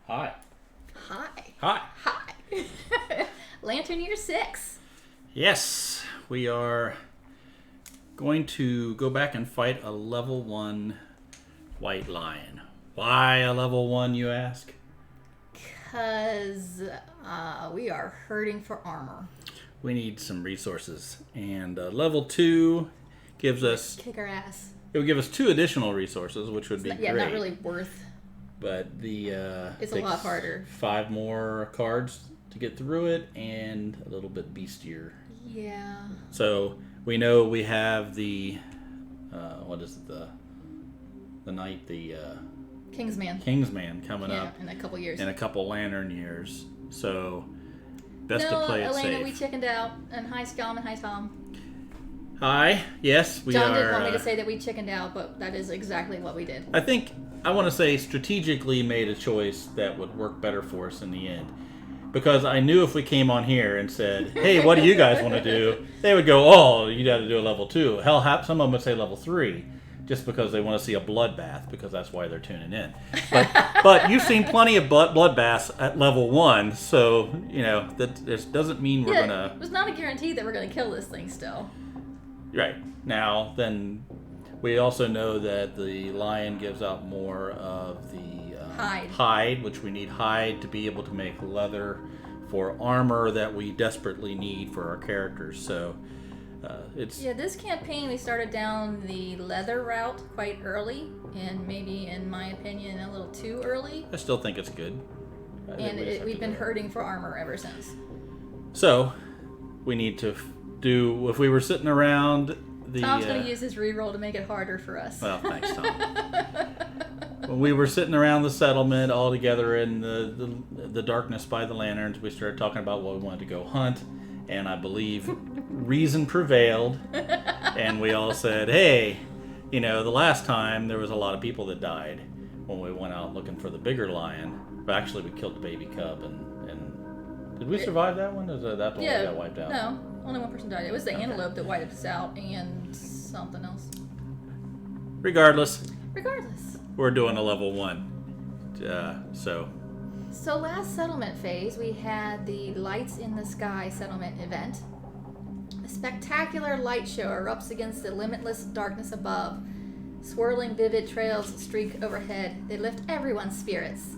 Hi. Hi. Hi. Hi. Lantern Year 6. Yes, we are going to go back and fight a level 1 white lion. Why a level 1, you ask? Because we are hurting for armor. We need some resources. And level 2 gives us... Kick our ass. It would give us 2 additional resources, which would be Yeah, great. not really worth. But the... It's a lot harder. 5 more cards to get through it, and a little bit beastier. Yeah. So we know we have the what is it, the knight, the Kingsman coming up in a couple years. in a couple lantern years. So best to play it Elena, safe. we chickened out. And hi, Scum, and hi, Tom. Hi, yes, we John are. didn't want me to say that we chickened out, but that is exactly what we did. I want to say strategically made a choice that would work better for us in the end. Because I knew if we came on here and said, hey, what do you guys want to do? They would go, oh, you got to do a level 2. Hell, some of them would say level 3, just because they want to see a bloodbath, because that's why they're tuning in. But you've seen plenty of bloodbaths at level 1, so, you know, that doesn't mean we're going to... It's not a guarantee that we're going to kill this thing still. Right. Now, then, we also know that the lion gives out more of the... hide, which we need hide to be able to make leather for armor that we desperately need for our characters. So it's this campaign we started down the leather route quite early, and maybe in my opinion a little too early. I still think it's good. And we've been hurting for armor ever since. So we need to do, if we were sitting around the... Tom's going to use his reroll to make it harder for us. Well, thanks, Tom. When we were sitting around the settlement all together in the darkness by the lanterns, we started talking about what we wanted to go hunt, and I believe reason prevailed, and we all said, hey, you know, the last time there was a lot of people that died when we went out looking for the bigger lion. But actually, we killed the baby cub, and did we survive that one? Or is that the one that got wiped out? No, only one person died. It was the antelope that wiped us out, and something else. Regardless. We're doing a level 1. So last settlement phase, we had the Lights in the Sky settlement event. A spectacular light show erupts against the limitless darkness above. Swirling vivid trails streak overhead. They lift everyone's spirits.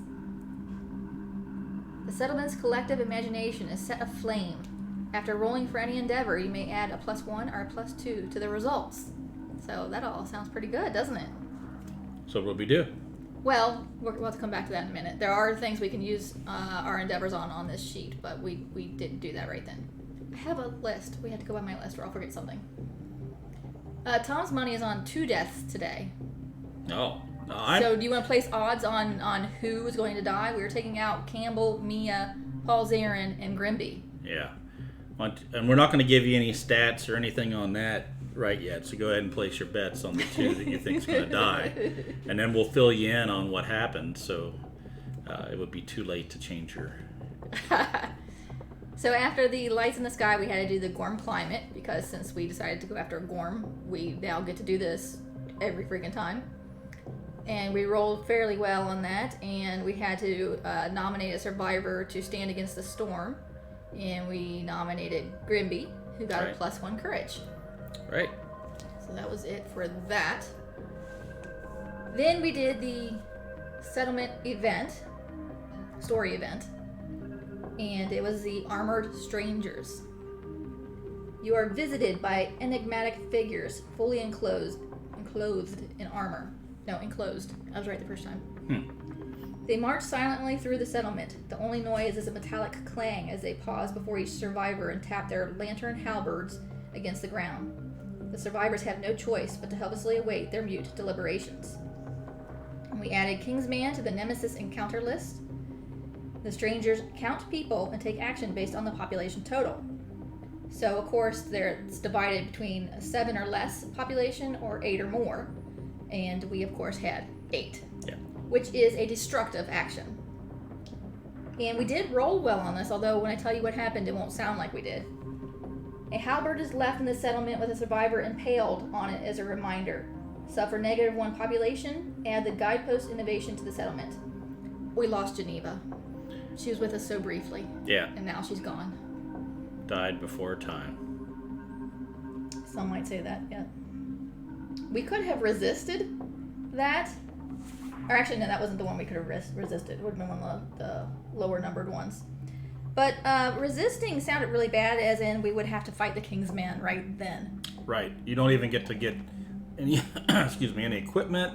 The settlement's collective imagination is set aflame. After rolling for any endeavor, you may add a +1 or a +2 to the results. So that all sounds pretty good, doesn't it? So what do we do? Well, we'll have to come back to that in a minute. There are things we can use our endeavors on this sheet, but we didn't do that right then. I have a list. We had to go by my list or I'll forget something. Tom's money is on 2 deaths today. Oh. So do you want to place odds on who is going to die? We were taking out Campbell, Mia, Paul Zarin, and Grimby. Yeah. And we're not going to give you any stats or anything on that right yet, so go ahead and place your bets on the 2 that you think is going to die, and then we'll fill you in on what happened, so it would be too late to change your... So after the Lights in the Sky, we had to do the Gorm Climate, because since we decided to go after a Gorm, we now get to do this every freaking time. And we rolled fairly well on that, and we had to nominate a survivor to stand against the storm, and we nominated Grimby, who got a +1 courage. Right. So that was it for that. Then we did the settlement event, story event, and it was the Armored Strangers. You are visited by enigmatic figures fully enclosed in armor. No, enclosed. I was right the first time. They march silently through the settlement. The only noise is a metallic clang as they pause before each survivor and tap their lantern halberds against the ground. The survivors have no choice but to helplessly await their mute deliberations. We added Kingsman to the Nemesis encounter list. The strangers count people and take action based on the population total. So, of course, it's divided between a 7 or less population or 8 or more. And we, of course, had 8. Yeah. Which is a destructive action. And we did roll well on this, although when I tell you what happened, it won't sound like we did. A halberd is left in the settlement with a survivor impaled on it as a reminder. Suffer -1 population, add the guidepost innovation to the settlement. we lost Geneva. She was with us so briefly. Yeah. And now she's gone. Died before time. Some might say that, yeah. We could have resisted that. Or actually, no, that wasn't the one we could have resisted. It would have been one of the lower numbered ones. But resisting sounded really bad, as in we would have to fight the King's Men right then. Right. You don't even get to get any, excuse me, any equipment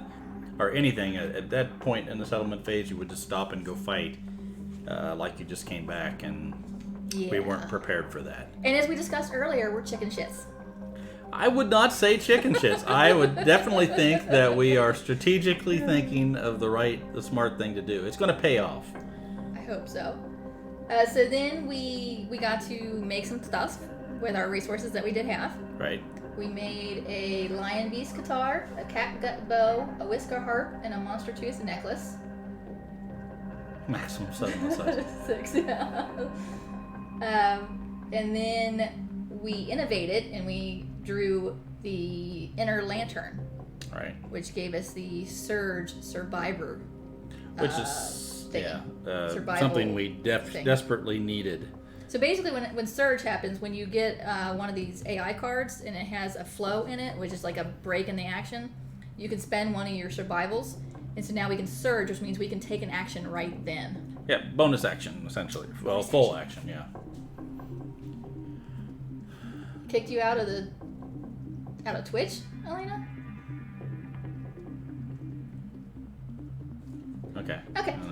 or anything. At that point in the settlement phase, you would just stop and go fight, like you just came back, and we weren't prepared for that. And as we discussed earlier, we're chicken shits. I would not say chicken shits. I would definitely think that we are strategically thinking of the smart thing to do. It's going to pay off. I hope so. So then we got to make some stuff with our resources that we did have. Right. We made a lion beast guitar, a cat gut bow, a whisker harp, and a monster tooth necklace. Maximum settlement size. 6, yeah. And then we innovated and we drew the inner lantern. Right. Which gave us the Surge Survivor. Which is Survival something we desperately needed. So basically, when Surge happens, when you get one of these AI cards and it has a flow in it, which is like a break in the action, you can spend one of your survivals. And so now we can Surge, which means we can take an action right then. Yeah, bonus action, essentially. Well, full action, yeah. Kicked you out of Twitch, Elena? Okay.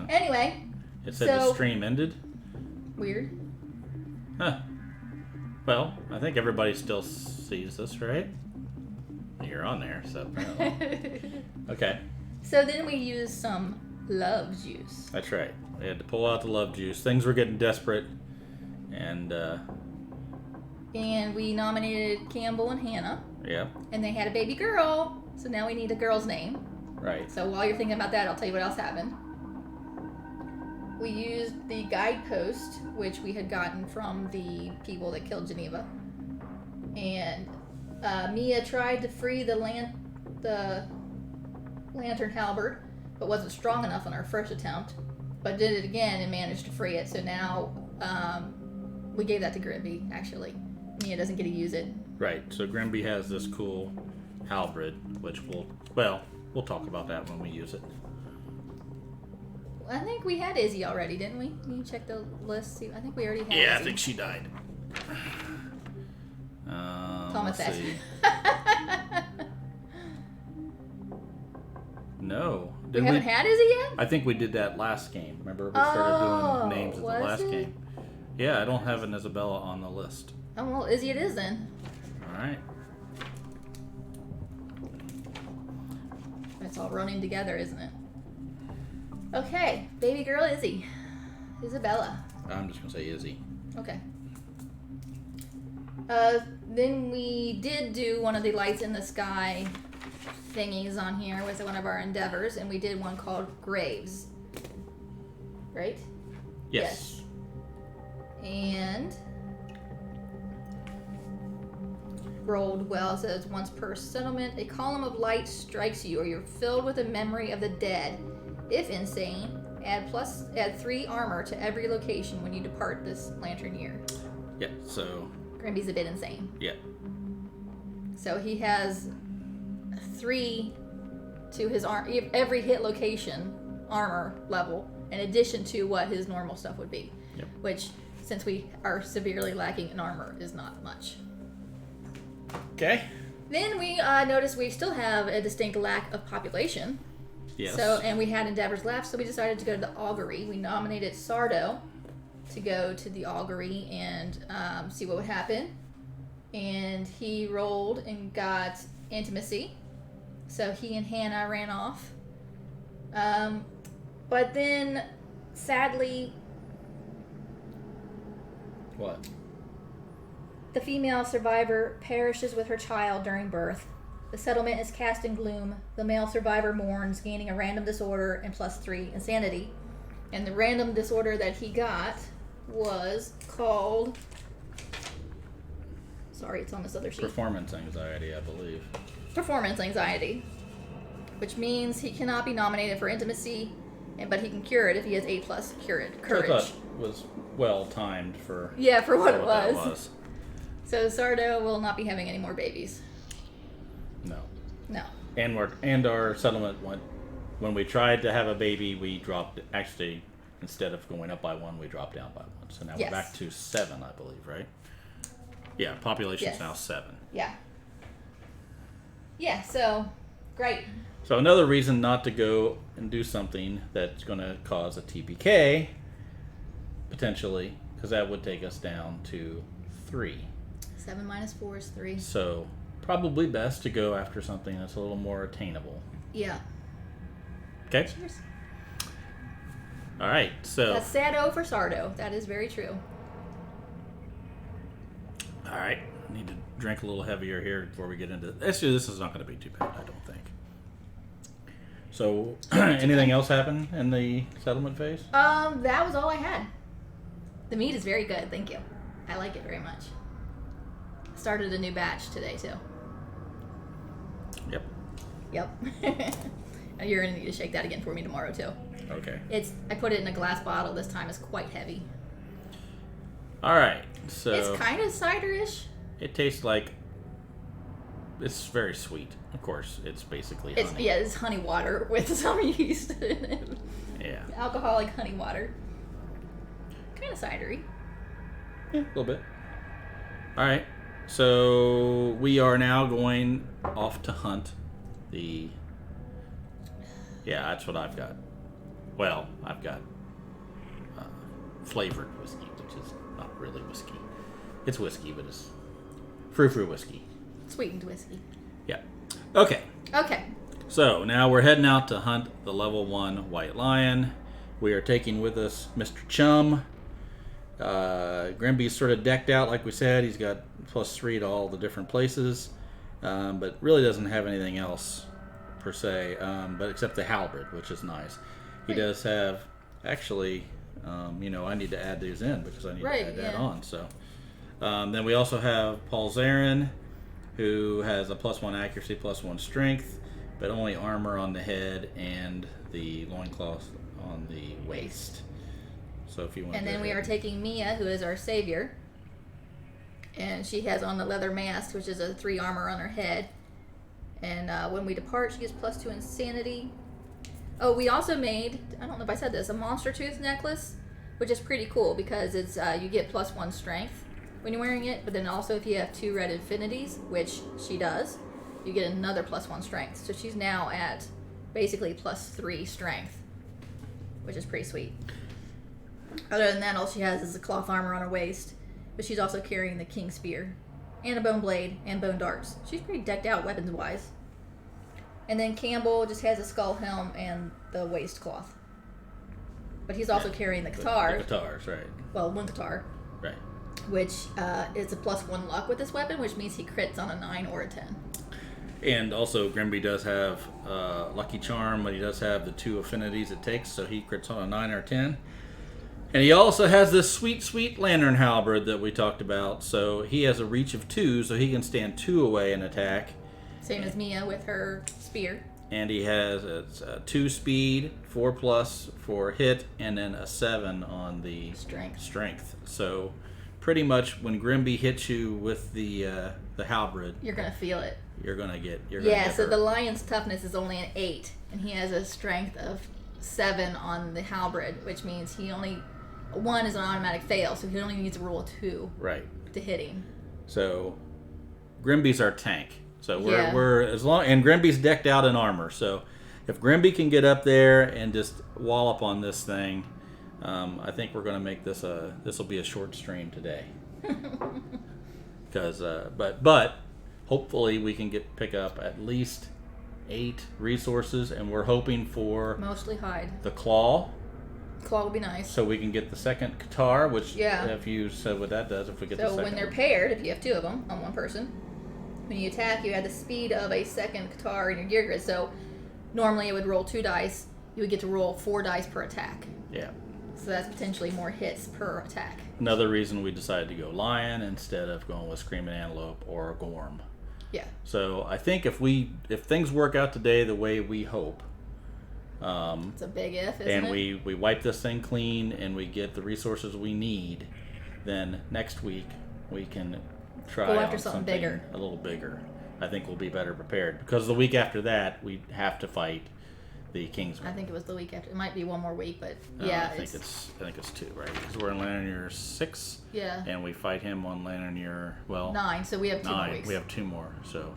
Anyway. It said the stream ended. Weird. Huh. Well, I think everybody still sees this, right? You're on there, so apparently. Okay. So then we used some love juice. That's right. We had to pull out the love juice. Things were getting desperate, and we nominated Campbell and Hannah. Yeah. And they had a baby girl, so now we need a girl's name. Right. So while you're thinking about that, I'll tell you what else happened. We used the guidepost, which we had gotten from the people that killed Geneva. And Mia tried to free the lantern halberd, but wasn't strong enough on our first attempt. But did it again and managed to free it. So now we gave that to Grimby, actually. Mia doesn't get to use it. Right. So Grimby has this cool halberd, which we'll talk about that when we use it. I think we had Izzy already, didn't we? Can you check the list? See, I think we already had Yeah, Izzy. I think she died. Thomas let's see. No. We haven't had Izzy yet? I think we did that last game. Remember, we started doing names at the last game. Yeah, I don't have an Isabella on the list. Oh, well, Izzy it is then. All right. It's all running together, isn't it? Okay, baby girl Izzy. Isabella. I'm just going to say Izzy. Okay. Then we did do one of the lights in the sky thingies on here with one of our endeavors, and we did one called Graves. Right? Yes. And rolled well. It says once per settlement, a column of light strikes you, or you're filled with a memory of the dead. If insane, add 3 armor to every location when you depart this lantern year. Yeah. So. Grimby's a bit insane. Yeah. So he has 3 to his every hit location armor level, in addition to what his normal stuff would be. Yep. Which, since we are severely lacking in armor, is not much. Okay. Then we noticed we still have a distinct lack of population. Yes. And we had endeavors left, so we decided to go to the augury. We nominated Sardo to go to the augury and see what would happen. And he rolled and got intimacy. So he and Hannah ran off. But then, sadly... What? The female survivor perishes with her child during birth. The settlement is cast in gloom. The male survivor mourns, gaining a random disorder and +3 insanity. And the random disorder that he got was called... Sorry, it's on this other sheet. Performance anxiety, I believe. Performance anxiety. Which means he cannot be nominated for intimacy, but he can cure it if he has 8+ Which I courage. thought was well timed for For what it that was. So Sardo will not be having any more babies. No. No. And our settlement went, when we tried to have a baby, we dropped, actually, instead of going up by 1, we dropped down by 1. So now Yes. we're back to 7, I believe, right? Yeah, population's Yes. now 7. Yeah. Yeah, so great. So another reason not to go and do something that's going to cause a TPK, potentially, because that would take us down to 3. 7 minus 4 is 3. So probably best to go after something that's a little more attainable. Yeah. Okay? Cheers. All right, so... That's Sado for Sardo. That is very true. All right, I need to drink a little heavier here before we get into this. Actually, this is not going to be too bad, I don't think. So, anything else happen in the settlement phase? That was all I had. The meat is very good, thank you. I like it very much. Started a new batch today too. Yep. Yep. You're gonna need to shake that again for me tomorrow too. Okay. I put it in a glass bottle this time. It's quite heavy. All right, so... It's kind of cider-ish. It tastes like... It's very sweet. Of course, it's basically honey. It's honey water with some yeast in it. Yeah. Alcoholic honey water. Kind of cidery. Yeah, a little bit. All right, so we are now going off to hunt the... Yeah, that's what I've got. Well, I've got flavored whiskey, which is not really whiskey. It's whiskey, but it's frou-frou whiskey. Sweetened whiskey. Yeah. Okay. Okay. So now we're heading out to hunt the level 1 white lion. We are taking with us Mr. Chum. Grimby's sort of decked out, like we said. He's got +3 to all the different places, but really doesn't have anything else per se, but except the halberd, which is nice. He does have, actually, I need to add these in because I need to add that on. So then we also have Paul Zarin, who has a +1 accuracy, +1 strength, but only armor on the head and the loincloth on the waist. So if you want. And then we are taking Mia, who is our savior, and she has on the leather mask, which is a 3 armor on her head. And when we depart, she gets +2 insanity. Oh, we also made, I don't know if I said this, a monster tooth necklace, which is pretty cool because it's you get +1 strength when you're wearing it, but then also if you have 2 red infinities, which she does, you get another +1 strength. So she's now at basically +3 strength, which is pretty sweet. Other than that, all she has is a cloth armor on her waist, but she's also carrying the king spear and a bone blade and bone darts. She's pretty decked out weapons wise. And then Campbell just has a skull helm and the waist cloth. But he's also carrying the guitar. The guitars, right. Well, 1 guitar. Right. Which is a +1 luck with this weapon, which means he crits on a 9 or a 10. And also, Grimby does have Lucky Charm, but he does have the 2 affinities it takes, so he crits on a 9 or a 10. And he also has this sweet, sweet lantern halberd that we talked about, so he has a reach of 2, so he can stand 2 away and attack. Same as Mia with her spear. And he has a 2 speed, 4+ for hit, and then a 7 on the strength. So pretty much when Grimby hits you with the halberd, you're gonna feel it. You're gonna get so hurt. the lion's toughness is only an 8, and he has a strength of 7 on the halberd, which means he only 1 is an automatic fail, so he only needs to roll a 2 to hit him. So Grimby's our tank. So we're as long, and Grimby's decked out in armor. So if Grimby can get up there and just wallop on this thing, I think we're going to make this will be a short stream today. Because but hopefully we can pick up at least 8 resources, and we're hoping for mostly hide. The claw. Claw would be nice. So we can get the second guitar, which if you said what that does, if we get the second. So when they're paired, if you have 2 of them on one person, when you attack, you add the speed of a second guitar in your gear grid. So normally it would roll 2 dice. You would get to roll 4 dice per attack. Yeah. So that's potentially more hits per attack. Another reason we decided to go lion instead of going with screaming antelope or gorm. Yeah. So I think if things work out today the way we hope, It's a big if, isn't and it? we wipe this thing clean and we get the resources we need, then next week we can try Go after on something bigger. a little bigger. I think we'll be better prepared because the week after that we have to fight the Kingsmen. I think it was the week after. It might be one more week, but No, yeah, I think it's 2, right? Because we're in Lantern Year 6. Yeah. And we fight him on Lantern Year 9. So we have 2 more 9. weeks. We have 2 more. So,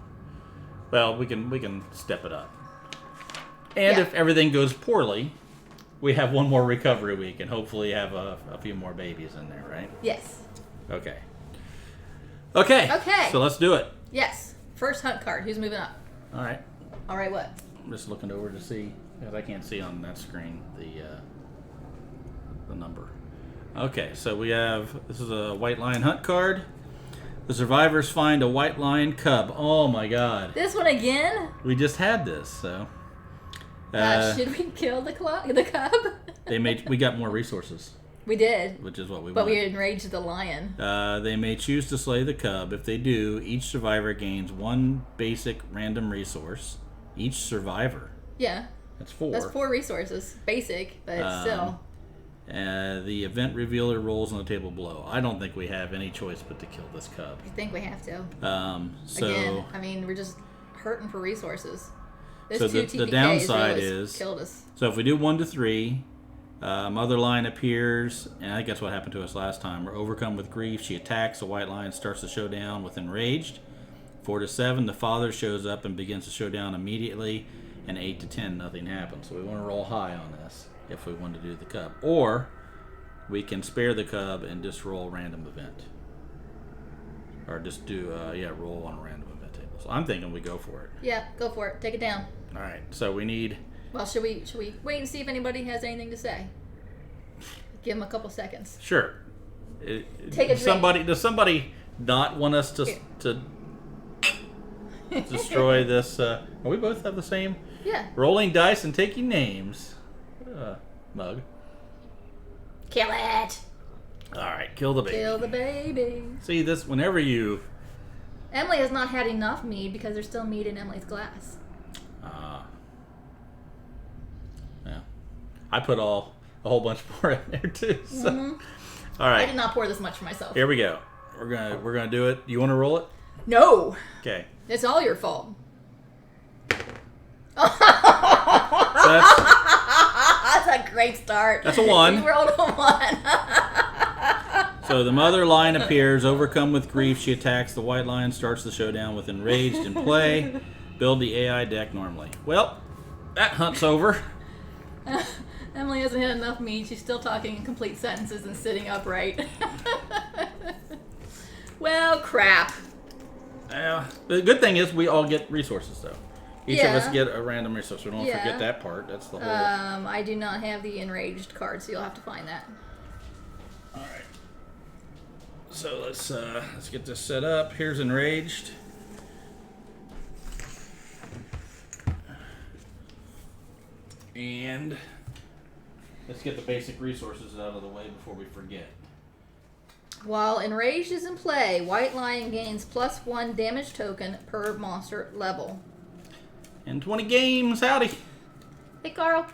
well, we can step it up. And if everything goes poorly, we have 1 more recovery week and hopefully have a few more babies in there, right? Yes. Okay. Okay. So let's do it. Yes. First hunt card. Who's moving up? All right. All right. What? I'm just looking over to see because I can't see on that screen the number. Okay, so we have this is a white lion hunt card. The survivors find a white lion cub. Oh my God! This one again? We just had this, so. Should we kill the cub? We got more resources, We did, which is what we but want. we enraged the lion. They may choose to slay the cub. If they do, each survivor gains 1 basic random resource. Each survivor. Yeah. That's 4. That's 4 resources. Basic, but still. The event revealer rolls on the table below. I don't think we have any choice but to kill this cub. I think we have to. So Again, I mean, we're just hurting for resources. This So 2 the TPKs downside really is- killed us. So if we do 1 to 3, mother lion appears, and I think that's what happened to us last time. We're overcome with grief. She attacks. The white lion starts the showdown with enraged. 4 to 7, the father shows up and begins the showdown immediately. And 8 to 10, nothing happens. So we want to roll high on this if we want to do the cub. Or we can spare the cub and just roll random event. Or just do, roll on a random event table. So I'm thinking we go for it. Yeah, go for it. Take it down. All right, so we need... Well, should we wait and see if anybody has anything to say? Give them a couple seconds. Sure. Take a drink. Does somebody not want us to destroy this? We both have the same Yeah. rolling dice and taking names mug. Kill it. All right, kill the baby. Kill the baby. See this whenever you. Emily has not had enough mead because there's still mead in Emily's glass. Yeah, I put a whole bunch more in there too. So. All right. I did not pour this much for myself. Here we go. We're gonna do it. You want to roll it? No. Okay. It's all your fault. So that's That's a great start. That's a 1. You rolled a 1. So the mother lion appears, overcome with grief. She attacks. The white lion starts the showdown with enraged in play. Build the AI deck normally. Well, that hunt's over. Emily hasn't had enough meat. She's still talking in complete sentences and sitting upright. Well, crap. The good thing is we all get resources, though. Each of us Yeah. get a random resource. We don't Yeah. forget that part. That's the whole... I do not have the enraged card, so you'll have to find that. All right. So let's get this set up. Here's enraged. And let's get the basic resources out of the way before we forget. While enraged is in play, White Lion gains +1 damage token per monster level. And 20 games, howdy. Hey, Carl.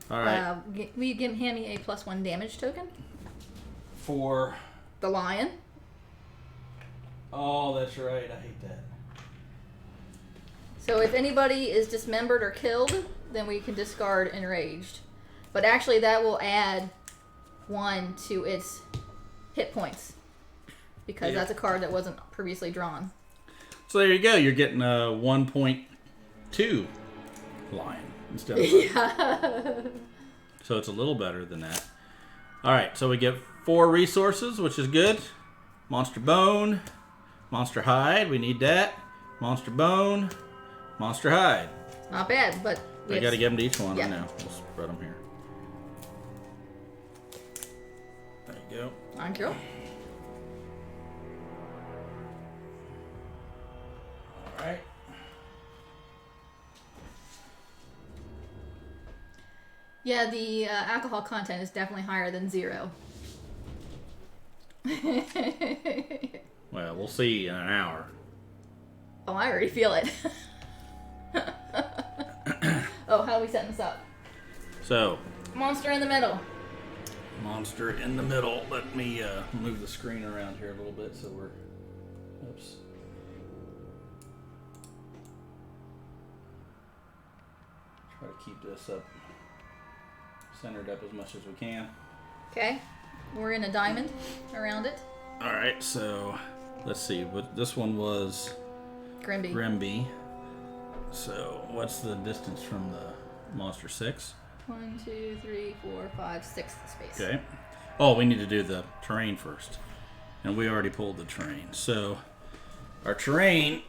All right. Will you hand me a +1 damage token? For... The lion. Oh, that's right. I hate that. So if anybody is dismembered or killed, then we can discard enraged. But actually that will add 1 to its hit points. Because that's a card that wasn't previously drawn. So there you go. You're getting a 1.2 lion instead of... Yeah. So it's a little better than that. All right, so we get 4 resources, which is good. Monster bone, monster hide. We need that. Monster bone, monster hide. Not bad, but I got to give them to each one. Yeah. I know. We'll spread them here. There you go. On girl. All right. Yeah, the alcohol content is definitely higher than 0. Well, we'll see in an hour. Oh, I already feel it. Oh, how are we setting this up? So, Monster in the middle. monster in the middle. Let me move the screen around here a little bit so we're... Oops. Try to keep this up, centered up as much as we can. Okay. We're in a diamond around it. All right, so let's see. What this one was... Grimby. Grimby. So, what's the distance from the monster? 6? 1, 2, 3, 4, 5, 6 space. Okay. Oh, we need to do the terrain first. And we already pulled the terrain. So, our terrain,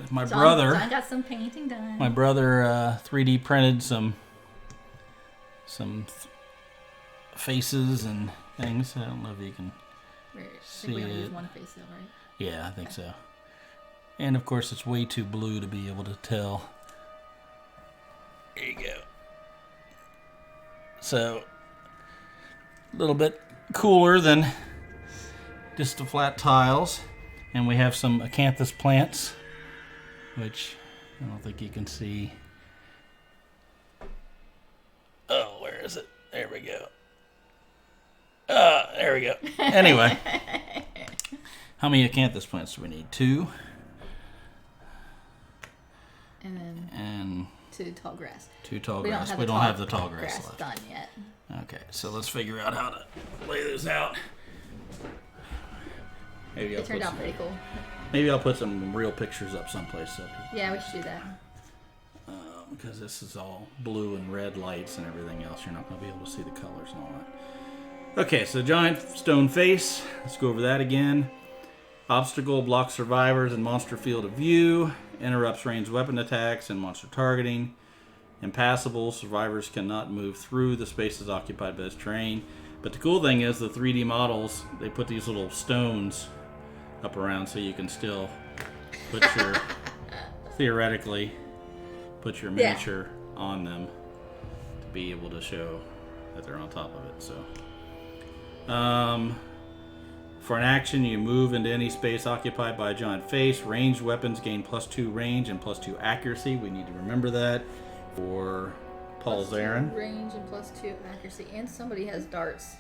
my brother... I got some painting done. My brother 3D printed some faces and things. I don't know if you can see we only it. use one face though, right? Yeah, I think so. And of course, it's way too blue to be able to tell. There you go. So, a little bit cooler than just the flat tiles. And we have some acanthus plants, which I don't think you can see. Oh, where is it? There we go. There we go. Anyway, how many acanthus plants do we need? 2. And then And 2 tall grass. 2 tall We grass. don't We don't have the tall grass left. done yet. Okay, so let's figure out how to lay this out. Maybe It turned out pretty cool. Maybe I'll put some real pictures up someplace. So Yeah, we should do that. because this is all blue and red lights and everything else. You're not going to be able to see the colors and all that. Okay, so giant stone face. Let's go over that again. Obstacle blocks survivors and monster field of view. Interrupts ranged weapon attacks and monster targeting. Impassable. Survivors cannot move through the spaces occupied by this terrain. But the cool thing is the 3D models, they put these little stones up around so you can still put your, theoretically, put your miniature on them to be able to show that they're on top of it. So, for an action, you move into any space occupied by a giant face. Ranged weapons gain +2 range and +2 accuracy. We need to remember that for Paul's errand. Range and +2 accuracy. And somebody has darts.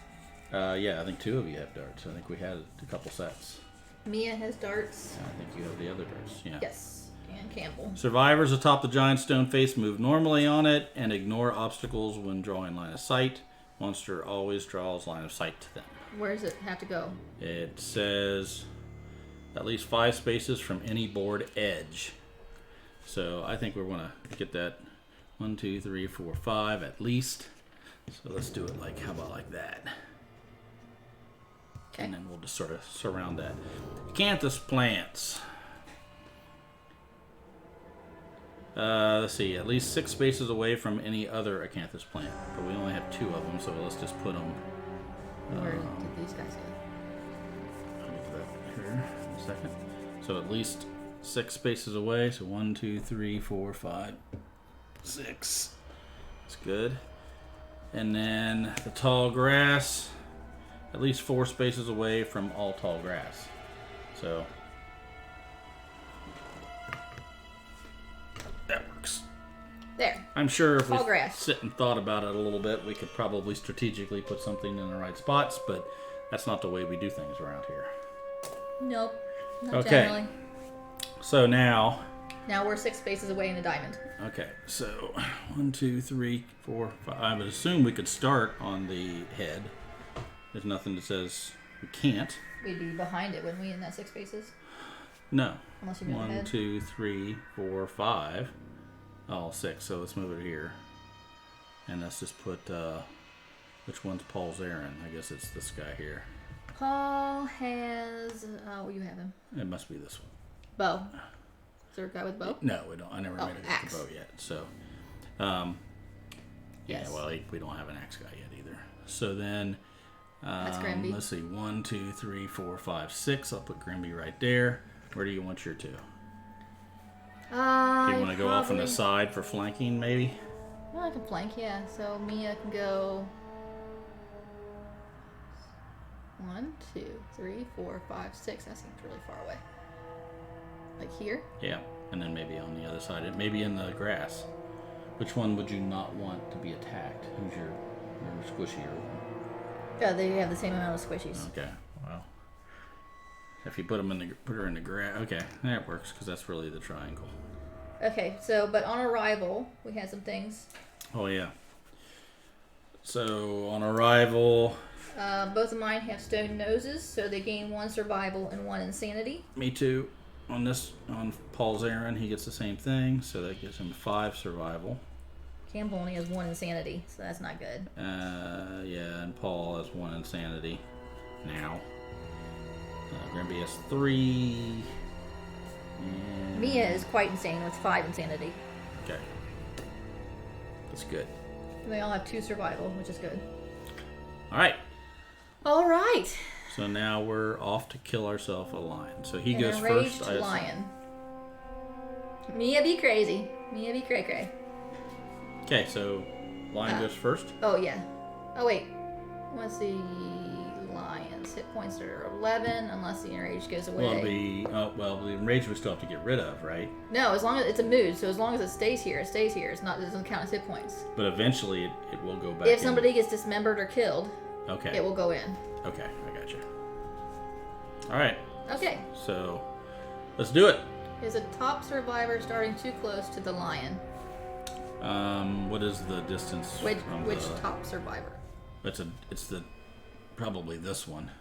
Yeah, I think 2 of you have darts. I think we had a couple sets. Mia has darts. I think you have the other darts. Yeah. Yes. And Campbell. Survivors atop the giant stone face move normally on it and ignore obstacles when drawing line of sight. Monster always draws line of sight to them. Where does it have to go? It says at least 5 spaces from any board edge. So I think we're going to get that 1, 2, 3, 4, 5 at least. So let's do it like, how about like that? Okay. And then we'll just sort of surround that. Acanthus plants. Let's see, at least 6 spaces away from any other acanthus plant. But we only have 2 of them, so let's just put them. Where did these guys go? I'll get that here in a second. So at least 6 spaces away. So 1, 2, 3, 4, 5, 6. That's good. And then the tall grass, at least 4 spaces away from all tall grass. So that works. There. I'm sure if we Tall grass. sit and thought about it a little bit, we could probably strategically put something in the right spots, but that's not the way we do things around here. Nope. Not Okay. generally. So now, Now we're 6 spaces away in a diamond. okay, so 1, 2, 3, 4, 5. I would assume we could start on the head. There's nothing that says we can't. We'd be behind it, wouldn't we, in that 6 spaces? No. Unless you move 1, ahead. 2, 3, 4, 5. Oh, 6. So let's move it here. And let's just put, which one's Paul's errand? I guess it's this guy here. Paul has... Oh, you have him. It must be this one. Bow. Is there a guy with bow? No, we don't. I never made a axe. bow yet. So, Yes. yeah, well, we don't have an axe guy yet either. So then, That's Grimby. let's see, 1, 2, 3, 4, 5, 6. I'll put Grimby right there. Where do you want your 2? Do you want to go off on the side for flanking, maybe? Well, I can flank, yeah. So Mia can go 1, 2, 3, 4, 5, 6. That seems really far away. Like here? Yeah, and then maybe on the other side, maybe in the grass. Which one would you not want to be attacked? Who's your squishier one? Yeah, they have the same amount of squishies. Okay, well, if you put her in the grass, okay, that works because that's really the triangle. Okay, so but on arrival, we had some things. Oh yeah. So on arrival, both of mine have stone noses, so they gain 1 survival and 1 insanity. me too. On Paul's errand, he gets the same thing, so that gives him 5 survival. Campbell only has 1 insanity, so that's not good. Yeah, and Paul has 1 insanity now. Grimby has 3. And... Mia is quite insane with 5 insanity. Okay. That's good. And they all have 2 survival, which is good. Alright. Alright. So now we're off to kill ourselves a lion. So he An goes enraged first. lion. Mia be crazy. Mia be cray cray. Okay, so lion goes first. Oh, yeah. Oh, wait. Let's see. Lions. Hit points are 11 unless the enrage goes away. Well, the enrage we still have to get rid of, right? No, as long as it's a mood. So as long as it stays here, it stays here. It doesn't count as hit points. But eventually it will go back If in. somebody gets dismembered or killed, okay, it will go in. Okay, I got you. All right. Okay. So let's do it. Is a top survivor starting too close to the lion? What is the distance Which from top survivor? It's probably this one.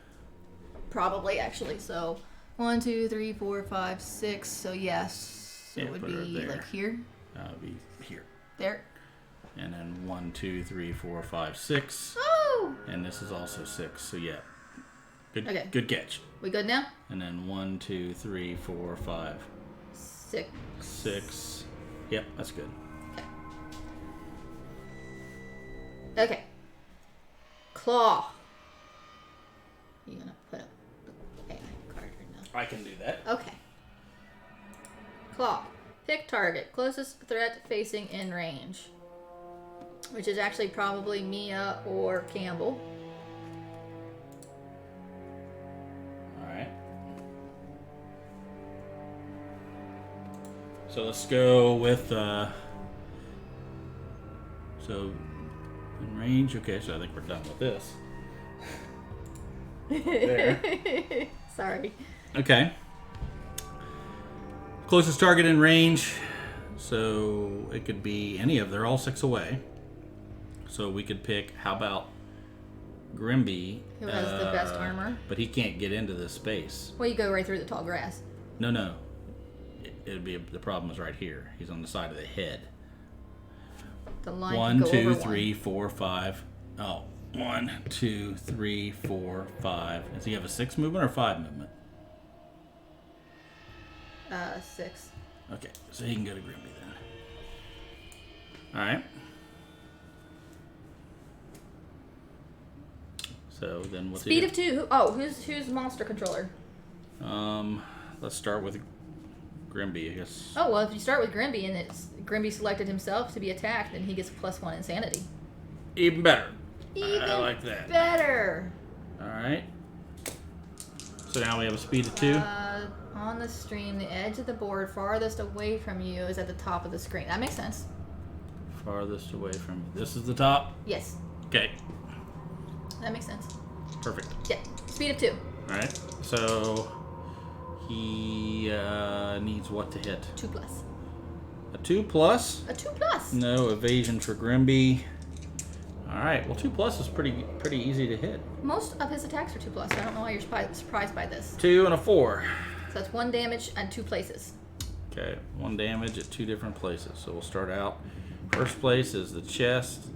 Probably, actually. So 1, 2, 3, 4, 5, 6. So yes, Yeah, it would put her be there. like here. It'll be here. There. And then 1, 2, 3, 4, 5, 6. Oh! And this is also 6. So yeah. Good. Okay. Good catch. We good now? And then 1, 2, 3, 4, 5, 6. 6. Yep, that's good. Okay. Claw. You gonna put up the AI card or no? I can do that. Okay. Claw. Pick target. Closest threat facing in range. Which is actually probably Mia or Campbell. Alright. So let's go with so in range, okay, so I think we're done with this. There. Sorry. Okay. Closest target in range. So it could be any of, they're all 6 away. So we could pick, how about Grimby? Who has the best armor? But he can't get into this space. Well, you go right through the tall grass. No. It'd be the problem is right here. He's on the side of the head. The line 1, can go 2, over 3, 4, 5. Oh, 1, 2, 3, 4, 5. Does he have a 6 movement or 5 movement? 6. Okay, so he can go to Grimby then. All right. So then what's Speed of 2. Oh, who's monster controller? Let's start with Grimby, I guess. Oh, well, if you start with Grimby and Grimby selected himself to be attacked, then he gets +1 insanity. Even better. Even I like that. better. All right. So now we have a speed of 2. On the stream, the edge of the board farthest away from you is at the top of the screen. That makes sense. Farthest away from this is the top. Yes, Okay. that makes sense. Perfect. Yeah, speed of 2. All right. So he needs what to hit? 2+. A 2+. A 2+. No evasion for Grimby. All right. Well, 2+ is pretty easy to hit. Most of his attacks are 2+. I don't know why you're surprised by this. 2 and a 4. So that's 1 damage and 2 places. Okay, 1 damage at 2 different places. So we'll start out. First place is the chest.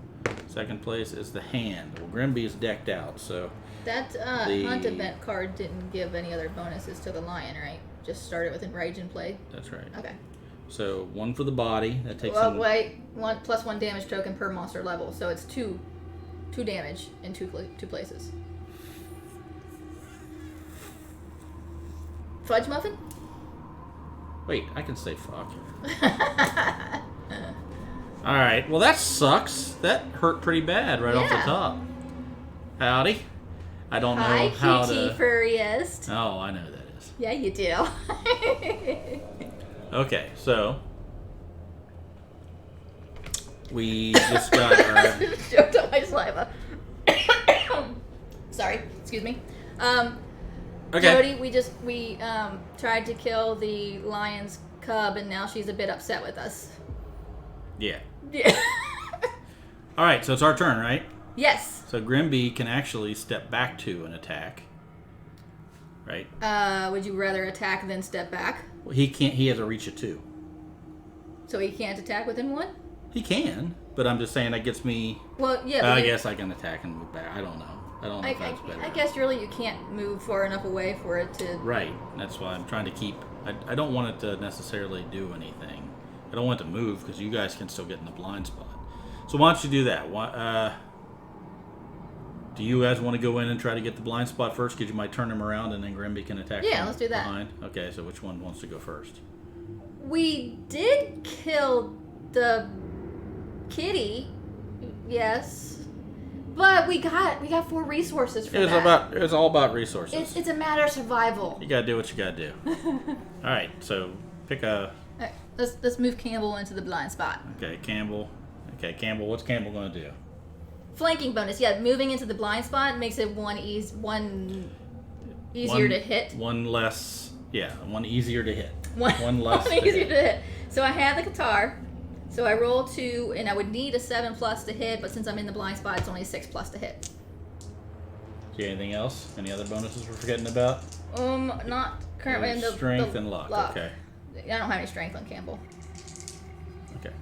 Second place is the hand. Well, Grimby is decked out, so That hunt event card didn't give any other bonuses to the lion, right? Just started with enrage and play. that's right. Okay. So 1 for the body. That takes Well, him. wait. +1 damage token per monster level, so it's 2 damage in two places. Fudge muffin? Wait, I can say fuck. All right. Well, that sucks. That hurt pretty bad right off the Yeah. top. Howdy. I don't know Hi, how cutie to. furriest. Oh, I know who that is. Yeah, you do. Okay, so We just got our... Choked on my saliva. Sorry, excuse me. Okay. Jody, we tried to kill the lion's cub, and now she's a bit upset with us. Yeah. Yeah. All right, so it's our turn, right? Yes. So Grimby can actually step back to an attack, right? Would you rather attack than step back? Well, he can't. He has a reach of 2. So he can't attack within 1? He can, but I'm just saying that gets me. Well, yeah. But I guess I can attack and move back. I don't know. I don't know if that's better. I guess really you can't move far enough away for it to... Right. That's why I'm trying to keep... I don't want it to necessarily do anything. I don't want it to move because you guys can still get in the blind spot. So why don't you do that? Do you guys want to go in and try to get the blind spot first? Because you might turn him around and then Grimby can attack Yeah, from let's do that. behind. Okay, so which one wants to go first? We did kill the kitty, yes. But we got 4 resources for that. It was all about resources. It's a matter of survival. You gotta do what you gotta do. All right, so pick a. All right, let's move Campbell into the blind spot. Okay, Campbell. Okay, Campbell. What's Campbell gonna do? Flanking bonus. Yeah, moving into the blind spot makes it one easier to hit. One less. Yeah, one easier to hit. One less. One easier to hit. So I have the guitar. So I roll 2, and I would need a 7+ to hit, but since I'm in the blind spot, it's only a 6+ to hit. See anything else? Any other bonuses we're forgetting about? Not currently in the strength and luck. Okay. I don't have any strength on Campbell. Okay.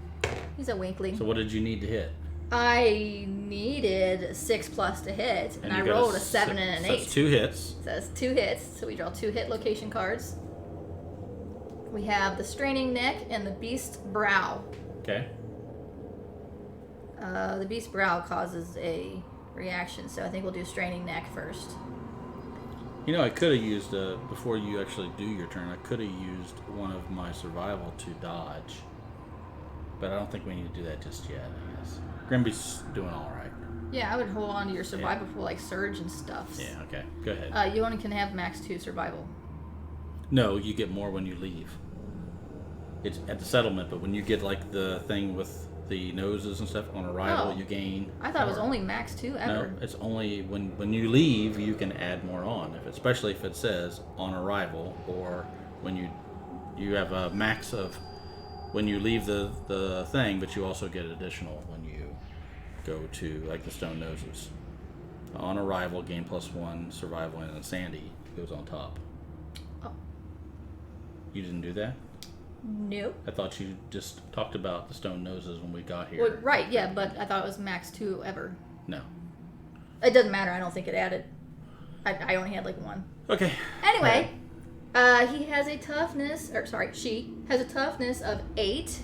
He's a winkling. So what did you need to hit? I needed 6+ to hit, and I rolled a 7 and an 8. That's 2 hits. So that's 2 hits. So we draw 2 hit location cards. We have the straining neck and the beast brow. Okay. The beast brow causes a reaction, so I think we'll do straining neck first. You know, I could have used before you actually do your turn. I could have used one of my survival to dodge, but I don't think we need to do that just yet. I guess Grimby's doing all right. Yeah, I would hold on to your survival for like surge and stuff. Yeah. Okay. Go ahead. You only can have max 2 survival. No, you get more when you leave. It's at the settlement, but when you get like the thing with the noses and stuff on arrival, you gain. I thought it was only max 2 ever. No, it's only when you leave you can add more on, especially if it says on arrival or when you have a max of when you leave the thing, but you also get additional when you go to like the stone noses. On arrival, gain +1 survival, and then Sandy goes on top. Oh. You didn't do that? Nope. I thought you just talked about the stone noses when we got here. Well, right, yeah, but I thought it was max 2 ever. No. It doesn't matter. I don't think it added. I only had like 1. Okay. Anyway, he has a toughness, or sorry, she has a toughness of 8.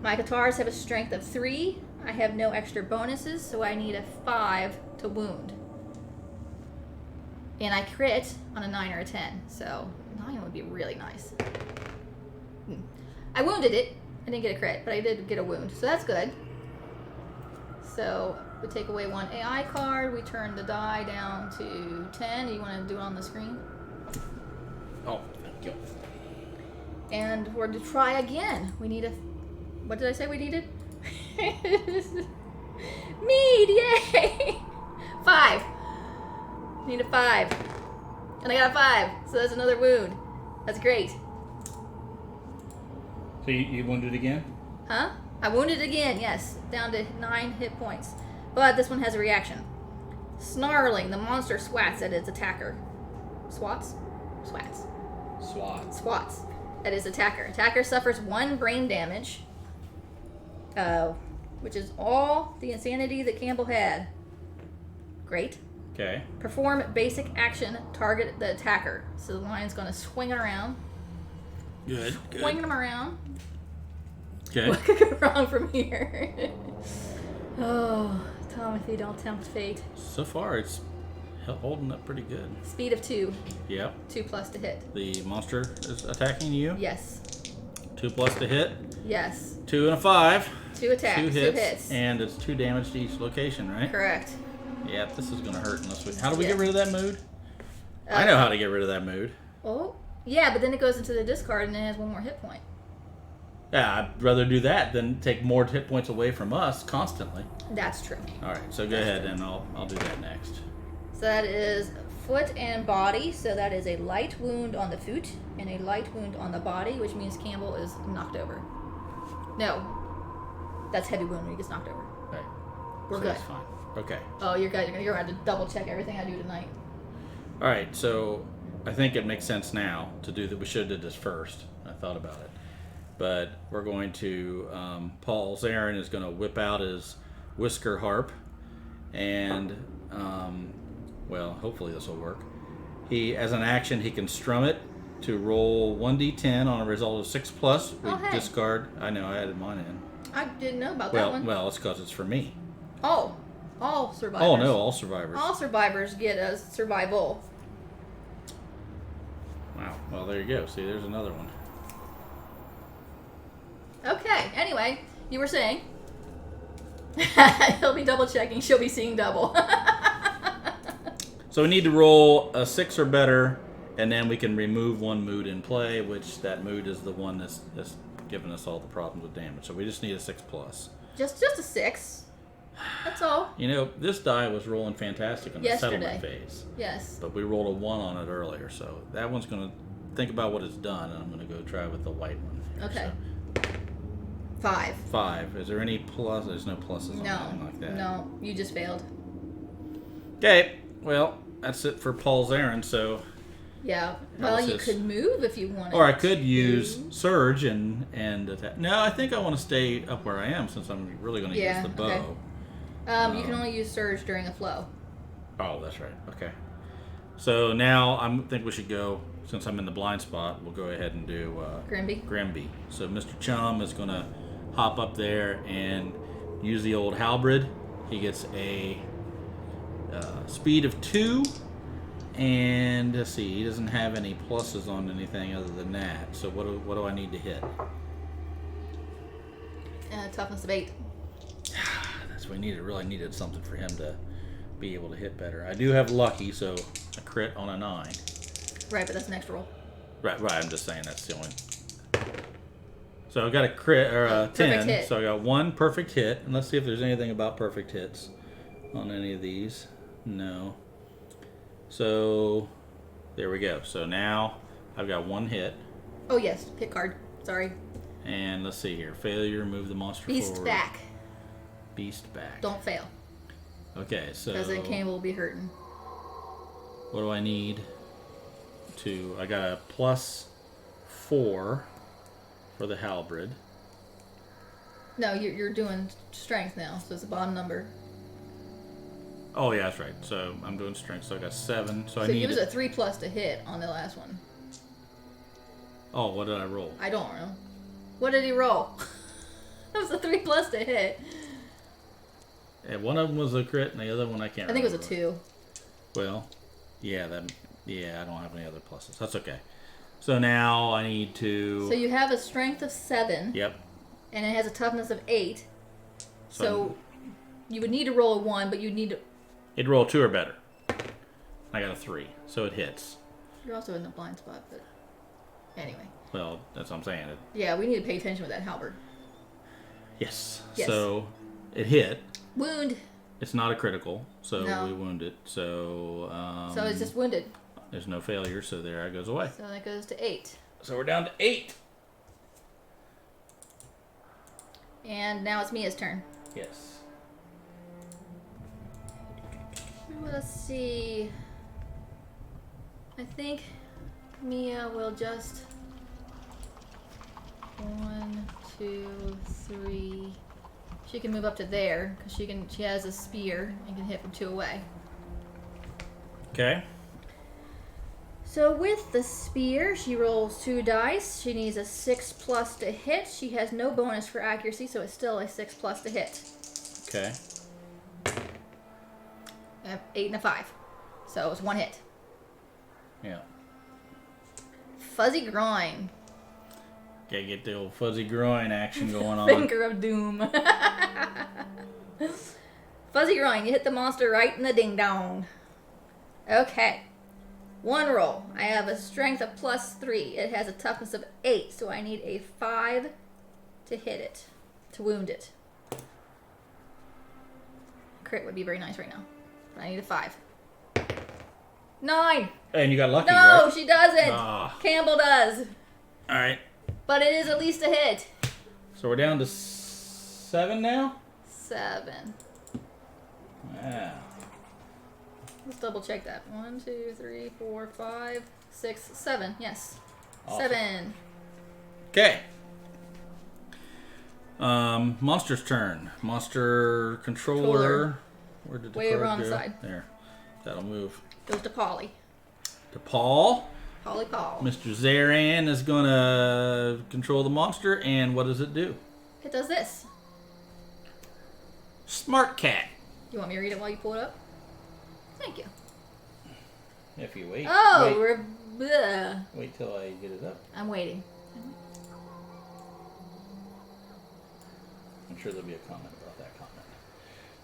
My guitars have a strength of 3. I have no extra bonuses, so I need a 5 to wound. And I crit on a 9 or a 10, so 9 would be really nice. I wounded it. I didn't get a crit, but I did get a wound, so that's good. So we take away 1 AI card. We turn the die down to 10. Do you want to do it on the screen? Oh, thank you. And we're to try again. We need a... What did I say we needed? Mead, yay! 5. Need a 5. And I got a 5, so that's another wound. That's great. So you wounded again? Huh? I wounded again, yes. Down to 9 hit points. But this one has a reaction. Snarling, the monster swats at its attacker. Swats? Swats. Swats at its attacker. Attacker suffers 1 brain damage, which is all the insanity that Campbell had. Great. Okay. Perform basic action, target the attacker. So the lion's going to swing it around. Good. Swinging him around. Okay. What could go wrong from here? Oh, Timothy, don't tempt fate. So far, it's holding up pretty good. Speed of 2. Yep. 2+ to hit. The monster is attacking you? Yes. 2+ to hit? Yes. 2 and a 5. 2 attacks. 2 hits. 2 hits. And it's 2 damage to each location, right? Correct. Yep, this is going to hurt unless we... How do we get rid of that mood? Uh, I know how to get rid of that mood. Oh, yeah, but then it goes into the discard and it has 1 more hit point. Yeah, I'd rather do that than take more hit points away from us constantly. That's true. All right, so go ahead and I'll do that next. So that is foot and body. So that is a light wound on the foot and a light wound on the body, which means Campbell is knocked over. No, that's heavy wound when he gets knocked over. Right. We're So good. that's fine. Okay. Oh, you're good. You're going to have to double check everything I do tonight. All right, so I think it makes sense now to do that. We should have did this first. I thought about it. But we're going to, Paul Zarin is going to whip out his whisker harp, and, well, hopefully this will work. As an action, he can strum it to roll 1d10 on a result of 6+. We discard. I know, I added mine in. I didn't know about that one. Well, it's because it's for me. Oh, all survivors. Oh, no, all survivors. All survivors get a survival. Wow. Well, there you go. See, there's another one. Okay, anyway, you were saying. He'll be double checking. She'll be seeing double. So we need to roll a 6 or better, and then we can remove one mood in play, which that mood is the one that's giving us all the problems with damage. So we just need a 6+. Just a 6. That's all. You know, this die was rolling fantastic in the settlement phase. Yes. But we rolled a 1 on it earlier, so that one's going to think about what it's done, and I'm going to go try with the white one here. Okay. So 5. 5. Is there any plus? There's no pluses on anything like that. No, you just failed. Okay, well, that's it for Paul Zarin, so... Yeah. Well, you could move if you wanted. Or I could use Surge and attack. No, I think I want to stay up where I am since I'm really going to use the bow. Okay. You can only use Surge during a flow. Oh, that's right. Okay. So now I think we should go, since I'm in the blind spot, we'll go ahead and do Grimby. So Mr. Chum is going to hop up there and use the old halberd. He gets a speed of 2. And let's see, he doesn't have any pluses on anything other than that. So what do I need to hit? Toughness of 8. That's what we needed. Really needed something for him to be able to hit better. I do have lucky, so a crit on a 9. Right, but that's next roll. Right. I'm just saying that's the only. So I got a crit or a 10. Hit. So I got 1 perfect hit, and let's see if there's anything about perfect hits on any of these. No. So, there we go. So now I've got 1 hit. Oh, yes. Hit card. Sorry. And let's see here. Failure, move the monster Beast forward. back. Beast back. Don't fail. Okay, so... Because then Campbell will be hurting. What do I need to... I got a +4 for the halberd. No, you're doing strength now, so it's a bottom number. Oh, yeah, that's right. So I'm doing strength, so I got 7. So I he need... was a 3+ to hit on the last one. Oh, what did I roll? I don't know. What did he roll? It was a 3+ to hit. Yeah, one of them was a crit, and the other one I can't remember. I think it was a 2. Well, yeah, I don't have any other pluses. That's okay. So now I need to... So you have a strength of 7. Yep. And it has a toughness of 8. So you would need to roll a 1, but you'd need to... It'd roll 2 or better. I got a 3, so it hits. You're also in the blind spot, but anyway. Well, that's what I'm saying. Yeah, we need to pay attention with that halberd. Yes. So it hit. Wound. It's not a critical, so No. we wound it. So So it's just wounded. There's no failure, so there it goes away. So that goes to 8. So we're down to 8. And now it's Mia's turn. Yes. Let's see. I think Mia will just 1, 2, 3. She can move up to there because she has a spear and can hit from 2 away. Okay. So with the spear, she rolls 2 dice. She needs a 6+ to hit. She has no bonus for accuracy, so it's still a 6+ to hit. Okay. I have 8 and a 5, so it's 1 hit. Yeah. Fuzzy groin. Gotta get the old fuzzy groin action going on. Finger of doom. Fuzzy groin. You hit the monster right in the ding dong. Okay. 1 roll. I have a strength of +3. It has a toughness of 8, so I need a 5 to hit it, to wound it. Crit would be very nice right now. But I need a 5. 9. And you got lucky, No, right? she doesn't. Ah. Campbell does. All right. But it is at least a hit. So we're down to 7 now? 7. Wow. Let's double check that. 1, 2, 3, 4, 5, 6, 7. Yes. Awesome. 7. Okay. Monster's turn. Monster controller. Where did the Way over card on the go? side. There. That'll move. Goes to Polly. To Paul. Polly Paul. Mr. Zaran is going to control the monster, and what does it do? It does this. Smart cat. You want me to read it while you pull it up? Thank you. If you wait. Oh, wait, we're... bleh. wait till I get it up. I'm waiting. I'm sure there'll be a comment about that comment.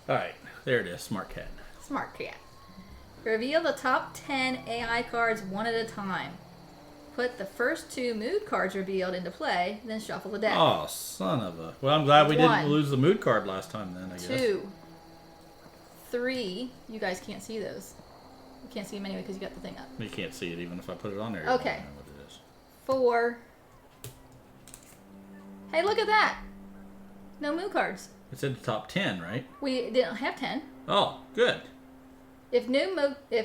All right, there it is. Smart cat. Smart cat. Reveal the top 10 AI cards one at a time. Put the first 2 mood cards revealed into play, then shuffle the deck. Oh, son of a... Well, I'm glad we One. didn't lose the mood card last time then, I guess. 2, 3. You guys can't see those. You can't see them anyway because you got the thing up. You can't see it even if I put it on there. Okay. You won't know what it is. 4. Hey, look at that. No mood cards. It's in the top 10, right? We didn't have 10. Oh, good. If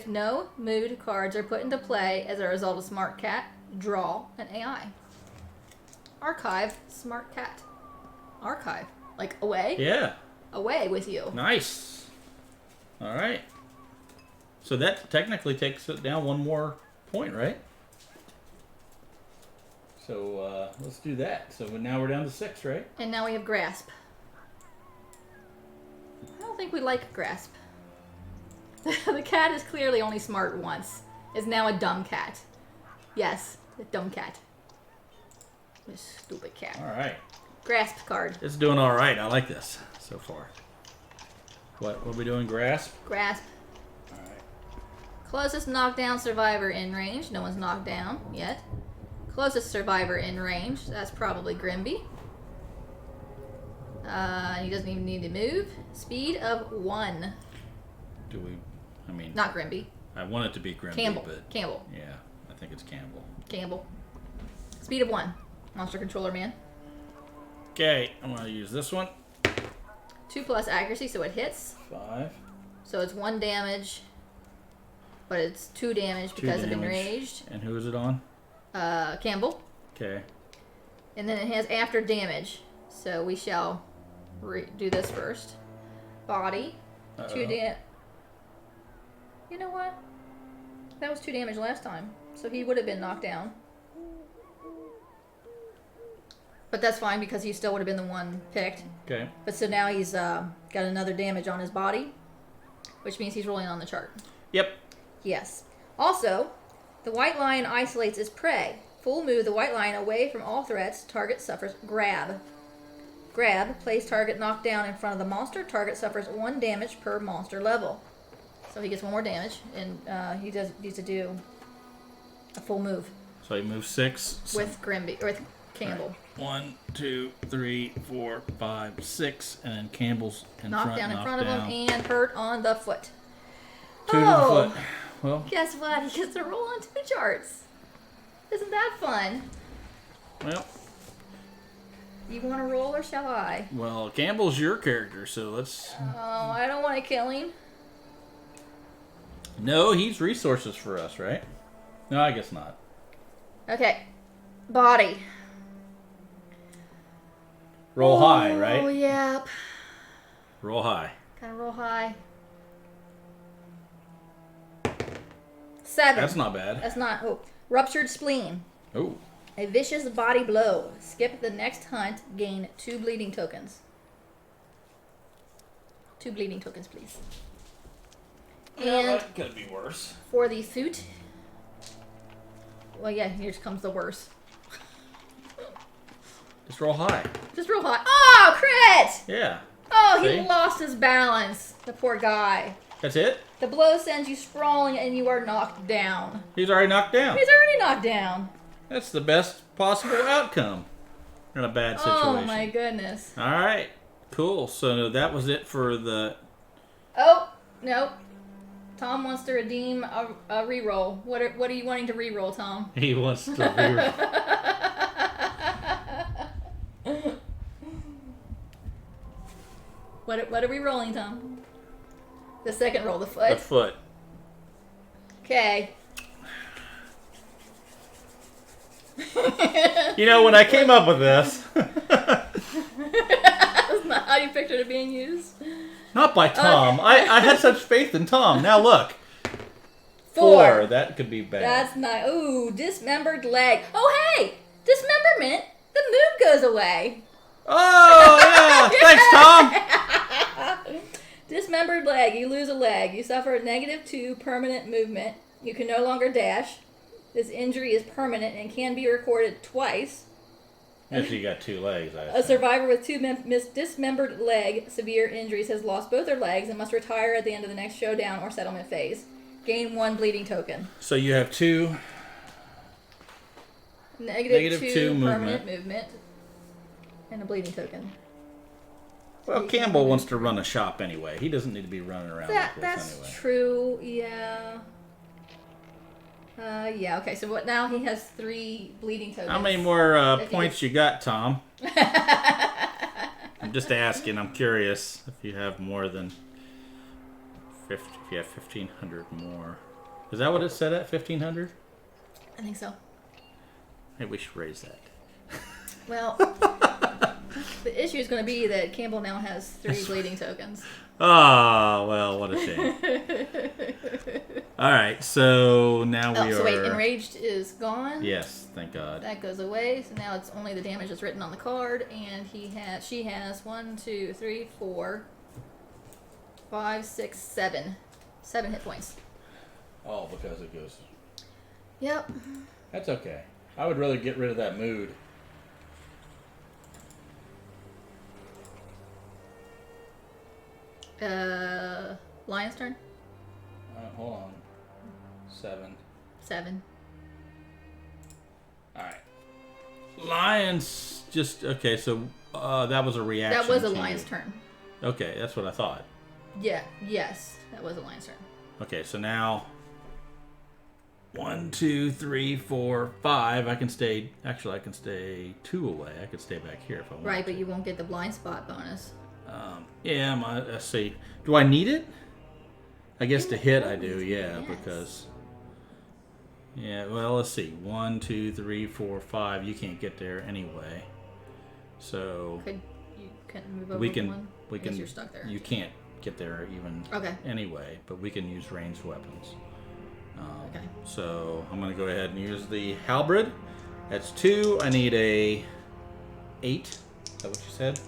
no mood cards are put into play as a result of Smart Cat, draw an AI. Archive Smart Cat. Archive. Like away? Yeah. Away with you. Nice. All right. So that technically takes it down 1 more point, right? So let's do that. So now we're down to 6, right? And now we have Grasp. I don't think we like Grasp. The cat is clearly only smart once. Is now a dumb cat. Yes, a dumb cat. This stupid cat. All right. Grasp card. It's doing all right. I like this so far. What are we doing? Grasp? Grasp. All right. Closest knockdown survivor in range. No one's knocked down yet. Closest survivor in range. That's probably Grimby. He doesn't even need to move. Speed of 1. Do we... I mean... Not Grimby. I want it to be Grimby, Campbell. but... Campbell. Yeah, I think it's Campbell. Campbell. Speed of 1. Monster controller man. Okay, I'm going to use this one. 2+ accuracy, so it hits. 5. So it's 1 damage. But it's 2 damage because of enraged. And who is it on? Campbell. Okay. And then it has after damage. So we shall do this first. Body. 2 damage. You know what? That was 2 damage last time. So he would have been knocked down. But that's fine because he still would have been the one picked. Okay. But so now he's got another damage on his body. Which means he's rolling on the chart. Yep. Yes. Also, the white lion isolates its prey. Full move the white lion away from all threats. Target suffers grab. Grab. Place target knocked down in front of the monster. Target suffers 1 damage per monster level. So he gets 1 more damage, and he needs to do a full move So he moves 6. with Grimby or with Campbell. Right. 1, 2, 3, 4, 5, 6, and then Campbell's Knocked down in front of him and hurt on the foot. 2 to the foot. Well, Guess what? He gets to roll on 2 charts. Isn't that fun? well, You want to roll or shall I? well. Campbell's your character, so let's. Oh, I don't want to kill him. No, he's resources for us, right? No, I guess not. Okay. Body. Roll high, Oh, right? yep. Roll high. Gotta roll high. 7. That's not bad. That's not. Oh. Ruptured spleen. Oh, A vicious body blow. Skip the next hunt. Gain 2 bleeding tokens. 2 bleeding tokens, please. And that could be worse. for the suit. Well, yeah, here comes the worst. Just roll high. Just roll high. Oh, crit! Yeah. Oh, he See? lost his balance. The poor guy. That's it? The blow sends you sprawling and you are knocked down. He's already knocked down. He's already knocked down. That's the best possible outcome. in a bad situation. Oh my goodness. All right, cool. So that was it for the. Oh no, Tom wants to redeem a reroll. What are you wanting to reroll, Tom? He wants to reroll. What are we rolling, Tom? The second roll, the foot. The foot. Okay. You know, when I came up with this, That's not how you pictured it being used. not by Tom. I had such faith in Tom. Now look. 4. That could be bad. That's not. Ooh, dismembered leg. Oh, hey! Dismemberment. The mood goes away. Oh, yeah. Thanks, Tom. Dismembered leg. You lose a leg. You suffer a -2 permanent movement. You can no longer dash. This injury is permanent and can be recorded twice. If you got 2 legs, I A assume. survivor with 2 dismembered leg severe injuries has lost both their legs and must retire at the end of the next showdown or settlement phase. Gain 1 bleeding token. So you have 2. Negative -2 2 movement. permanent movement. And a bleeding token. Well, Campbell wants to run a shop anyway. He doesn't need to be running around like this That's anyway. true, yeah. Yeah, okay, so what now? He has 3 bleeding tokens. How many more If he points gets- you got, Tom? I'm just asking. I'm curious if you have more than 50. If you have 1,500 more. Is that what it said at 1,500? I think so. Maybe we should raise that. Well, the issue is going to be that Campbell now has 3 bleeding tokens. Ah, well, what a shame. All right, so now we are. So wait, enraged is gone. Yes, thank God. That goes away. So now it's only the damage that's written on the card, and she has 1, 2, 3, 4, 5, 6, 7. 7 hit points. Oh, because it goes. Yep. That's okay. I would rather get rid of that mood. Lion's turn. Hold on. 7. 7. All right. Lions just okay. So that was a reaction. That was a to lion's you. turn. Okay, that's what I thought. Yeah. Yes, that was a lion's turn. Okay, so now 1, 2, 3, 4, 5. I can stay. Actually, I can stay 2 away. I could stay back here if I want. Right, but you won't get the blind spot bonus. Yeah, let's see. Do I need it? I guess to hit I do, yeah, Yes. because... Yeah, well, let's see. 1, 2, 3, 4, 5. You can't get there anyway. So... You can move over we can... one? We I guess can. you're stuck there. You can't get there even Okay. anyway, but we can use ranged weapons. Okay. So I'm going to go ahead and use the halberd. That's 2. I need a 8. Is that what you said?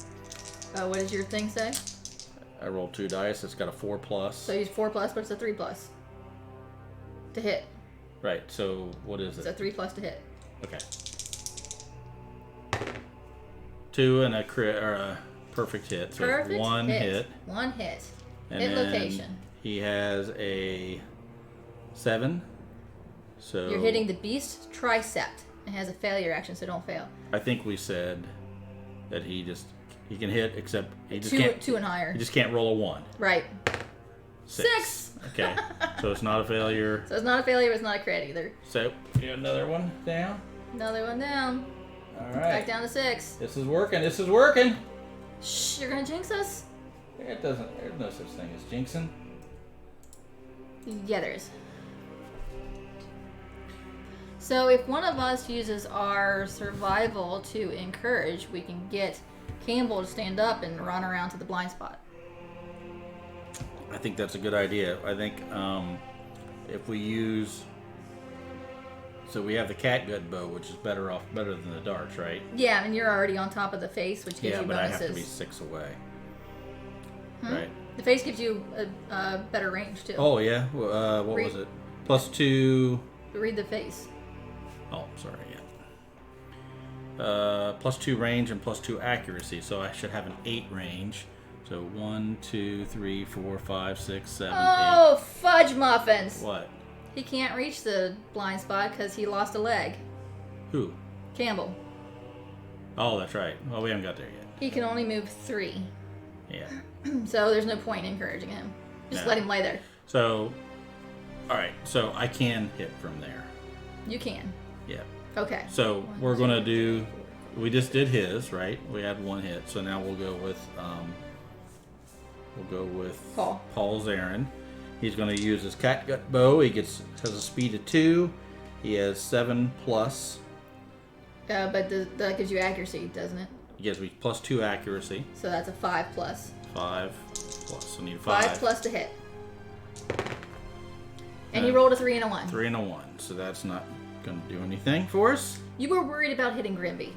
What does your thing say? I rolled 2 dice. It's got a 4 plus. So use 4+, but it's a 3+ to hit. Right. So what is It's it? a 3+ to hit. Okay. 2 and a crit or a perfect hit. So Perfect it's 1 hit. 1 hit. And Hit then location. he has a 7. So You're hitting the beast tricept. It has a failure action, so don't fail. I think we said that he can hit, except he just can't. 2 and higher. He just can't roll a 1. Right. 6. 6. Okay, so it's not a failure. So it's not a failure, but it's not a crit either. So you another one down. Another one down. All Back right. down to 6. This is working. This is working. Shh, you're gonna jinx us? It doesn't. There's no such thing as jinxing. Yeah, there is. So if one of us uses our survival to encourage, we can get Campbell to stand up and run around to the blind spot. I think that's a good idea. I think if we use, so we have the catgut bow, which is better than the darts, right? Yeah, and you're already on top of the face, which gives Yeah, you but I bonuses. have to be 6 away. Right. The face gives you a better range too. Oh yeah. What Read- was it? +2. Read the face. Oh, sorry. Yeah. +2 range and +2 accuracy. So I should have an 8 range. So 1, 2, 3, 4, 5, 6, 7, 8. Oh, fudge muffins! What? He can't reach the blind spot because he lost a leg. Who? Campbell. Oh, that's right. Well, we haven't got there yet. He can only move 3. Yeah. So there's no point in encouraging him. Just No. let him lay there. So, all right. So I can hit from there. You can. Yeah. Okay. So we're gonna do. We just did his, right? We had 1 hit. So now we'll go with. Paul. Paul's Aaron. He's gonna use his catgut bow. He has a speed of 2. He has 7+. But that gives you accuracy, doesn't it? He gives me +2 accuracy. So that's a 5+. 5+. I need 5. 5+ to hit. And he rolled a 3 and a 1. 3 and a 1. So that's not gonna do anything for us. You were worried about hitting Grimby.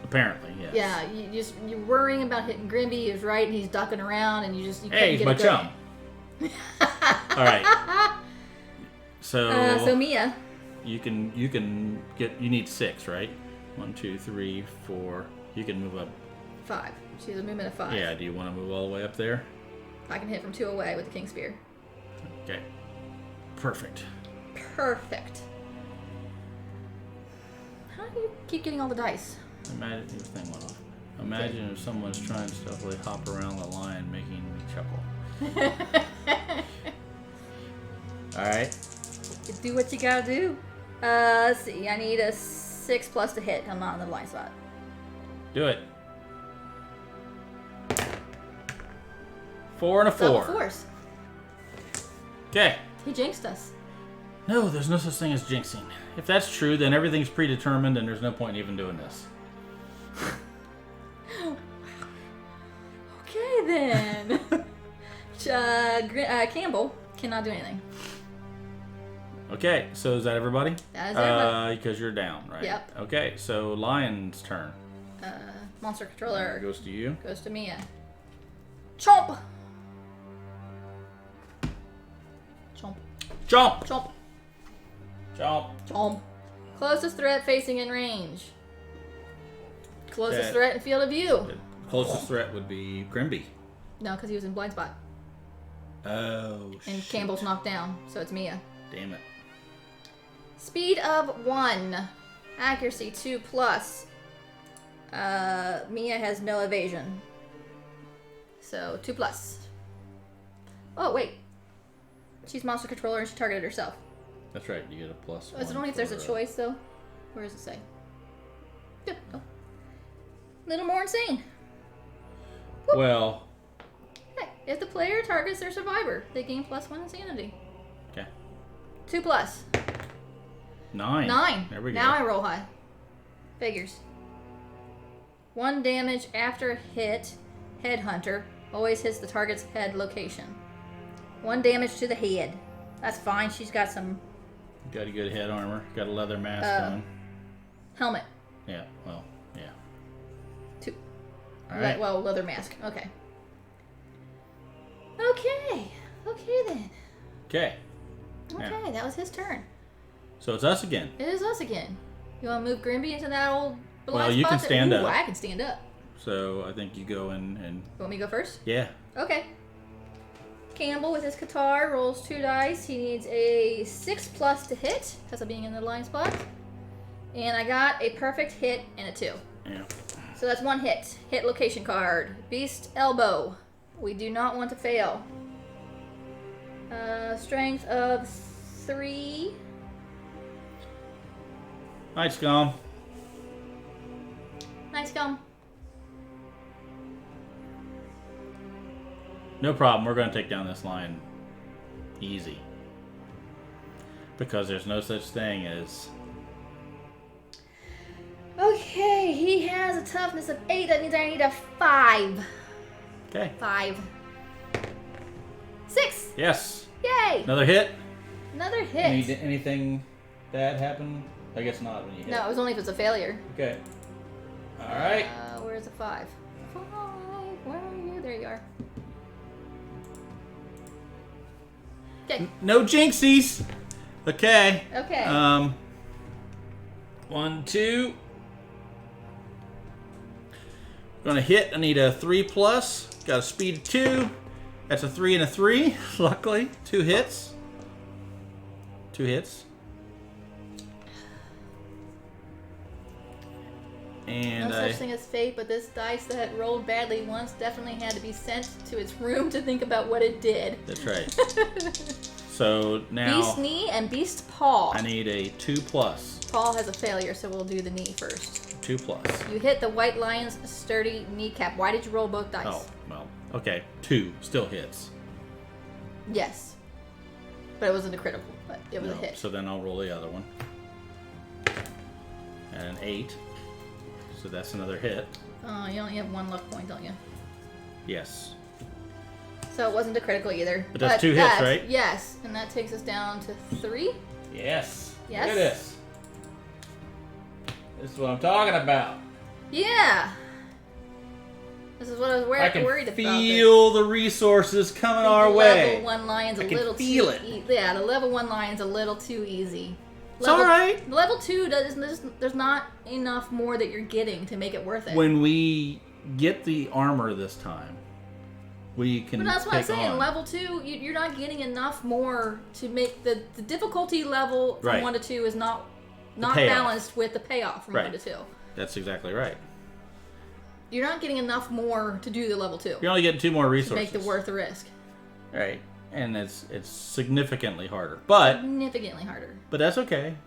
Apparently, yes. Yeah, you're worrying about hitting Grimby. He was right, and he's ducking around, and you Hey, he's couldn't my get it chum. going. All right. So, So Mia. you need 6, right? 1, 2, 3, 4. You can move up. 5. She has a movement of 5. Yeah. Do you want to move all the way up there? I can hit from 2 away with the King Spear. Okay. Perfect. Perfect. How do you keep getting all the dice? Imagine your thing went off. Imagine if someone's trying to stealthily hop around the line, making me chuckle. All right. Do what you gotta do. Let's see. I need a 6+ to hit. I'm not in the blind spot. Do it. 4 and a 4. Double force. Okay. He jinxed us. No, there's no such thing as jinxing. If that's true, then everything's predetermined and there's no point in even doing this. Okay then. Campbell cannot do anything. Okay, so is that everybody? That is everybody. Because you're down, right? Yep. Okay, so Lion's turn. Monster controller Goes to you. goes to Mia. Chomp! Chomp. Jump! Chomp. Jump! Chomp. Closest threat facing in range. Closest Okay. threat in field of view. The closest threat would be Grimby. No, because he was in blind spot. Oh, And shit. Campbell's knocked down, so it's Mia. Damn it. Speed of 1. Accuracy 2+. Mia has no evasion. So 2+. Oh, wait. She's monster controller and she targeted herself. That's right, you get a plus. Oh, is it only if there's a choice, though? Where does it say? Yeah. Oh. Little more insane. Well, Hey, if the player targets their survivor, they gain +1 insanity. okay. 2+. 9. 9. There we go. Now I roll high. Figures. 1 damage after hit. Headhunter always hits the target's head location. 1 damage to the head. That's fine. She's got some Got a good head armor. Got a leather mask on. helmet. Yeah, well, yeah. 2. All right. Well, leather mask. Okay. Okay. Okay then. Okay. Okay, that was his turn. So it's us again. It is us again. You want to move Grimby into that old blind Well, you spot can stand Ooh, up. I can stand up. So I think you go in and... You want me to go first? Yeah. Okay. Campbell with his guitar rolls 2 dice. He needs a 6+ to hit because of being in the blind spot. And I got a perfect hit and a 2. Yeah. So that's 1 hit. Hit location card. Beast elbow. We do not want to fail. Strength of 3. Night Scum. Nice gum. No problem. We're going to take down this line easy. Because there's no such thing as... Okay, he has a toughness of 8. That means I need a 5. Okay. 5. 6. Yes. Yay! Another hit. Another hit. Anything bad happen? I guess not when you hit. No, it was only if it's a failure. Okay. All right. Where's the 5? 5. Where are you? There you are. Okay. No jinxies. Okay. Okay. 1, 2. Gonna hit. I need a 3+. Got a speed of 2. That's a 3 and a 3. Luckily, 2 hits. 2 hits. And no such thing as fate, but this dice that rolled badly once definitely had to be sent to its room to think about what it did. That's right. So now Beast knee and beast paw. I need a 2+. Paw has a failure, so we'll do the knee first. 2+. You hit the white lion's sturdy kneecap. Why did you roll both dice? Oh, well, okay. 2 still hits. Yes. But it wasn't a critical, but it was a hit. So then I'll roll the other one. And an 8. So that's another hit. You only have 1 luck point, don't you? Yes. So it wasn't a critical either. But that's 2 hits, right? Yes. And that takes us down to 3. Yes. Yes. Look at this. This is what I'm talking about. Yeah. This is what I was worried about. I can feel the resources coming our way. Level 1 lion's a little too feel it. Yeah, the level 1 lion's a little too easy. It's all right. Level 2 there's not enough more that you're getting to make it worth it. When we get the armor this time, we can. But that's what I'm saying. On. Level 2, you're not getting enough more to make the difficulty level from 1 to 2 is not balanced with the payoff from 1 to 2. That's exactly right. You're not getting enough more to do the level 2. You're only getting 2 more resources. To make the worth the risk. Right. And it's significantly harder. But significantly harder. But that's okay.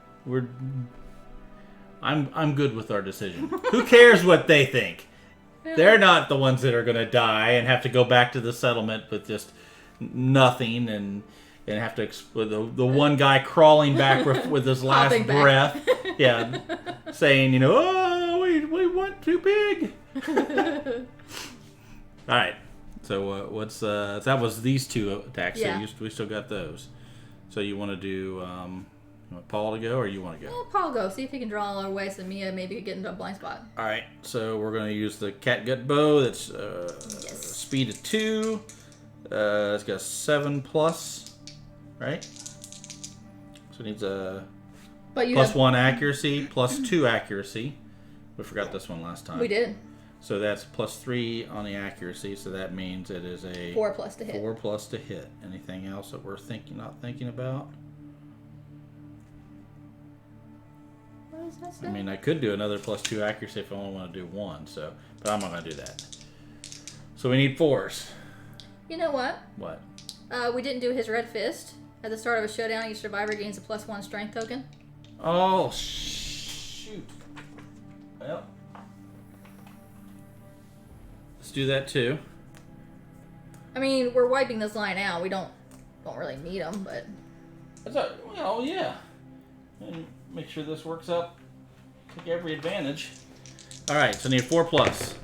I'm good with our decision. Who cares what they think? They're not the ones that are going to die and have to go back to the settlement with just nothing and have to with the one guy crawling back with his last breath. Yeah, saying, oh, we went too big. All right. So what's that was these 2 attacks. Yeah. So we still got those. So you want to do you want Paul to go or you want to go? Yeah, Paul go. See if he can draw our way so Mia maybe could get into a blind spot. All right. So we're going to use the catgut bow. That's speed of 2. It's got 7+, right? So it needs a +1 accuracy, +2 accuracy. We forgot this one last time. We did. So that's +3 on the accuracy. So that means it is a 4+ to hit. 4+ to hit. Anything else that we're not thinking about? What does that say? I mean, I could do another +2 accuracy if I only want to do 1. So, but I'm not going to do that. So we need 4s. You know what? What? We didn't do his red fist. At the start of a showdown, each survivor gains a +1 strength token. Oh, shoot. Well, let's do that too. I mean, we're wiping this line out. We don't really need them, but... Well, yeah. And make sure this works out. Take every advantage. All right, so I need 4+.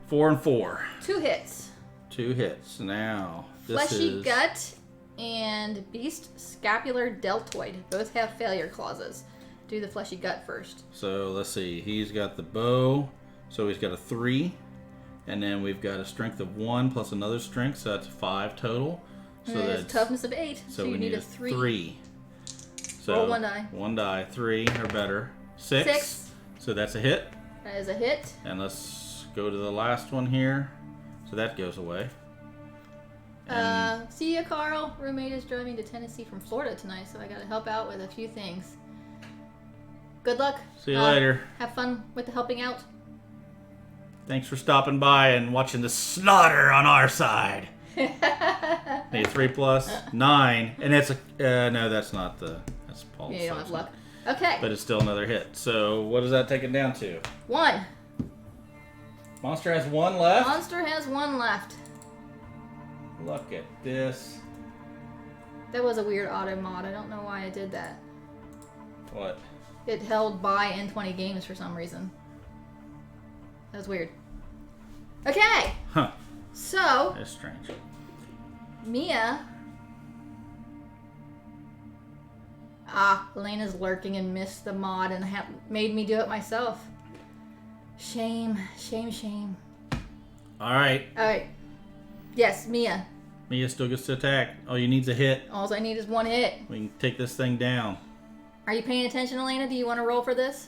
4 and 4. 2 hits. 2 hits. Now, this Fleshy gut and beast scapular deltoid both have failure clauses. Do the fleshy gut first. So let's see. He's got the bow, so he's got a 3, and then we've got a strength of 1 plus another strength, so that's 5 total. So that's toughness of 8. So you we need a 3. 3. So roll 1 die. 1 die, 3 or better. 6. So that's a hit. That is a hit. And let's go to the last one here. So that goes away. See ya, Carl. Roommate is driving to Tennessee from Florida tonight, so I gotta help out with a few things. Good luck. See you later. Have fun with the helping out. Thanks for stopping by and watching the slaughter on our side. Need 3+, 9, and it's a no. That's not the. That's Paul's. Yeah, you don't have luck. Okay. But it's still another hit. So what does that take it down to? 1. Monster has 1 left. Monster has 1 left. Look at this. That was a weird auto mod. I don't know why I did that. What? It held buy in 20 games for some reason. That was weird. Okay. Huh. So. That's strange. Mia. Elena's lurking and missed the mod and made me do it myself. Shame. Shame, shame. Alright. Alright. Yes, Mia. Mia still gets to attack. All you need's a hit. All I need is 1 hit. We can take this thing down. Are you paying attention, Elena? Do you want to roll for this?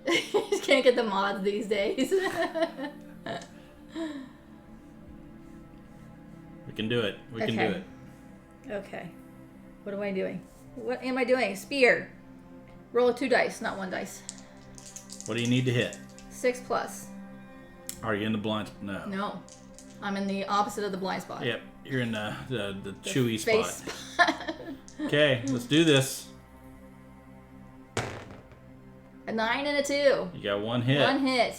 You just can't get the mods these days. We can do it. We can do it. Okay. What am I doing? What am I doing? Spear. Roll a 2 dice, not 1 dice. What do you need to hit? 6 plus. Are you in the blind? No. No. I'm in the opposite of the blind spot. Yep. You're in the chewy face spot. Okay, let's do this. A 9 and a 2. You got 1 hit. 1 hit.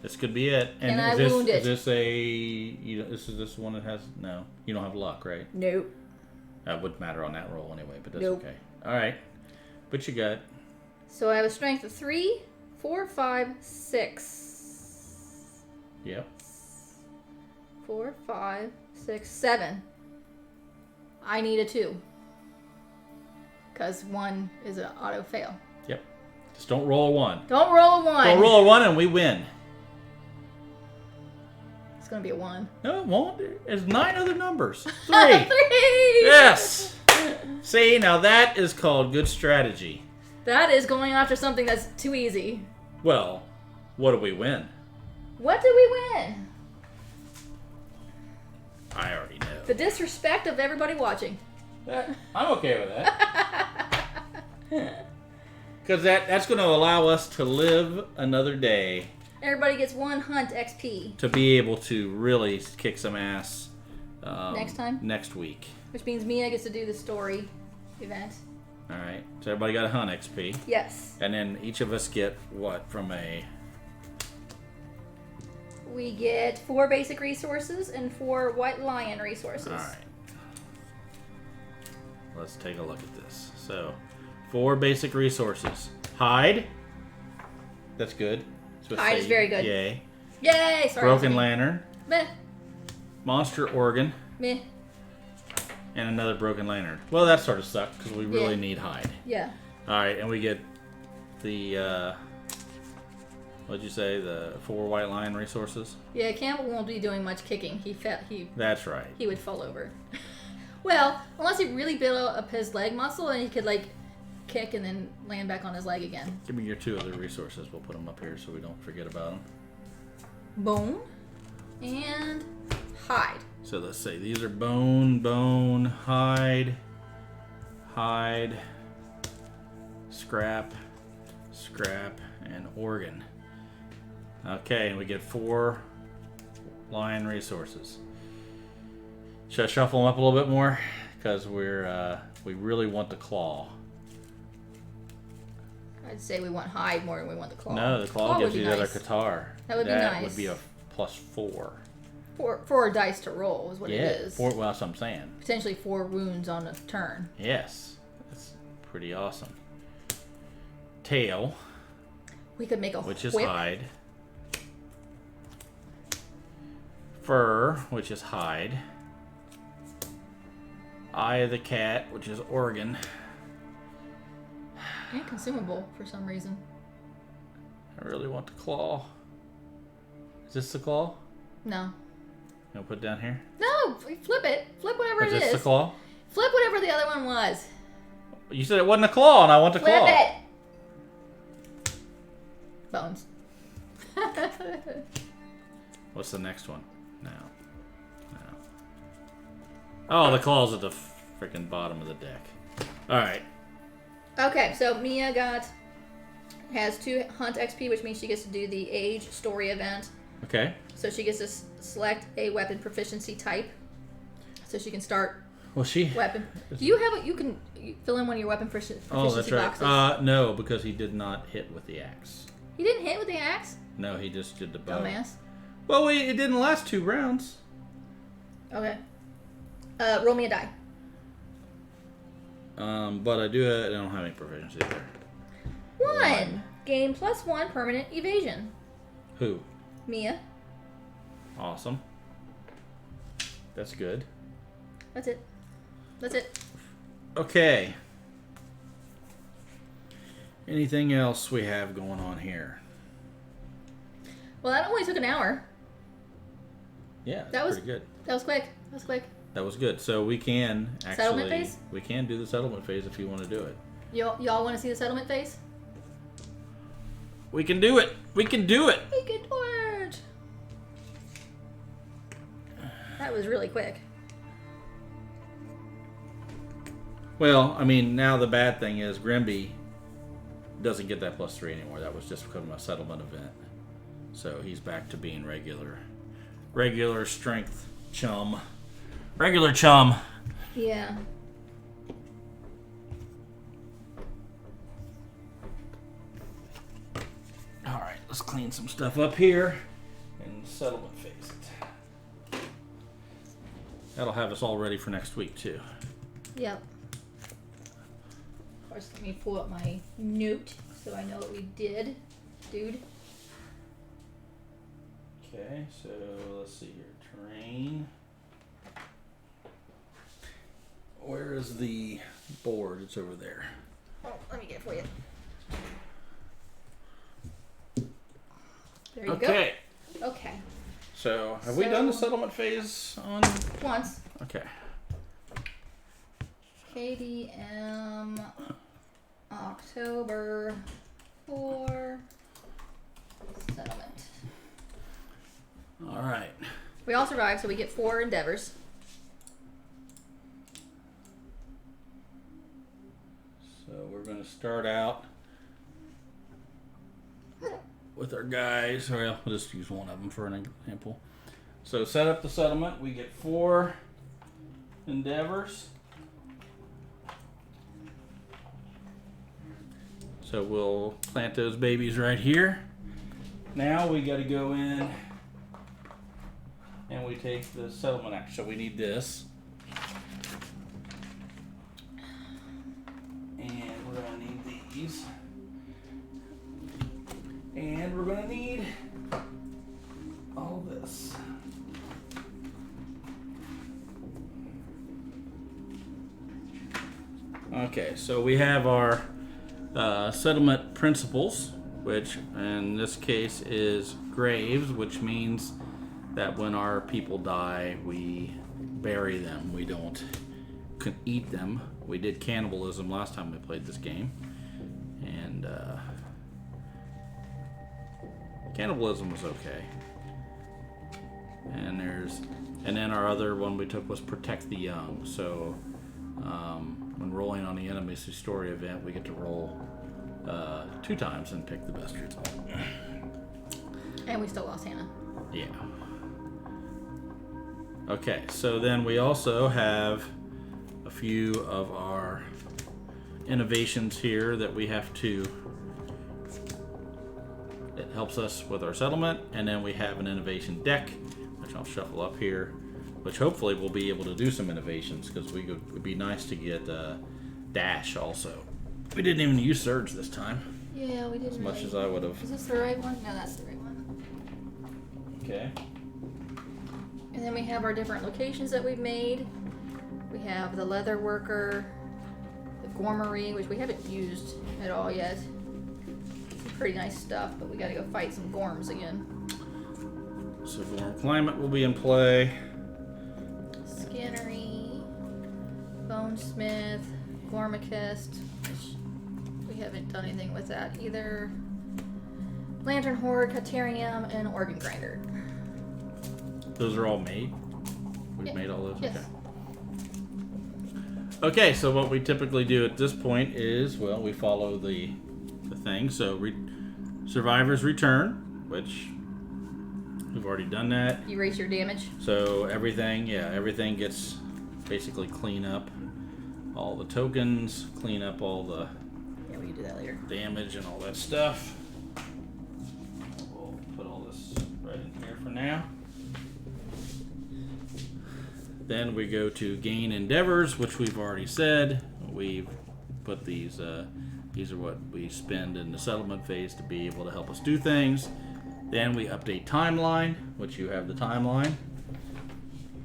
This could be it. And Can I wound it? Is this this one that has no? You don't have luck, right? Nope. That wouldn't matter on that roll anyway, but that's Nope. okay. All right, but you got. So I have a strength of 3, 4, 5, 6. Yep. 4, 5, 6, 7. I need a 2. Because 1 is an auto fail. Yep. Just don't roll a 1. Don't roll a 1. Don't roll a 1 and we win. It's going to be a 1. No, it won't. There's 9 other numbers. 3. 3! Yes. See, now that is called good strategy. That is going after something that's too easy. Well, what do we win? What did we win? I already know. The disrespect of everybody watching. I'm okay with that. Because that's going to allow us to live another day. Everybody gets 1 hunt XP. To be able to really kick some ass. Next time? Next week. Which means Mia gets to do the story event. All right. So everybody got a hunt XP. Yes. And then each of us get what from a... We get 4 basic resources and 4 white lion resources. All right. Let's take a look at this. So, 4 basic resources. Hide. That's good. Hide is very good. Yay. Yay! Sorry. Broken lantern. Meh. Monster organ. Meh. And another broken lantern. Well, that sort of sucked because we really need hide. Yeah. All right, and we get the what'd you say? The 4 white lion resources. Yeah, Campbell won't be doing much kicking. That's right. He would fall over. Well, unless he really built up his leg muscle and he could like kick and then land back on his leg again. Give me your 2 other resources. We'll put them up here so we don't forget about them. Bone and hide. So let's say these are bone, hide, scrap, and organ. Okay, and we get 4 lion resources. Should I shuffle them up a little bit more? Because we really want the claw. I'd say we want hide more than we want the claw. No, the claw gives you the other nice. Qatar. That would be nice. That would be a +4. 4 dice to roll is what it is. 4. Well, that's what I'm saying. Potentially 4 wounds on a turn. Yes, that's pretty awesome. Tail, We could make a which is whip. hide. Fur, which is hide. Eye of the cat, which is organ. And consumable for some reason. I really want the claw. Is this the claw? No. You want to put it down here? No! Flip it. Flip whatever Is it this is. the claw? Flip whatever the other one was. You said it wasn't a claw, and I want the Flip claw. it! Bones. What's the next one? No. Oh, the claw's at the freaking bottom of the deck. All right. Okay, so Mia has 2 hunt XP, which means she gets to do the age story event. Okay. So she gets to select a weapon proficiency type. So she can start Well, weapon. Do you have you can fill in one of your weapon proficiency Oh, that's right. boxes? No, because he did not hit with the axe. He didn't hit with the axe? No, he just did the bow. Dumbass. Well, it didn't last 2 rounds. Okay. Roll me a die. But I don't have any proficiency there. 1. Gain +1 permanent evasion. Who? Mia. Awesome. That's good. That's it. That's it. Okay. Anything else we have going on here? Well, that only took an hour. Yeah, That was pretty good. That was quick. That was quick. That was good. So we can actually Settlement phase? we can do the settlement phase if you want to do it. Y'all want to see the settlement phase? We can do it. We can do it. We can do it. That was really quick. Well, I mean, now the bad thing is Grimby doesn't get that +3 anymore. That was just because of a settlement event. So he's back to being regular strength chum. Regular chum. Yeah. Alright, let's clean some stuff up here and settlement phase it. That'll have us all ready for next week, too. Yep. Of course, let me pull up my note so I know what we did, dude. Okay, so let's see here. Terrain. Where is the board? It's over there. Oh, let me get it for you. There you Okay. go. Okay. So, have we done the settlement phase on? Once. Okay. KDM October 4 settlement. All right. We all survived, so we get 4 endeavors. So we're going to start out with our guys. Well, we'll just use one of them for an example. So set up the settlement. We get 4 endeavors. So we'll plant those babies right here. Now we got to go in and we take the settlement action. So we need this. And we're going to need these. And we're going to need all this. Okay, so we have our settlement principles, which in this case is graves, which means that when our people die, we bury them. We don't eat them. We did cannibalism last time we played this game, and cannibalism was okay. And then our other one we took was protect the young. So when rolling on the enemy's story event, we get to roll 2 times and pick the best result. And we still lost Hannah. Yeah. Okay, so then we also have a few of our innovations here that we have to. It helps us with our settlement, and then we have an innovation deck, which I'll shuffle up here, which hopefully we'll be able to do some innovations, because it would be nice to get Dash also. We didn't even use Surge this time. Yeah, we didn't. As much as I would have. Is this the right one? No, that's the right one. Okay. And then we have our different locations that we've made. We have the leather worker, the gormery, which we haven't used at all yet. Some pretty nice stuff, but we gotta go fight some gorms again. So Gorm Climate will be in play. Skinnery, Bonesmith, Gormicist, which we haven't done anything with that either. Lantern Horde, Caterium, and Organ Grinder. Those are all made? We've made all those? Yes. Okay, so what we typically do at this point is, well, we follow the thing. So survivors return, which we've already done that. Erase your damage. So everything gets basically clean up all the tokens, clean up all the We can do that later. damage and all that stuff. We'll put all this right in here for now. Then we go to gain endeavors, which we've already said. We've put these are what we spend in the settlement phase to be able to help us do things. Then we update timeline, which you have the timeline.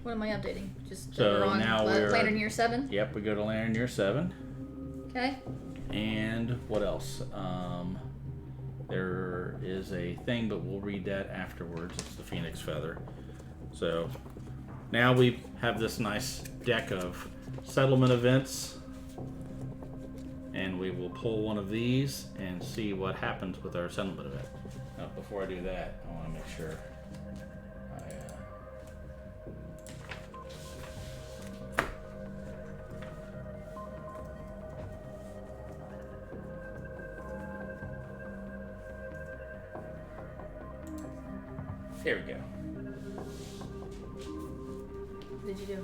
What am I updating? Just that So we're on now we're Lantern Year 7? Yep, we go to Lantern Year 7. Okay. And what else? There is a thing, but we'll read that afterwards. It's the Phoenix Feather. So now we have this nice deck of settlement events, and we will pull one of these and see what happens with our settlement event. Now, before I do that, I want to make sure Here we go. What did you do?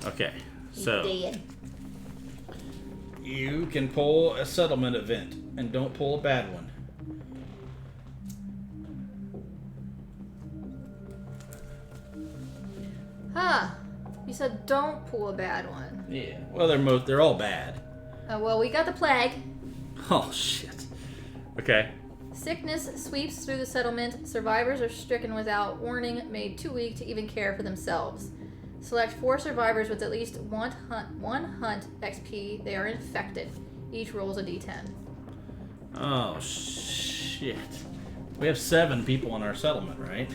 Okay, so Dead. you can pull a settlement event, and don't pull a bad one. Huh. You said don't pull a bad one. Yeah. Well, they're all bad. Well, we got the plague. Oh shit. Okay. Sickness sweeps through the settlement. Survivors are stricken without warning, made too weak to even care for themselves. Select 4 survivors with at least one hunt XP. They are infected. Each rolls a d10. Oh shit. We have 7 people in our settlement, right?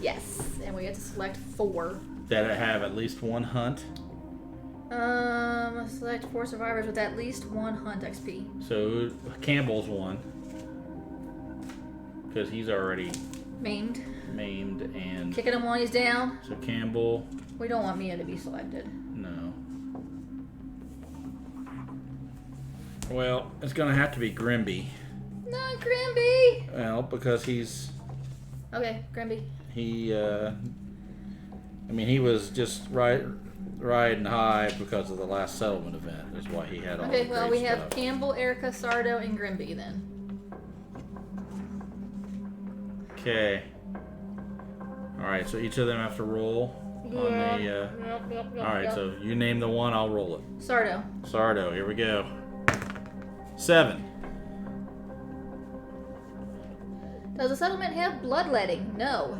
Yes, and we get to select 4. That have at least one hunt. Select 4 survivors with at least 1 hunt XP. So Campbell's one. Because he's already Maimed. and Kicking him while he's down. so Campbell, We don't want Mia to be selected. no. Well, it's gonna have to be Grimby. Not Grimby! Well, because he's Okay, Grimby. he he was just riding high because of the last settlement event. Is why he had all Okay, the well, great we have stuff. Campbell, Erica, Sardo, and Grimby then. Okay. All right, so each of them have to roll on the. Yep, All right, so you name the one, I'll roll it. Sardo. Sardo, here we go. 7. Does the settlement have bloodletting? No.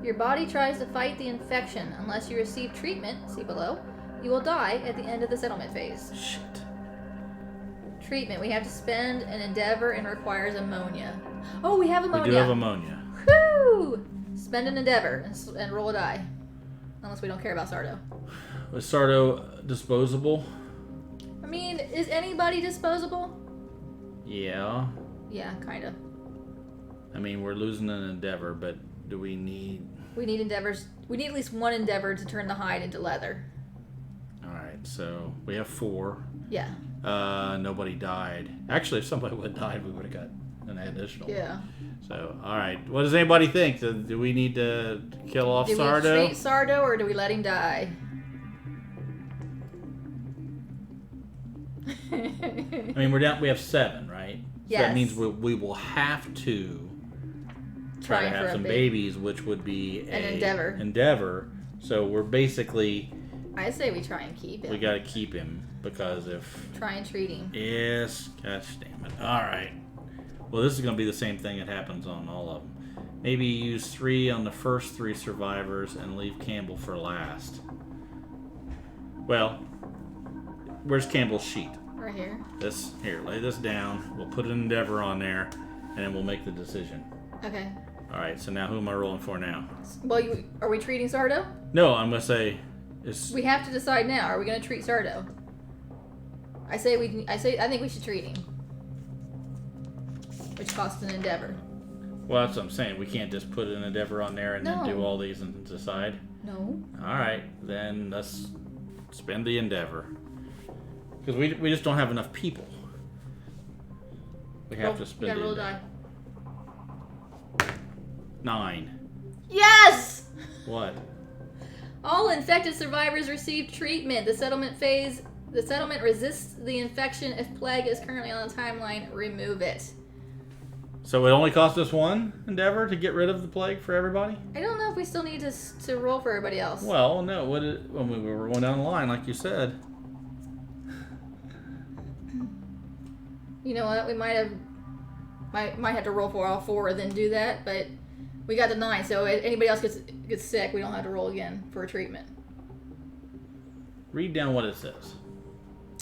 Your body tries to fight the infection. Unless you receive treatment, see below, you will die at the end of the settlement phase. Shit. Treatment. We have to spend an endeavor and requires ammonia. Oh, we have ammonia. We do have ammonia. Woo! Spend an endeavor and roll a die. Unless we don't care about Sardo. Was Sardo disposable? I mean, is anybody disposable? Yeah. Yeah, kind of. I mean, we're losing an endeavor, but do we need... We need endeavors. We need at least one endeavor to turn the hide into leather. Alright, so we have 4. Yeah. Nobody died. Actually, if somebody would have died, we would have got an additional. Yeah. So, alright. What does anybody think? Do we need to kill off Do Sardo? we treat Sardo or do we let him die? I mean, we're down. We have 7, right? So Yes. that means we will have to try to Trying for have a some baby. babies, which would be An a endeavor. Endeavor. So we're basically I say we try and keep him. we got to keep him because if Try and treat him. yes, gosh damn it. All right. Well, this is going to be the same thing that happens on all of them. Maybe use 3 on the first 3 survivors and leave Campbell for last. Well, where's Campbell's sheet? Right here. This here, lay this down. We'll put an endeavor on there, and then we'll make the decision. Okay. All right. So now, who am I rolling for now? Well, are we treating Sardo? No, I'm gonna say it's. We have to decide now. Are we going to treat Sardo? I think we should treat him. Which costs an endeavor. Well, that's what I'm saying. We can't just put an endeavor on there and then No. do all these and decide. No. All right, then let's spend the endeavor because we just don't have enough people. We have to You spend gotta the roll a die. endeavor. 9. Yes! What? All infected survivors receive treatment. The settlement resists the infection. If plague is currently on the timeline, remove it. So it only cost us 1 endeavor to get rid of the plague for everybody? I don't know if we still need to roll for everybody else. Well, no. When we were going down the line, like you said. You know what? We might have to roll for all 4 and then do that, but we got the 9. So if anybody else gets sick, we don't have to roll again for a treatment. Read down what it says.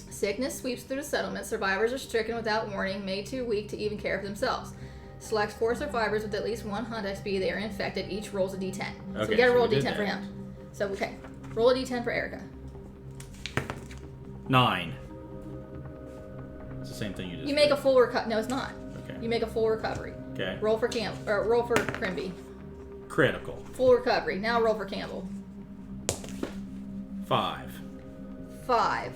Sickness sweeps through the settlement. Survivors are stricken without warning, made too weak to even care for themselves. Select 4 survivors with at least 1 hunt XP. They are infected. Each rolls a d10. So Okay, we gotta so roll a we did d10 for that. him. So, okay. Roll a d10 for Erica. 9. It's the same thing you just You make did. a full recovery. No, it's not. Okay. You make a full recovery. Okay. Roll for roll for Crimby. Critical. Full recovery. Now roll for Campbell. 5. 5.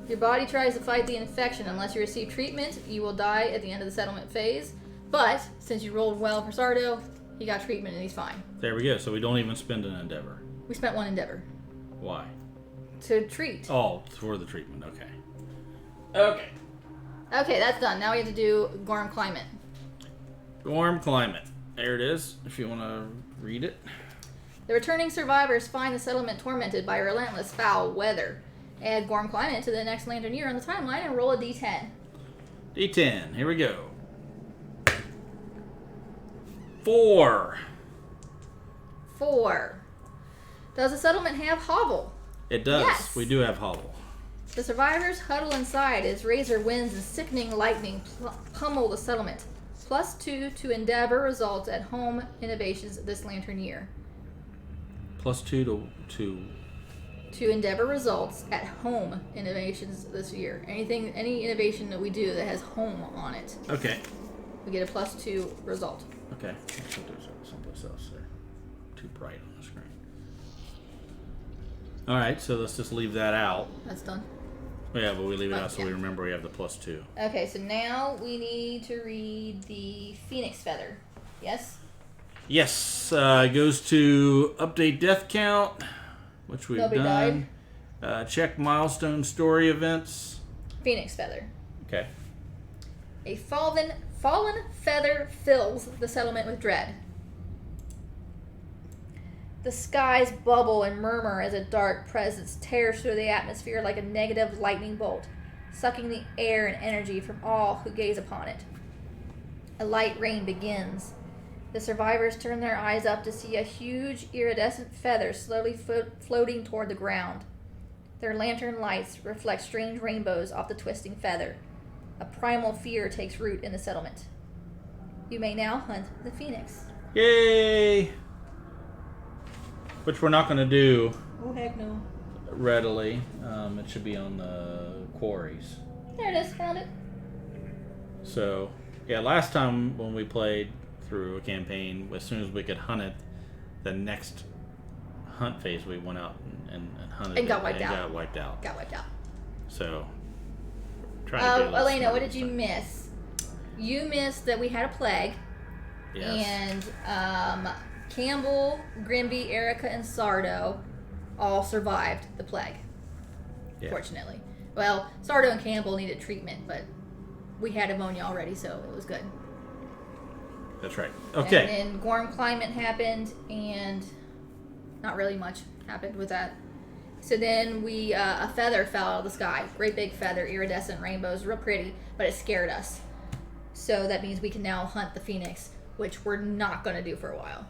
Your body tries to fight the infection. Unless you receive treatment, you will die at the end of the settlement phase. But since you rolled well for Sardo, he got treatment and he's fine. There we go. So we don't even spend an endeavor. We spent 1 endeavor. Why? To treat. Oh, for the treatment. Okay. Okay. Okay, that's done. Now we have to do Gorm Climate. Warm climate. There it is. If you want to read it. The returning survivors find the settlement tormented by relentless foul weather. Add Gorm Climate to the next lantern year on the timeline and roll a d10. D10. Here we go. 4. 4. Does the settlement have hovel? It does. Yes. We do have hovel. The survivors huddle inside as razor winds and sickening lightning pummel the settlement. +2 to endeavor results at home innovations this lantern year. +2 To endeavor results at home innovations this year. Any innovation that we do that has home on it, Okay. we get a +2 result. Okay. I think there's someplace else there. Too bright on the screen. All right. So let's just leave that out. That's done. Yeah, but we leave it out so Yeah. we remember we have the +2. Okay, so now we need to read the Phoenix Feather. Yes? Yes. It goes to update death count, which we've Nobody done. Check milestone story events. Phoenix Feather. Okay. A fallen feather fills the settlement with dread. The skies bubble and murmur as a dark presence tears through the atmosphere like a negative lightning bolt, sucking the air and energy from all who gaze upon it. A light rain begins. The survivors turn their eyes up to see a huge iridescent feather slowly floating toward the ground. Their lantern lights reflect strange rainbows off the twisting feather. A primal fear takes root in the settlement. You may now hunt the phoenix. Yay! Which we're not going to do Oh, heck no. readily. It should be on the quarries. There it is. Found it. So, yeah, last time when we played through a campaign, as soon as we could hunt it, the next hunt phase we went out and hunted And got it wiped out. Got wiped out. Got wiped out. So, trying to do a little Elena, what smarter did you stuff. miss? You missed that we had a plague. Yes. And Campbell, Grimby, Erica, and Sardo all survived the plague. Yeah. Fortunately. Well, Sardo and Campbell needed treatment, but we had ammonia already, so it was good. That's right. Okay. And then Gorm Climate happened, and not really much happened with that. So then a feather fell out of the sky. Great big feather, iridescent rainbows, real pretty, but it scared us. So that means we can now hunt the phoenix, which we're not going to do for a while.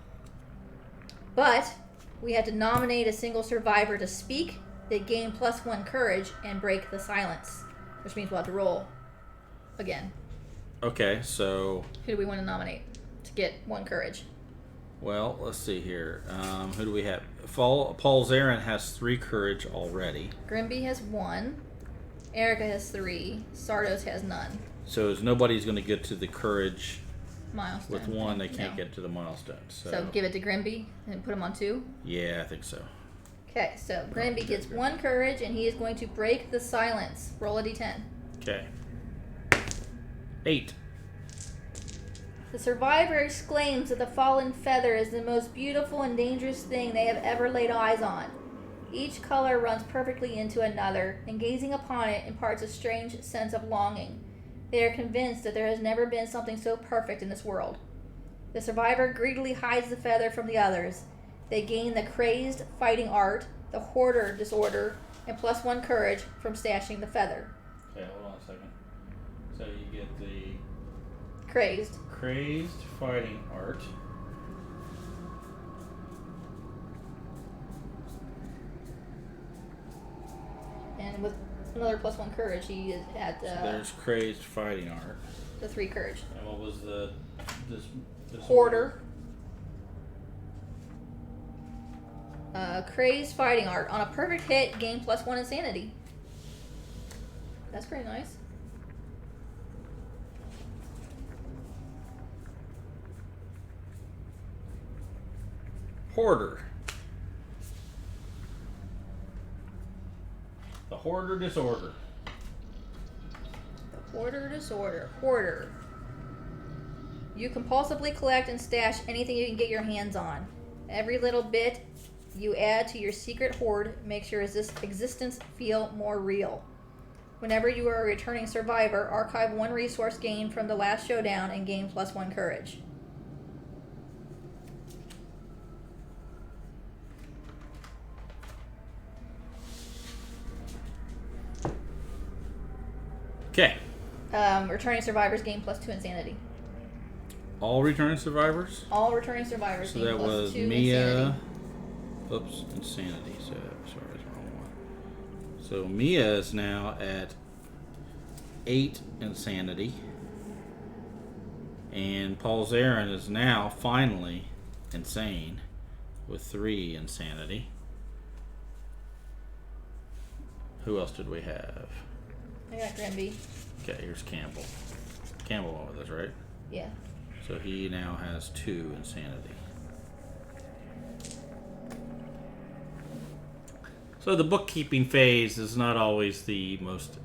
But we had to nominate a single survivor to speak. They gain +1 courage and break the silence, which means we'll have to roll again. Okay, so, Who do we want to nominate to get 1 courage? well, let's see here. Who do we have? Paul Zarin has 3 courage already. Grimby has 1. Erica has 3. Sardos has none. So nobody's going to get to the courage Milestone. with 1. They can't No. get to the milestone. So give it to Grimby and put him on 2. Yeah, I think so. Okay, so Grimby gets 1 courage and he is going to break the silence. Roll a d10. Okay. 8. The survivor exclaims that the fallen feather is the most beautiful and dangerous thing they have ever laid eyes on. Each color runs perfectly into another, and gazing upon it imparts a strange sense of longing. They are convinced that there has never been something so perfect in this world. The survivor greedily hides the feather from the others. They gain the crazed fighting art, the hoarder disorder, and +1 courage from stashing the feather. Okay, hold on a second. So you get the Crazed. crazed fighting art. And with another +1 courage, he is at So there's crazed fighting art. the 3 courage. And what was this Hoarder. Crazed fighting art. On a perfect hit, gain +1 insanity. That's pretty nice. Hoarder. The hoarder disorder. Hoarder disorder. Hoarder. You compulsively collect and stash anything you can get your hands on. Every little bit you add to your secret hoard makes your existence feel more real. Whenever you are a returning survivor, archive one resource gained from the last showdown and gain +1 courage. Okay. Returning survivors gain +2 insanity. All returning survivors? All returning survivors So gain that was +2 Mia. insanity. Oops, insanity. So, sorry, that's the wrong one. So Mia is now at 8 insanity. And Paul Zarin is now finally insane with 3 insanity. Who else did we have? I got Grimby. Okay, here's Campbell. Campbell went with us, right? Yeah. So he now has 2 insanity. So the bookkeeping phase is not always the most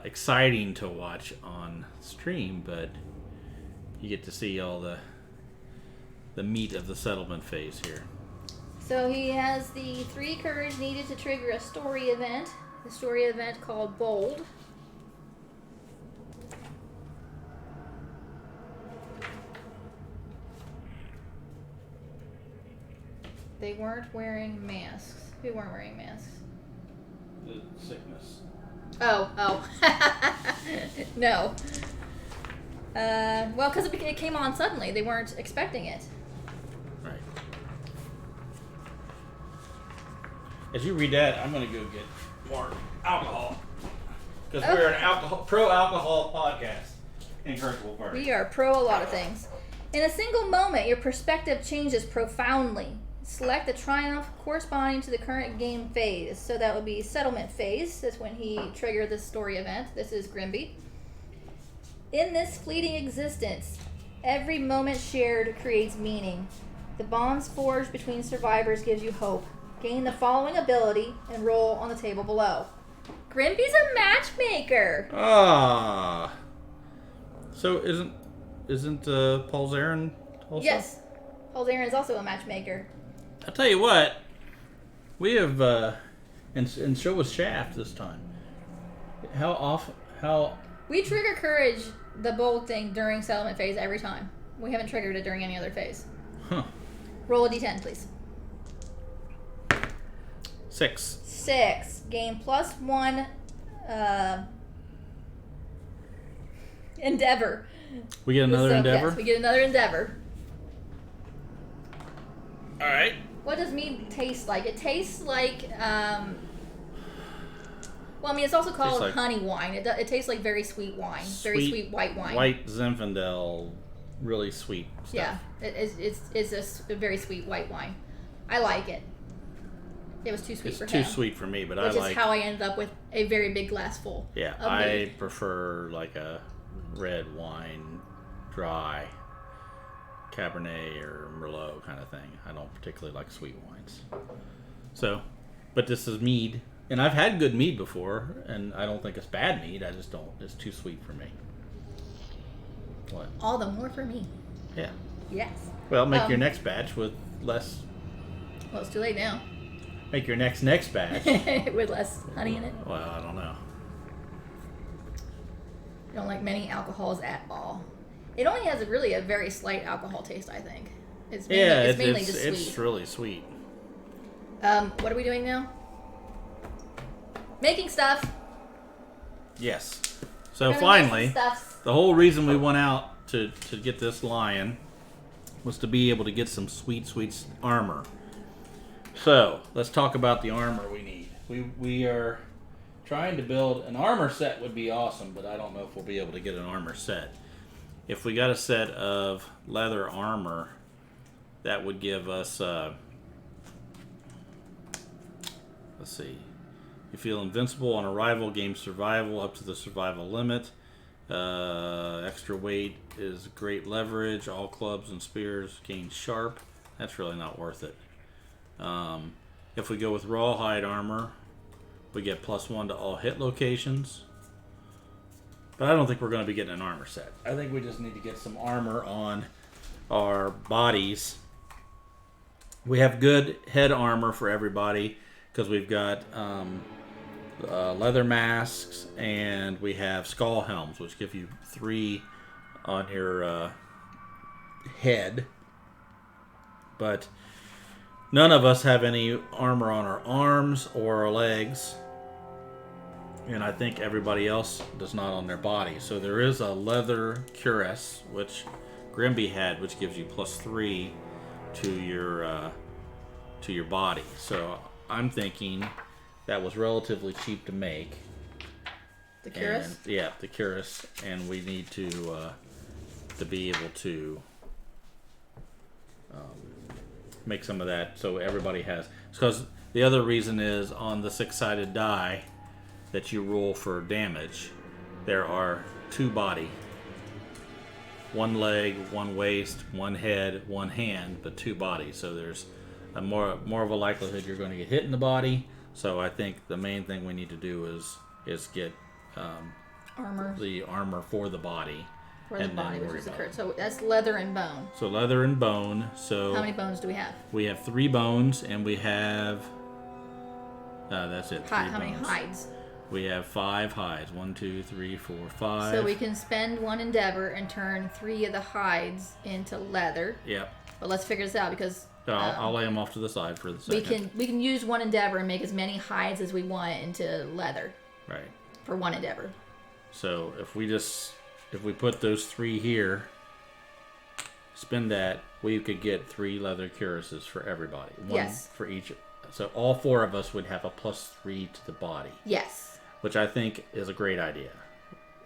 exciting to watch on stream, but you get to see all the meat of the settlement phase here. So he has the 3 courage needed to trigger a story event. The story event called Bold. They weren't wearing masks. Who weren't wearing masks? The sickness. Oh. No. Well, because it came on suddenly. They weren't expecting it. Right. As you read that, I'm going to go get more alcohol. Because we're an pro-alcohol podcast. Incorrigible party. We are pro a lot of things. In a single moment, your perspective changes profoundly. Select the triumph corresponding to the current game phase. So that would be settlement phase. That's when he triggered this story event. This is Grimby. In this fleeting existence, every moment shared creates meaning. The bonds forged between survivors gives you hope. Gain the following ability and roll on the table below. Grimby's a matchmaker. Ah. So isn't Paul Zarin also? Yes. Paul Zarin is also a matchmaker. I'll tell you what, we have, and so was Shaft this time. How We trigger courage, the bold thing, during settlement phase every time. We haven't triggered it during any other phase. Huh. Roll a d10, please. 6. 6. Gain +1 endeavor. We get another So, endeavor? Yes, we get another endeavor. Alright. What does mead taste like? It tastes like, well, I mean, it's also called like honey wine. It tastes like very sweet wine. Very sweet white wine. White Zinfandel, really sweet stuff. Yeah, it's a very sweet white wine. I like it. It was too sweet for him. It's too sweet for me, but I like... Which is how I ended up with a very big glass full. Yeah, of I mead. prefer like a red wine, dry, Cabernet or Merlot kind of thing. I don't particularly like sweet wines. So, but this is mead. And I've had good mead before, and I don't think it's bad mead. I just don't. It's too sweet for me. What? All the more for me. Yeah. Yes. Well, make your next batch with less... Well, it's too late now. Make your next batch. With less honey in it. Well, I don't know. I don't like many alcohols at all. It only has really a very slight alcohol taste, I think. It's mainly just sweet. It's really sweet. What are we doing now? Making stuff. Yes. So We're gonna finally, make some stuffs. the whole reason we went out to get this lion was to be able to get some sweet armor. So let's talk about the armor we need. We are trying to build an armor set. Would be awesome, but I don't know if we'll be able to get an armor set. If we got a set of leather armor, that would give us, let's see, you feel invincible on arrival, gain survival up to the survival limit. Extra weight is great leverage. All clubs and spears gain sharp. That's really not worth it. If we go with rawhide armor, we get +1 to all hit locations. But I don't think we're going to be getting an armor set. I think we just need to get some armor on our bodies. We have good head armor for everybody because we've got leather masks and we have skull helms, which give you 3 on your head. But none of us have any armor on our arms or our legs. And I think everybody else does not on their body. So there is a leather cuirass, which Grimby had, which gives you +3 to your body. So I'm thinking that was relatively cheap to make. The cuirass? Yeah, the cuirass, and we need to be able to make some of that so everybody has. Because the other reason is on the 6-sided die that you roll for damage, there are 2 body, 1 leg, 1 waist, 1 head, 1 hand, but 2 bodies. So there's a more of a likelihood you're going to get hit in the body. So I think the main thing we need to do is get armor. The armor for the body. For the body, which is the curse. So that's leather and bone. So leather and bone. So how many bones do we have? We have 3 bones, and we have. That's it. 3 how many hides? We have 5 hides. 1, 2, 3, 4, 5. So we can spend 1 endeavor and turn 3 of the hides into leather. Yep. But let's figure this out because I'll lay them off to the side for the second. We can use 1 endeavor and make as many hides as we want into leather. Right. For 1 endeavor. So if we put those 3 here, spend that, we could get 3 leather cuirasses for everybody. 1 for each. So all 4 of us would have a +3 to the body. Yes. Which I think is a great idea.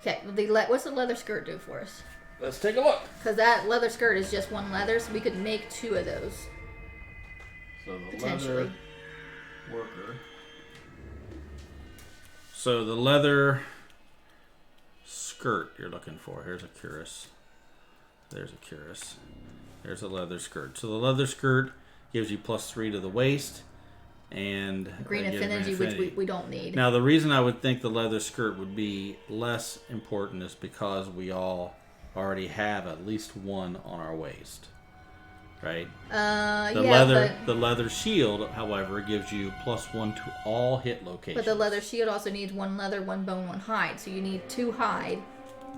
Okay, what's the leather skirt do for us? Let's take a look. Because that leather skirt is just 1 leather, so we could make 2 of those. So the leather worker. So the leather skirt you're looking for. Here's a cuirass. There's a cuirass. There's a leather skirt. So the leather skirt gives you +3 to the waist. And green affinity, which we don't need. Now, the reason I would think the leather skirt would be less important is because we all already have at least 1 on our waist, right? The leather shield, however, gives you +1 to all hit locations. But the leather shield also needs 1 leather, 1 bone, 1 hide. So you need 2 hide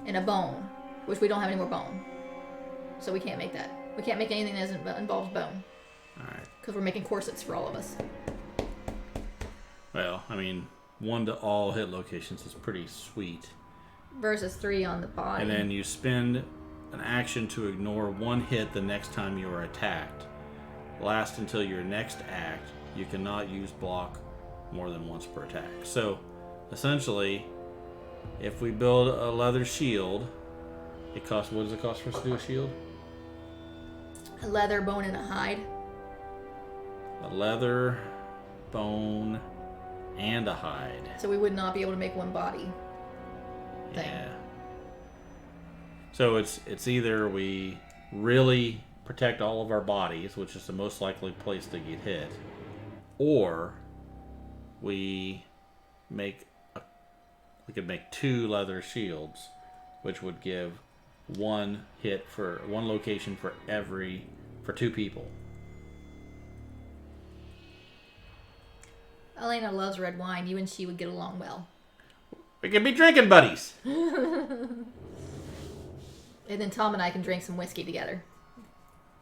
and a bone, which we don't have any more bone. So we can't make that. We can't make anything that involves bone. All right. Because we're making corsets for all of us. Well, I mean, 1 to all hit locations is pretty sweet. Versus 3 on the body. And then you spend an action to ignore 1 hit the next time you are attacked. Last until your next act. You cannot use block more than once per attack. So, essentially, if we build a leather shield, it costs. What does it cost for us to do a shield? A leather, bone, and a hide. A leather, bone, and a hide. So we would not be able to make 1 body thing. Yeah. So it's either we really protect all of our bodies, which is the most likely place to get hit, or we could make 2 leather shields, which would give 1 hit for 1 location for 2 people. Elena loves red wine. You and she would get along well. We could be drinking buddies. And then Tom and I can drink some whiskey together.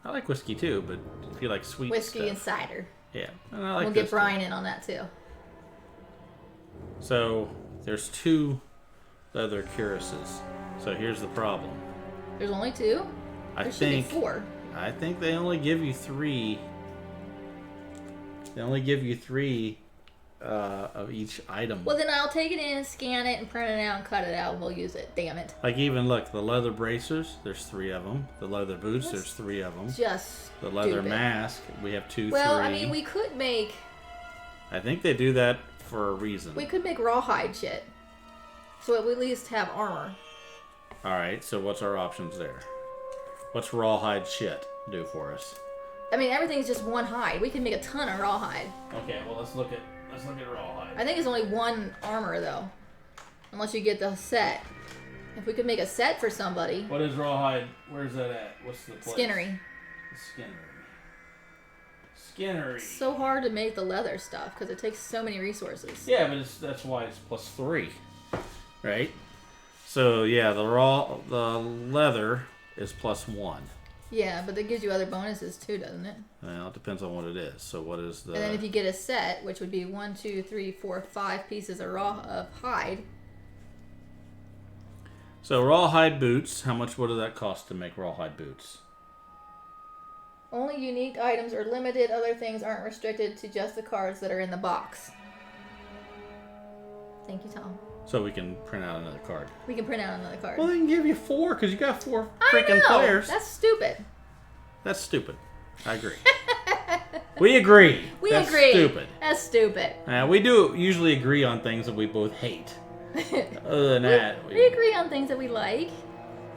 I like whiskey too, but if you like sweet whiskey stuff. and cider. Yeah, and I like. We'll get Brian in on that too. So there's 2 leather cuirasses. So here's the problem. There's only 2. There should be 4. I think they only give you 3. They only give you 3 of each item. Well, then I'll take it in, scan it, and print it out, and cut it out, and we'll use it. Damn it. Like even look, the leather bracers, there's 3 of them. The leather boots, there's 3 of them. Just the leather stupid. mask, we have 2, 3. Well, I mean, we could make. I think they do that for a reason. We could make rawhide shit, so we at least have armor. All right. So what's our options there? What's rawhide shit do for us? I mean, everything's just 1 hide. We can make a ton of rawhide. Okay. Well, let's look at rawhide. I think it's only 1 armor though, unless you get the set. If we could make a set for somebody. What is rawhide? Where's that at? What's the place? Skinnery. Skinnery. It's so hard to make the leather stuff because it takes so many resources. Yeah, but that's why it's +3, right? So yeah, the leather is +1. Yeah, but that gives you other bonuses too, doesn't it? Well, it depends on what it is. So what is the? And then if you get a set, which would be 1, 2, 3, 4, 5 pieces of hide. So rawhide boots. How much would that cost to make rawhide boots? Only unique items are limited. Other things aren't restricted to just the cards that are in the box. Thank you, Tom. So we can print out another card. We can print out another card. Well, they can give you 4 because you got 4 freaking players. That's stupid. That's stupid. I agree. We agree. That's agree. Stupid. That's stupid. We do usually agree on things that we both hate. Other than that, we agree on things that we like.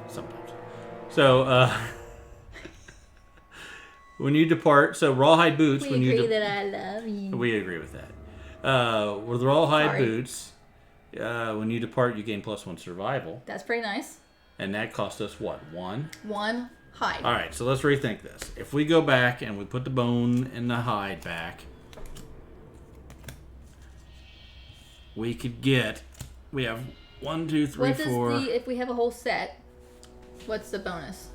Sometimes. So, when you depart, so rawhide boots. We agree that I love you. We agree with that. With rawhide boots, when you depart, you gain +1 survival. That's pretty nice. And that cost us what? 1? 1 hide. All right, so let's rethink this. If we go back and we put the bone and the hide back, we could get. We have 1, 2, 3, 4. If we have a whole set, what's the bonus?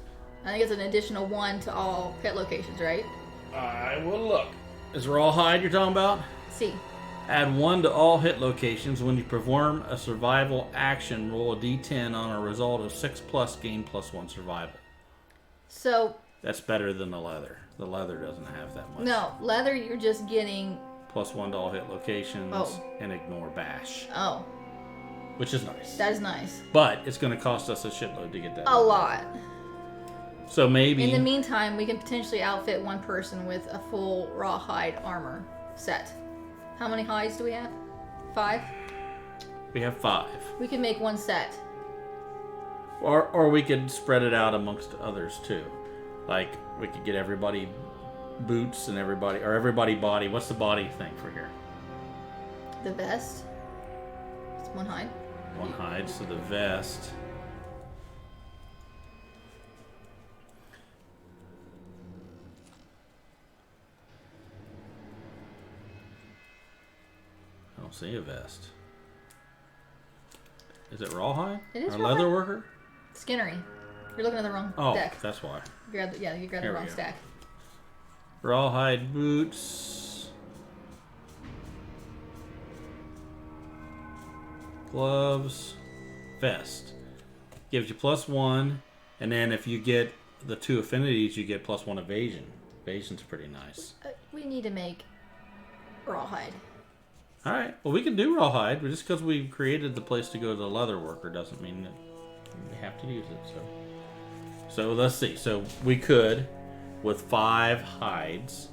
I think it's an additional 1 to all pet locations, right? I will look. Is rawhide you're talking about? See. Add 1 to all hit locations. When you perform a survival action, roll a d10 on a result of 6+, gain +1 survival. So. That's better than the leather. The leather doesn't have that much. No, leather you're just getting. +1 to all hit locations and ignore bash. Oh. Which is nice. That is nice. But it's going to cost us a shitload to get that. A lot. So maybe. In the meantime, we can potentially outfit one person with a full rawhide armor set. How many hides do we have? 5? We have 5. We can make 1 set. Or we could spread it out amongst others too. Like we could get everybody boots and everybody body. What's the body thing for here? The vest. It's 1 hide. 1 hide, so the vest. I don't see a vest. Is it rawhide? It is or rawhide. leather worker? Skinnery. You're looking at the wrong deck. Oh, that's why. You grabbed the wrong stack. Rawhide boots. Gloves. Vest. Gives you +1. And then if you get the 2 affinities, you get +1 evasion. Evasion's pretty nice. We need to make rawhide. All right. Well, we can do rawhide, but just because we created the place to go to the leather worker doesn't mean that we have to use it. So let's see. So we could, with 5 hides.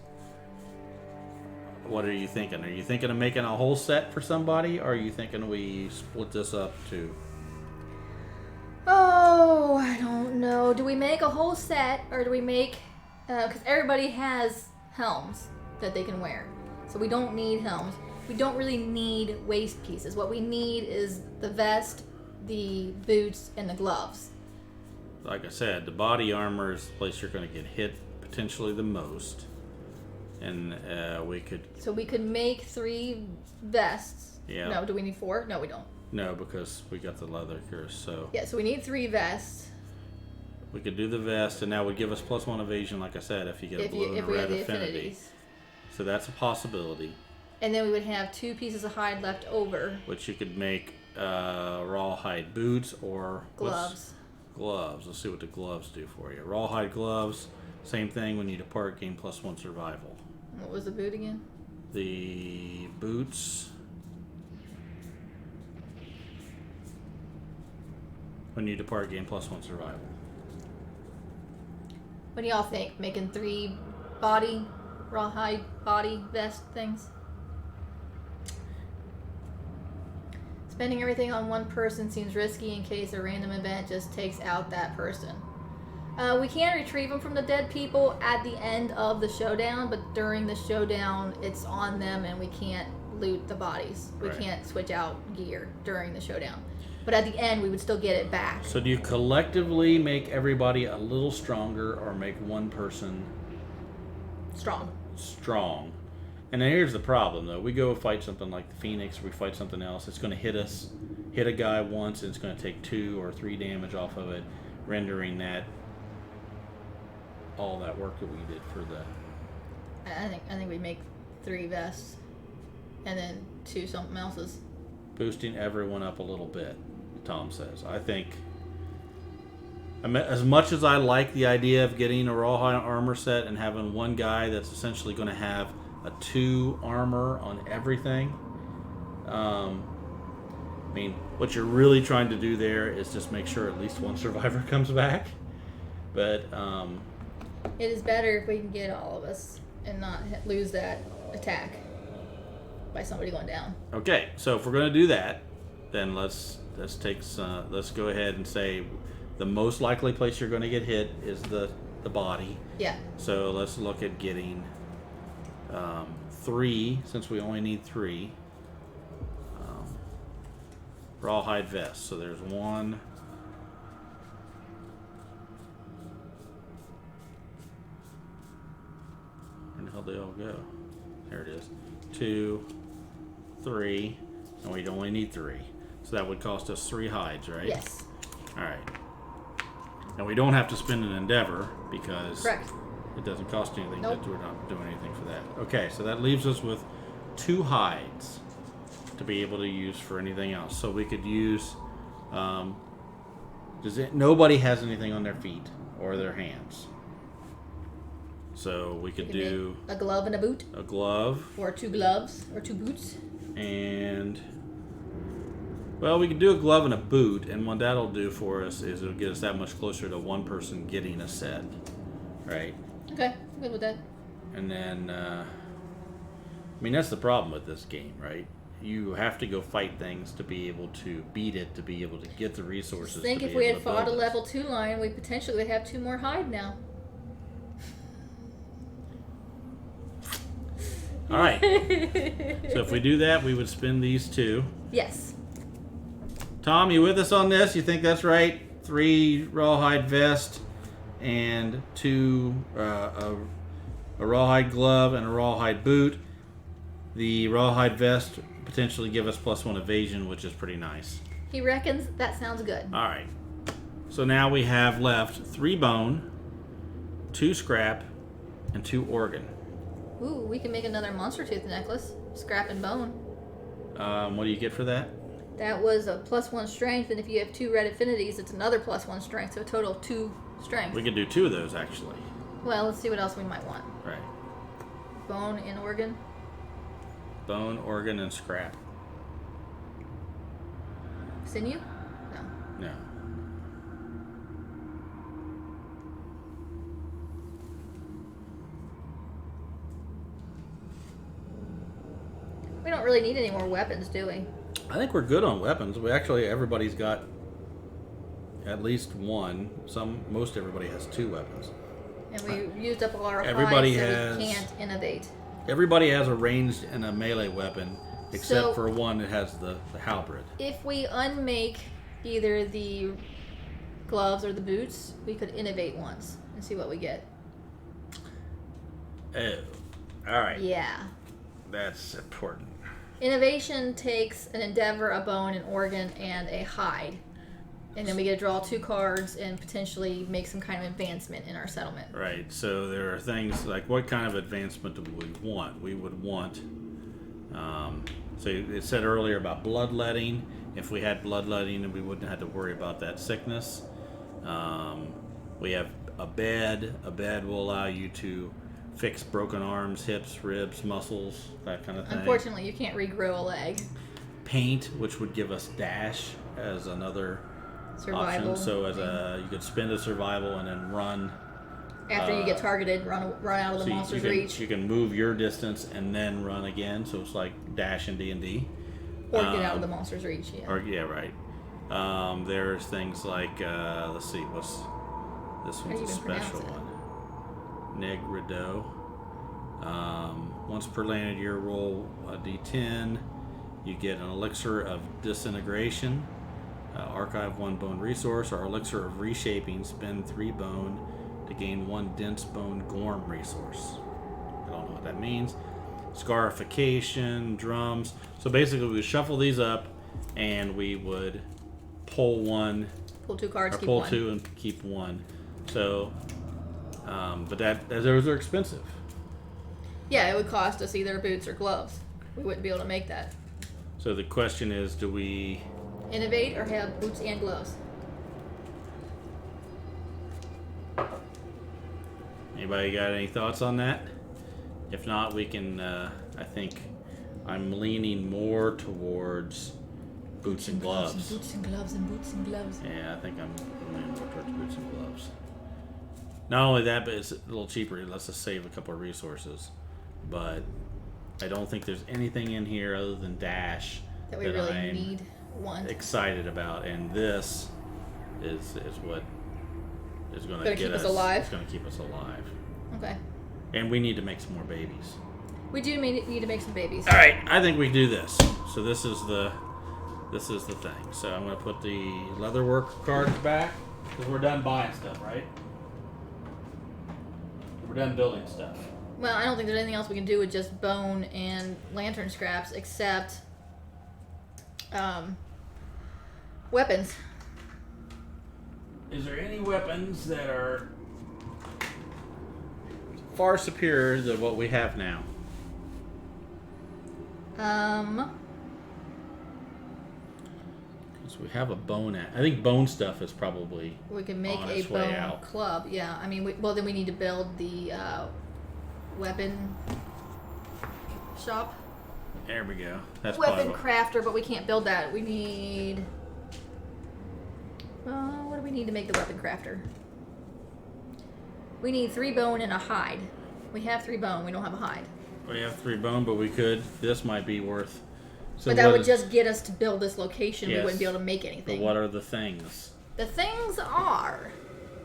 What are you thinking? Are you thinking of making a whole set for somebody, or are you thinking we split this up to? Oh, I don't know. Do we make a whole set, or do we make? Because everybody has helms that they can wear, so we don't need helms. We don't really need waist pieces. What we need is the vest, the boots, and the gloves. Like I said, the body armor is the place you're going to get hit potentially the most. And we could... So we could make 3 vests. Yeah. No, do we need 4? No, we don't. No, because we got the leather curse, so... Yeah, so we need 3 vests. We could do the vest, and that would give us +1 evasion, like I said, if you get a blue and a red affinity. So that's a possibility. And then we would have 2 pieces of hide left over. Which you could make rawhide boots or... Gloves. Gloves. Let's see what the gloves do for you. Rawhide gloves, same thing. When you depart, gain +1 survival. What was the boot again? The boots... When you depart, gain +1 survival. What do y'all think? Making 3 rawhide body vest things? Spending everything on one person seems risky in case a random event just takes out that person. We can retrieve them from the dead people at the end of the showdown, but during the showdown, it's on them and we can't loot the bodies. We can't switch out gear during the showdown. But at the end, we would still get it back. So do you collectively make everybody a little stronger, or make one person strong? And then here's the problem, though. We go fight something like the Phoenix, we fight something else. It's going to hit a guy once, and it's going to take 2 or 3 damage off of it, rendering that all that work that we did for the. I think we make 3 vests, and then 2 something else's. Boosting everyone up a little bit, Tom says. I think, as much as I like the idea of getting a rawhide armor set and having one guy that's essentially going to have a 2 armor on everything, I mean, what you're really trying to do there is just make sure at least one survivor comes back. But it is better if we can get all of us and not lose that attack by somebody going down. Okay, so if we're going to do that, then let's go ahead and say the most likely place you're going to get hit is the body. Yeah. So let's look at getting 3, since we only need 3 rawhide vests. So there's 1. Where the hell they all go? There it is. 2, 3, and we'd only need 3. So that would cost us 3 hides, right? Yes. Alright. And we don't have to spend an endeavor because Correct. it doesn't cost anything. Nope. We're not doing anything for that. Okay, so that leaves us with 2 hides to be able to use for anything else. So we could use. Nobody has anything on their feet or their hands. So we could do a glove and a boot. A glove. Or 2 gloves or 2 boots. And, well, we could do a glove and a boot, and what that'll do for us is it'll get us that much closer to one person getting a set, right? Okay, I'm good with that. And then, I mean, that's the problem with this game, right? You have to go fight things to be able to beat it, to be able to get the resources. Think if we had fought a level 2 lion, we potentially would have 2 more hide now. All right. So if we do that, we would spend these 2. Yes. Tom, you with us on this? You think that's right? 3 rawhide vest and 2 a rawhide glove and a rawhide boot. The rawhide vest potentially give us +1 evasion, which is pretty nice. He reckons that sounds good. All right. So now we have left 3 bone, 2 scrap, and 2 organ. Ooh, we can make another monster tooth necklace. Scrap and bone. What do you get for that? That was a +1 strength, and if you have 2 red affinities, it's another +1 strength, so a total of 2 strength. We could do 2 of those, actually. Well, let's see what else we might want. Right. Bone and organ. Bone, organ, and scrap. Sinew? No. No. We don't really need any more weapons, do we? I think we're good on weapons. Everybody's got at least 1. Most everybody has 2 weapons. And we used up all our Everybody hides, so we can't innovate. Everybody has a ranged and a melee weapon, except for one that has the halberd. If we unmake either the gloves or the boots, we could innovate once and see what we get. Oh, all right. Yeah. That's important. Innovation takes an endeavor, a bone, an organ, and a hide. And then we get to draw 2 cards and potentially make some kind of advancement in our settlement. Right. So there are things like, what kind of advancement do we want? We would want, so it said earlier about bloodletting. If we had bloodletting, then we wouldn't have to worry about that sickness. We have a bed. A bed will allow you to fix broken arms, hips, ribs, muscles, that kind of thing. Unfortunately, you can't regrow a leg. Paint, which would give us dash as another Survival. option. So you could spend a survival and then run. After you get targeted, run out of the monster's reach. You can move your distance and then run again. So it's like dash in D&D. Or get out of the monster's reach, yeah. Right. There's things like, let's see, this one's a special one. Neg Rideau. Once per landed year, roll a d10. You get an elixir of disintegration. Archive 1 bone resource, or elixir of reshaping. Spend 3 bone to gain 1 dense bone gorm resource. I don't know what that means. Scarification, drums. So basically, we would shuffle these up, and we would pull 1, Pull 2 cards, or keep pull 1. 2 and keep 1. So, but those are expensive. Yeah, it would cost us either boots or gloves. We wouldn't be able to make that. So the question is, do we Innovate or have boots and gloves? Anybody got any thoughts on that? If not, we can. I think I'm leaning more towards boots and gloves. Boots and gloves and boots and gloves. Yeah, I think I'm leaning more towards boots and gloves. Not only that, but it's a little cheaper. It lets us save a couple of resources. But I don't think there's anything in here other than Dash That we really I'm need one. excited about, and this is what is going to keep us alive. It's going to keep us alive. Okay. And we need to make some more babies. We do need to make some babies. All right, I think we do this. So this is the thing. So I'm going to put the leatherwork cards back because we're done buying stuff, right? We're done building stuff. Well, I don't think there's anything else we can do with just bone and lantern scraps except weapons. Is there any weapons that are far superior to what we have now? Because we have a bone. I think bone stuff is probably We can make on a its way bone out. club. Yeah, I mean, then we need to build the weapon shop. There we go. That's Weapon probably crafter, but we can't build that. We need. What do we need to make the weapon crafter? We need 3 bone and a hide. We have 3 bone. We don't have a hide. we have 3 bone, but we could. This might be worth. So But that what would is- just get us to build this location. We Yes. wouldn't be able to make But anything. what are the things? The things are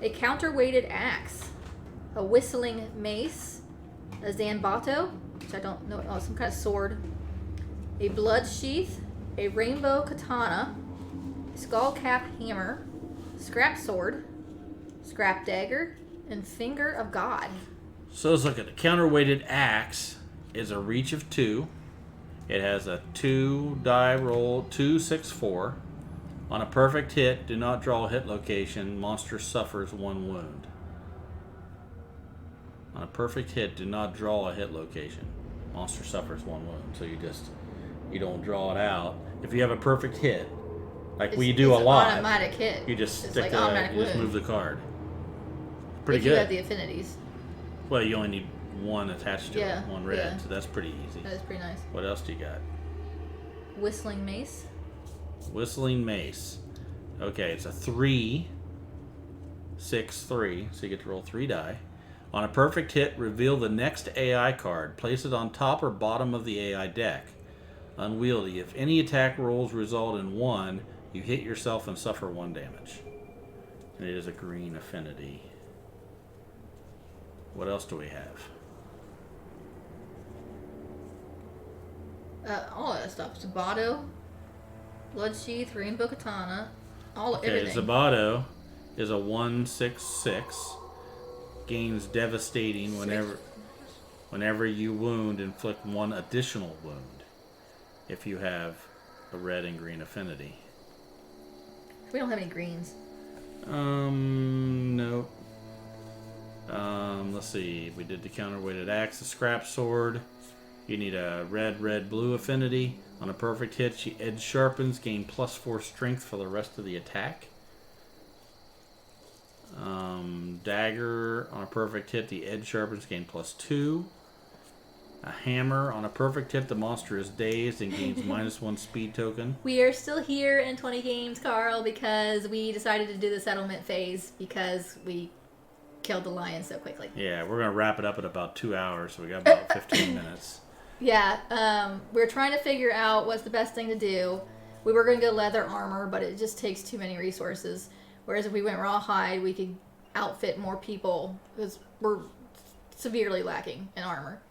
a counterweighted axe, a whistling mace, a zanbato, which I don't know, some kind of sword, a blood sheath, a rainbow katana, a skull cap hammer, scrap sword, scrap dagger, and finger of God. So let's look at the counterweighted axe. Is a reach of 2. It has a 2 die roll, 2, 6, 4. On a perfect hit, do not draw a hit location. Monster suffers 1 wound. On a perfect hit, do not draw a hit location. Monster suffers 1 wound. So you don't draw it out. If you have a perfect hit, like we do a It's lot, automatic hit. you just It's stick like the, automatic you just wound. move the card. Pretty if good. you have the affinities. Well, you only need 1 attached to Yeah, it, 1 red, yeah. so that's pretty easy. That is pretty nice. What else do you got? Whistling mace. Whistling mace. Okay, it's a 3, 6, 3, so you get to roll 3 die. On a perfect hit, reveal the next AI card. Place it on top or bottom of the AI deck. Unwieldy. If any attack rolls result in 1, you hit yourself and suffer 1 damage. And it is a green affinity. What else do we have? All of that stuff. Zabato, blood sheath, rainbow katana, Okay, everything. Zabato is a 1/6/6. Gains devastating whenever you wound, inflict 1 additional wound. If you have a red and green affinity. We don't have any greens. No. Let's see. We did the counterweighted axe, the scrap sword. You need a red, blue affinity. On a perfect hit, she edge sharpens, gain +4 strength for the rest of the attack. Dagger, on a perfect hit, the edge sharpens, gain +2. A hammer, on a perfect hit, the monster is dazed and gains -1 speed token. We are still here in 20 games, Carl, because we decided to do the settlement phase because we killed the lion so quickly. Yeah, we're going to wrap it up at about 2 hours, so we got about 15 minutes. Yeah, we're trying to figure out what's the best thing to do. We were going to go leather armor, but it just takes too many resources. Whereas if we went rawhide, we could outfit more people because we're severely lacking in armor.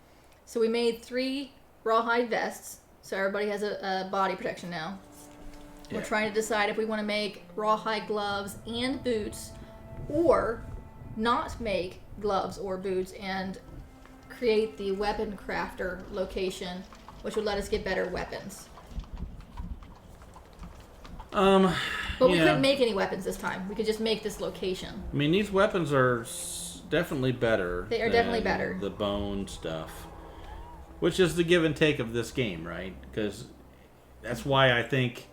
So we made 3 rawhide vests, so everybody has a body protection now. We're trying to decide if we want to make rawhide gloves and boots, or not make gloves or boots and create the weapon crafter location, which would let us get better weapons. But we couldn't make any weapons this time. We could just make this location. I mean, these weapons are definitely better. They are definitely better. The bone stuff, which is the give and take of this game, right? Because that's why I think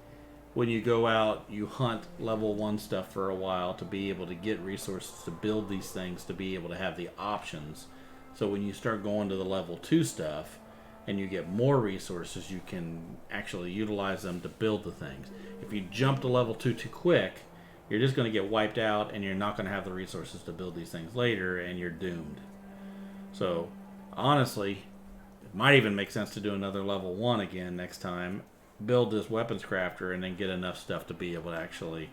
when you go out, you hunt level 1 stuff for a while to be able to get resources to build these things, to be able to have the options. So when you start going to the level 2 stuff and you get more resources, you can actually utilize them to build the things. If you jump to level 2 too quick, you're just going to get wiped out and you're not going to have the resources to build these things later, and you're doomed. So honestly, it might even make sense to do another level 1 again next time, build this weapons crafter, and then get enough stuff to be able to actually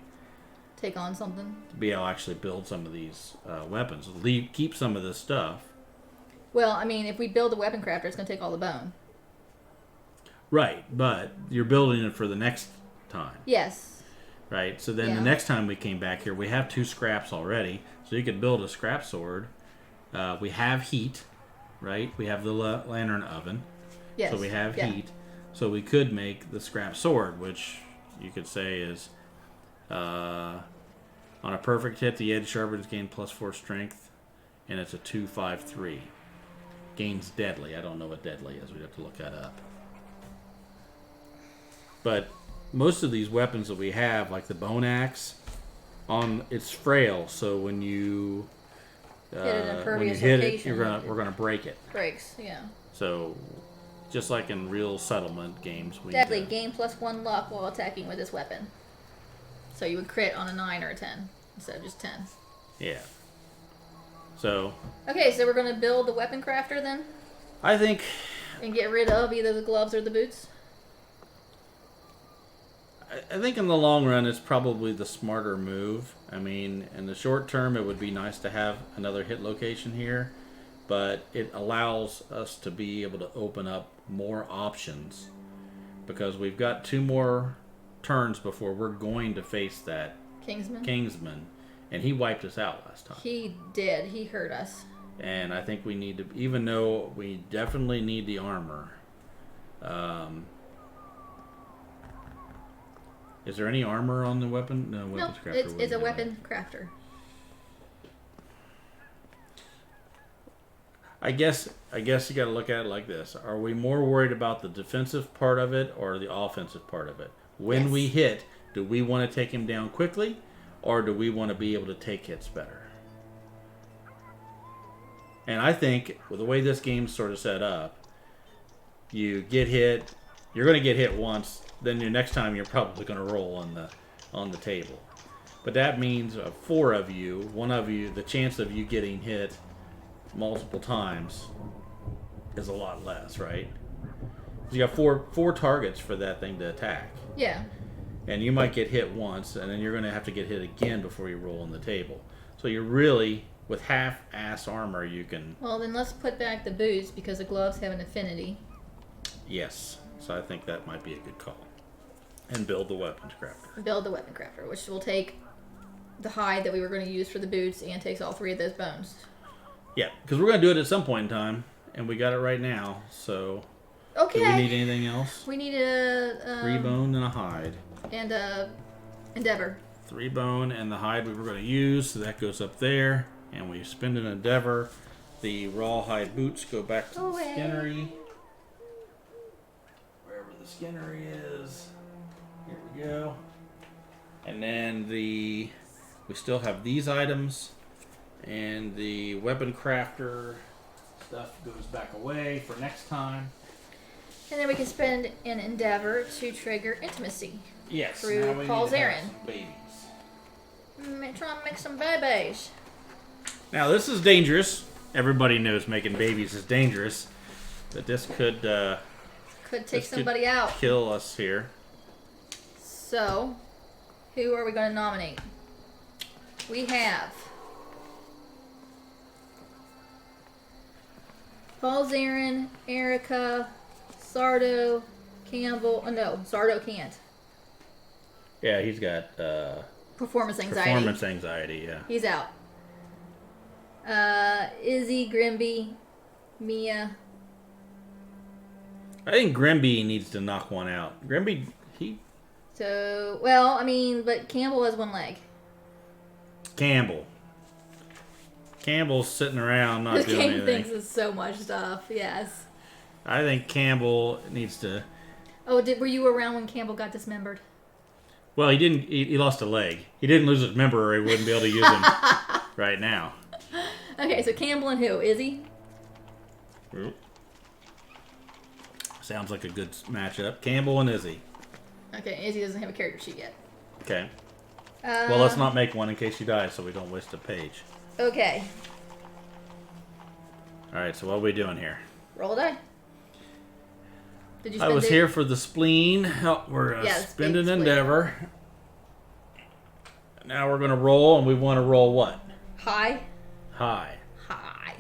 take on something. To be able to actually build some of these weapons. Keep some of this stuff. Well, I mean, if we build a weapon crafter, it's going to take all the bone. Right, but you're building it for the next time. Yes. Right, so then the next time we came back here, we have 2 scraps already, so you could build a scrap sword. We have heat, right? We have the lantern oven. Yes. So we have heat. So we could make the scrap sword, which you could say is on a perfect hit, the edge sharpens, gain +4 strength, and it's a 2-5-3. Gains deadly. I don't know what deadly is. We'd have to look that up. But most of these weapons that we have, like the bone axe, it's frail. So when you hit it, we're gonna break it. Breaks, yeah. So just like in real settlement games, deadly. Gain +1 luck while attacking with this weapon. So you would crit on a 9 or a 10 instead of just 10. Yeah. So. Okay, so we're gonna build the weapon crafter then. I think. And get rid of either the gloves or the boots. I think in the long run, it's probably the smarter move. I mean, in the short term, it would be nice to have another hit location here, but it allows us to be able to open up more options because we've got 2 more turns before we're going to face that Kingsman, and he wiped us out last time. He did. He hurt us. And I think we need to, even though we definitely need the armor. Is there any armor on the weapon? No, weapons crafter. It's a weapon crafter. I guess you got to look at it like this: are we more worried about the defensive part of it or the offensive part of it? When we hit, do we want to take him down quickly, or do we want to be able to take hits better? And I think with the way this game's sort of set up, you get hit, you're going to get hit once. Then your next time you're probably going to roll on the table. But that means 4 of you, 1 of you, the chance of you getting hit multiple times is a lot less, right? You got four targets for that thing to attack. Yeah. And you might get hit once, and then you're going to have to get hit again before you roll on the table. So you're really, with half-ass armor, you can... Well, then let's put back the boots because the gloves have an affinity. Yes. So I think that might be a good call. And build the weapons crafter. Build the weapon crafter, which will take the hide that we were going to use for the boots and takes all 3 of those bones. Yeah, because we're going to do it at some point in time, and we got it right now, so... Okay. Do we need anything else? We need a... 3 bone and a hide. And a endeavor. 3 bone and the hide we were going to use, so that goes up there. And we spend an endeavor. The rawhide boots go back to the skinnery. Wherever the skinnery is. Here we go. And then we still have these items. And the weapon crafter stuff goes back away for next time. And then we can spend an endeavor to trigger intimacy. Yes. Through Paul's errand. Babies. Trying to make some babies. Now this is dangerous. Everybody knows making babies is dangerous. But this could take somebody out. Kill us here. So, who are we going to nominate? We have Paul Zarin, Erica, Sardo, Campbell. Oh, no, Sardo can't. Yeah, he's got Performance anxiety. performance anxiety. Yeah. He's out. Izzy, Grimby, Mia. I think Grimby needs to knock one out. Grimby, he. So, well, I mean, but Campbell has one leg. Campbell's sitting around not This doing game anything. thinks of so much stuff. Yes. I think Campbell needs to. Oh, were you around when Campbell got dismembered? Well, he didn't. He lost a leg. He didn't lose his member, or he wouldn't be able to use him right now. Okay, so Campbell and who? Izzy? Sounds like a good matchup. Campbell and Izzy. Okay, Izzy doesn't have a character sheet yet. Okay. Well, let's not make one in case she dies, so we don't waste a page. Okay. All right. So what are we doing here? Roll a die. Did you I spend was it? here for the spleen. Oh, we're Yeah, spending spleen. endeavor. Now we're gonna roll, and we want to roll what? High. High. High.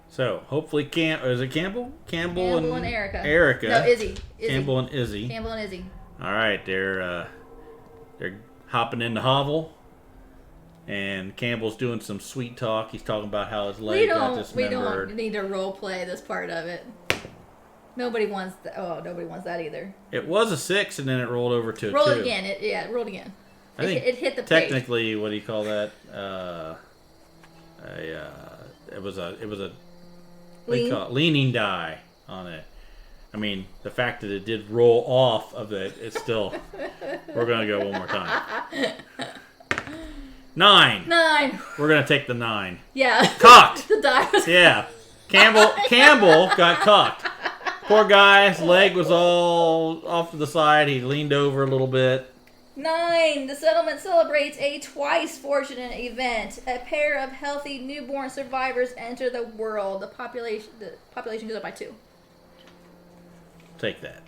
So hopefully, is it Campbell? Campbell and Erica. Erica. No, Izzy. Campbell and Izzy. Campbell and Izzy. All right, they're hopping into Hovel, and Campbell's doing some sweet talk. He's talking about how his leg got We dismembered. don't need to role play this part of it. Nobody wants that. Oh, nobody wants that either. It was a 6, and then it rolled over to a 2. Roll it again. It rolled again. I think it hit the page. technically, what do you call that? It was a what do you call it? Leaning die on it. I mean, the fact that it did roll off of it, it's still. We're gonna go one more time. 9. 9. We're gonna take the 9. Yeah. Cocked. The die was. Yeah. Campbell got cocked. Poor guy, his leg was all off to the side. He leaned over a little bit. 9. The settlement celebrates a twice fortunate event. A pair of healthy newborn survivors enter the world. The population goes up by 2. Take that.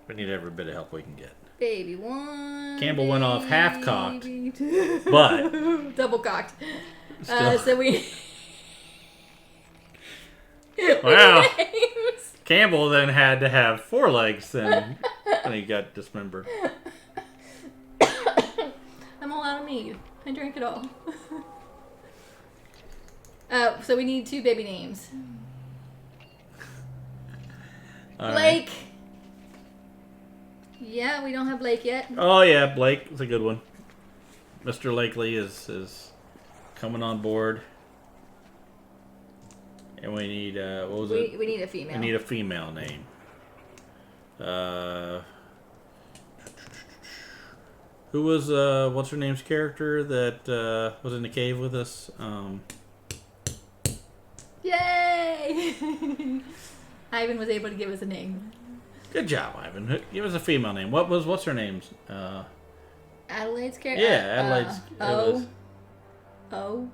We need every bit of help we can get. Baby 1. Campbell went off half-cocked, baby 2. but double cocked. Still. So we. Wow. Campbell then had to have 4 legs then when he got dismembered. I'm all out of mead. I drank it all. So we need 2 baby names. All Blake. right. Yeah, we don't have Blake yet. Oh yeah, Blake is a good one. Mr. Lakely is coming on board. And we need what was it? We need a female. We need a female name. Who was what's her name's character that was in the cave with us? Yay! Ivan was able to give us a name. Good job, Ivan. Give us a female name. What's her name's? Adelaide's character. Yeah, Adelaide's. Oh.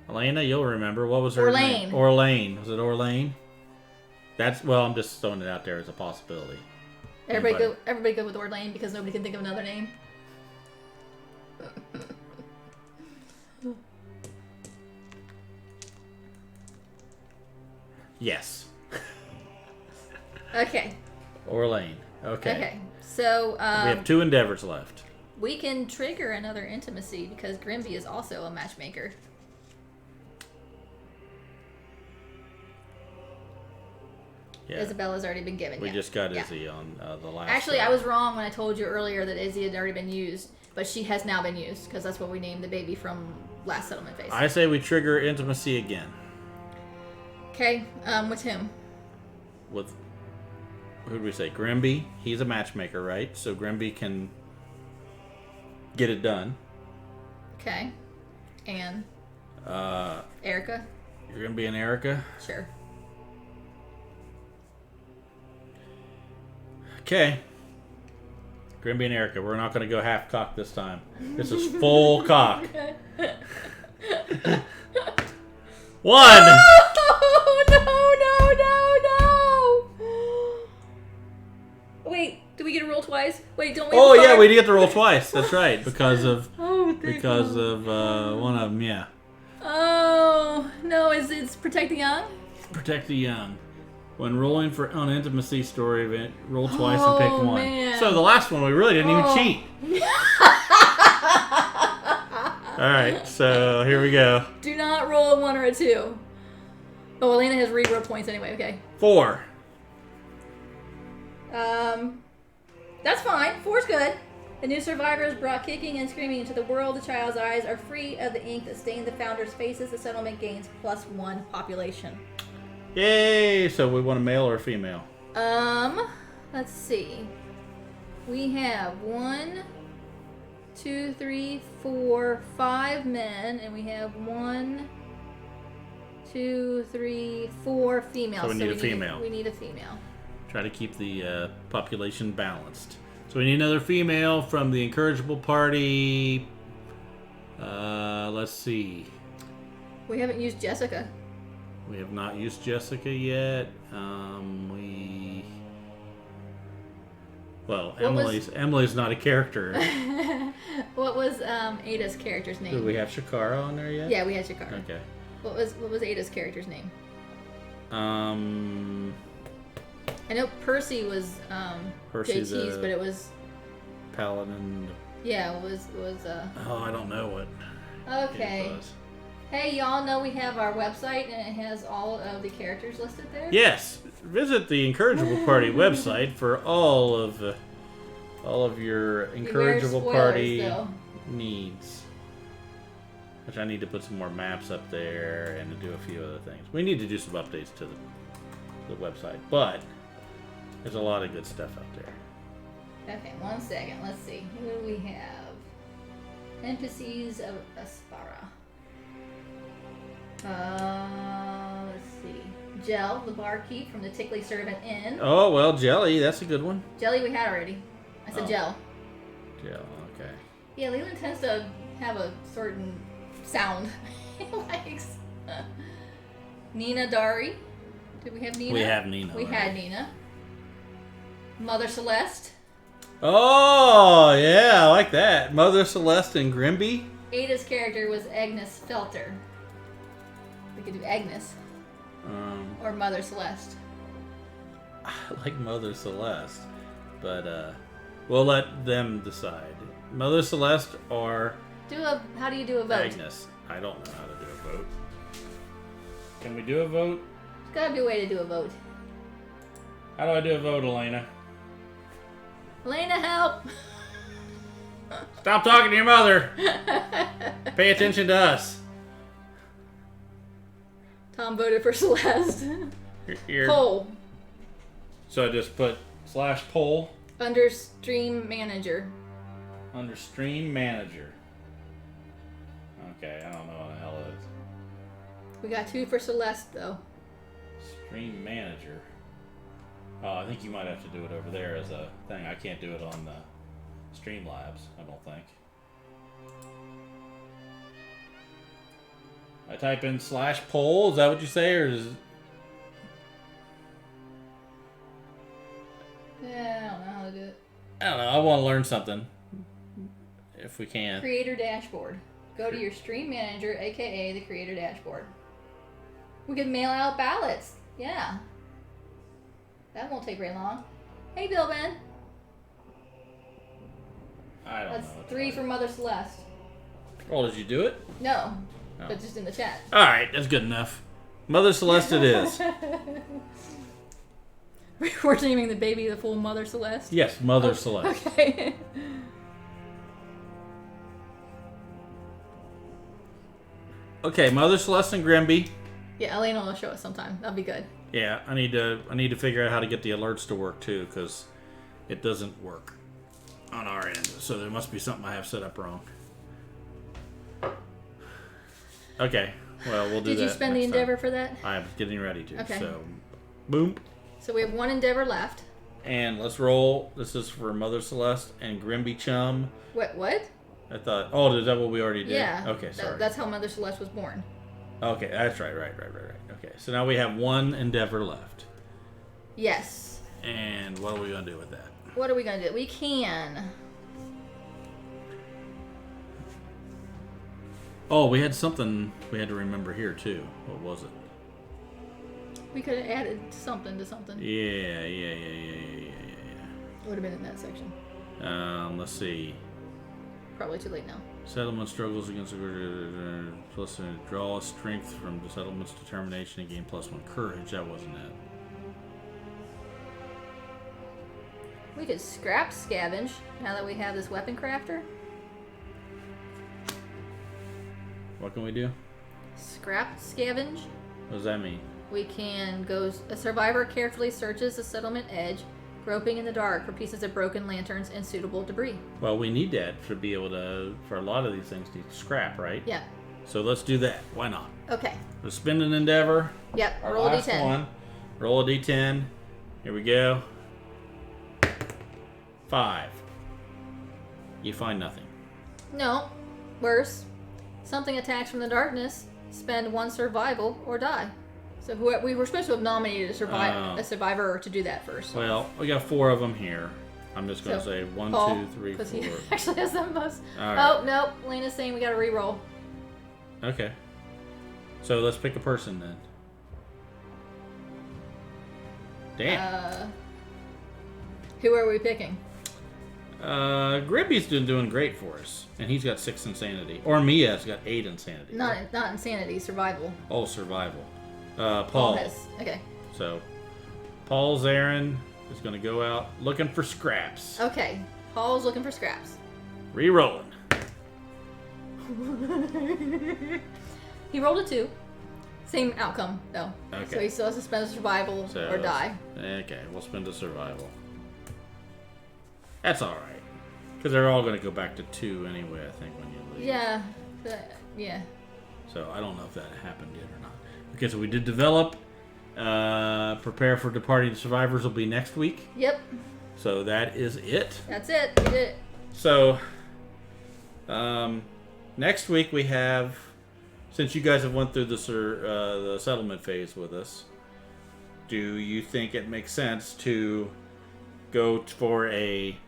Elena, you'll remember. What was her name? Orlane. Was it Orlane? I'm just throwing it out there as a possibility. Everybody go with Orlane because nobody can think of another name. Yes. Okay. Orlane. Okay. So We have 2 endeavors left. we can trigger another intimacy because Grimby is also a matchmaker. Yeah. Isabella's already been given. We yeah. just got Yeah. Izzy on the last. Actually, I was wrong when I told you earlier that Izzy had already been used, but she has now been used because that's what we named the baby from last settlement phase. I say we trigger intimacy again. Okay, with whom? With who do we say? Grimby. He's a matchmaker, right? So Grimby can get it done. Okay. And Erica? You're gonna be an Erica. Sure. Okay. Grimby and Erica. We're not gonna go half cock this time. This is full cock. 1. No! Wait, do we get to roll twice? Wait, don't we? Oh yeah, we did get to roll twice. That's right, because of one of them. Yeah. Oh no! It's protect the young. Protect the young. When rolling on intimacy story event, roll twice and pick one. Man. So the last one, we really didn't even cheat. All right, so here we go. Do not roll a 1 or a 2. Oh, Elena has reroll points anyway. Okay. 4. That's fine. 4's good. The new survivors brought kicking and screaming into the world. The child's eyes are free of the ink that stained the founders' faces. The settlement gains +1 population. Yay! So we want a male or a female? Let's see. We have 1, 2, 3, 4, 5 men, and we have 1, 2, 3, 4 females. So we need a female. We need a female. Try to keep the population balanced. So we need another female from the Incorrigible party. Let's see. We haven't used Jessica. We have not used Jessica yet. Emily's not a character. What was Ada's character's name? Do we have Shakara on there yet? Yeah, we had Shakara. Okay. What was Ada's character's name? I know Percy was Percy JT's, but it was Paladin. Yeah, it was Oh, I don't know what. Okay. It was. Hey, y'all know we have our website and it has all of the characters listed there? Yes. Visit the Incorrigible Party website for all of your Incorrigible Party needs. Which I need to put some more maps up there and to do a few other things. We need to do some updates to the website, but there's a lot of good stuff out there. Okay, 1 second. Let's see. Who do we have? NPCs of Aspara. Let's see. Jell, the barkeep from the Tickly Servant Inn. Oh, well, Jelly, that's a good one. Jelly we had already. I said Jell. Jell, okay. Yeah, Leland tends to have a certain sound he likes. Nina Dari. Did we have Nina? We have Nina. We had Nina. Mother Celeste. Oh, yeah, I like that. Mother Celeste and Grimby. Ada's character was Agnes Felter. We could do Agnes. Or Mother Celeste. I like Mother Celeste, but we'll let them decide. Mother Celeste or How do you do a vote? Agnes. I don't know how to do a vote. Can we do a vote? There's gotta be a way to do a vote. How do I do a vote, Elena? Elena, help! Stop talking to your mother. Pay attention to us. Tom voted for Celeste. Poll. So I just put /poll. Under Stream Manager. Under Stream Manager. Okay, I don't know what the hell it is. We got 2 for Celeste, though. Stream Manager. Oh, I think you might have to do it over there as a thing. I can't do it on the Streamlabs, I don't think. I type in /poll, is that what you say, or is it... Yeah, I don't know how to do it. I don't know, I want to learn something. If we can. Creator Dashboard. Go to your Stream Manager, aka the Creator Dashboard. We could mail out ballots. Yeah. That won't take very long. Hey, Bill Ben. I don't know. That's 3 for Mother Celeste. Oh, did you do it? No, Oh. but just in the chat. All right, that's good enough. Mother Celeste it is. We're naming the baby the full Mother Celeste? Yes, Mother Celeste. Okay. Okay, Mother Celeste and Grimby. Yeah, Elena will show us sometime. That'll be good. Yeah, I need to figure out how to get the alerts to work too, because it doesn't work on our end. So there must be something I have set up wrong. Okay, well we'll do that. Did you spend the endeavor for that? I'm getting ready to. Okay. So, boom. So we have 1 endeavor left. And let's roll. This is for Mother Celeste and Grimby Chum. What? I thought. Oh, is that what we already did? Yeah. Okay, sorry. That's how Mother Celeste was born. Okay, that's right. Okay, so now we have 1 endeavor left. Yes. And what are we gonna do with that? What are we gonna do? We can. Oh, we had something we had to remember here too. What was it? We could have added something to something. Yeah. Would have been in that section. Let's see. Probably too late now. Settlement struggles against plus draw strength from the settlement's determination and gain +1 courage. That wasn't it. We could scrap scavenge now that we have this weapon crafter. What can we do? Scrap scavenge. What does that mean? We can go. A survivor carefully searches the settlement edge, groping in the dark for pieces of broken lanterns and suitable debris. Well, we need that to be able to, for a lot of these things, need scrap, right? Yeah. So let's do that. Why not? Okay. The spin and endeavor. Yep. Our Roll a last d10. one. Roll a d10. Here we go. 5. You find nothing. No. Worse. Something attacks from the darkness. Spend 1 survival or die. So we were supposed to have nominated a survivor to do that first. Well, we got 4 of them here. I'm just going to say 1, Paul, 2, 3, 4. He actually has the most. All right. Oh, no. Lena's saying we got to re-roll. Okay. So let's pick a person then. Damn. Who are we picking? Gribby's been doing great for us. And he's got 6 insanity. Or Mia's got 8 insanity. Not insanity, survival. Oh, survival. Paul. Has, okay. So, Paul Zarin is going to go out looking for scraps. Okay. Paul's looking for scraps. Re-rolling. He rolled a 2. Same outcome, though. Okay. So he still has to spend a survival or die. Okay, we'll spend a survival. That's all right. Because they're all going to go back to 2 anyway, I think, when you leave. Yeah. Yeah. So I don't know if that happened yet or not. Okay, so we did develop. Prepare for departing the survivors will be next week. Yep. So that is it. That's it. We did it. So next week we have, since you guys have went through the settlement phase with us, do you think it makes sense to go for a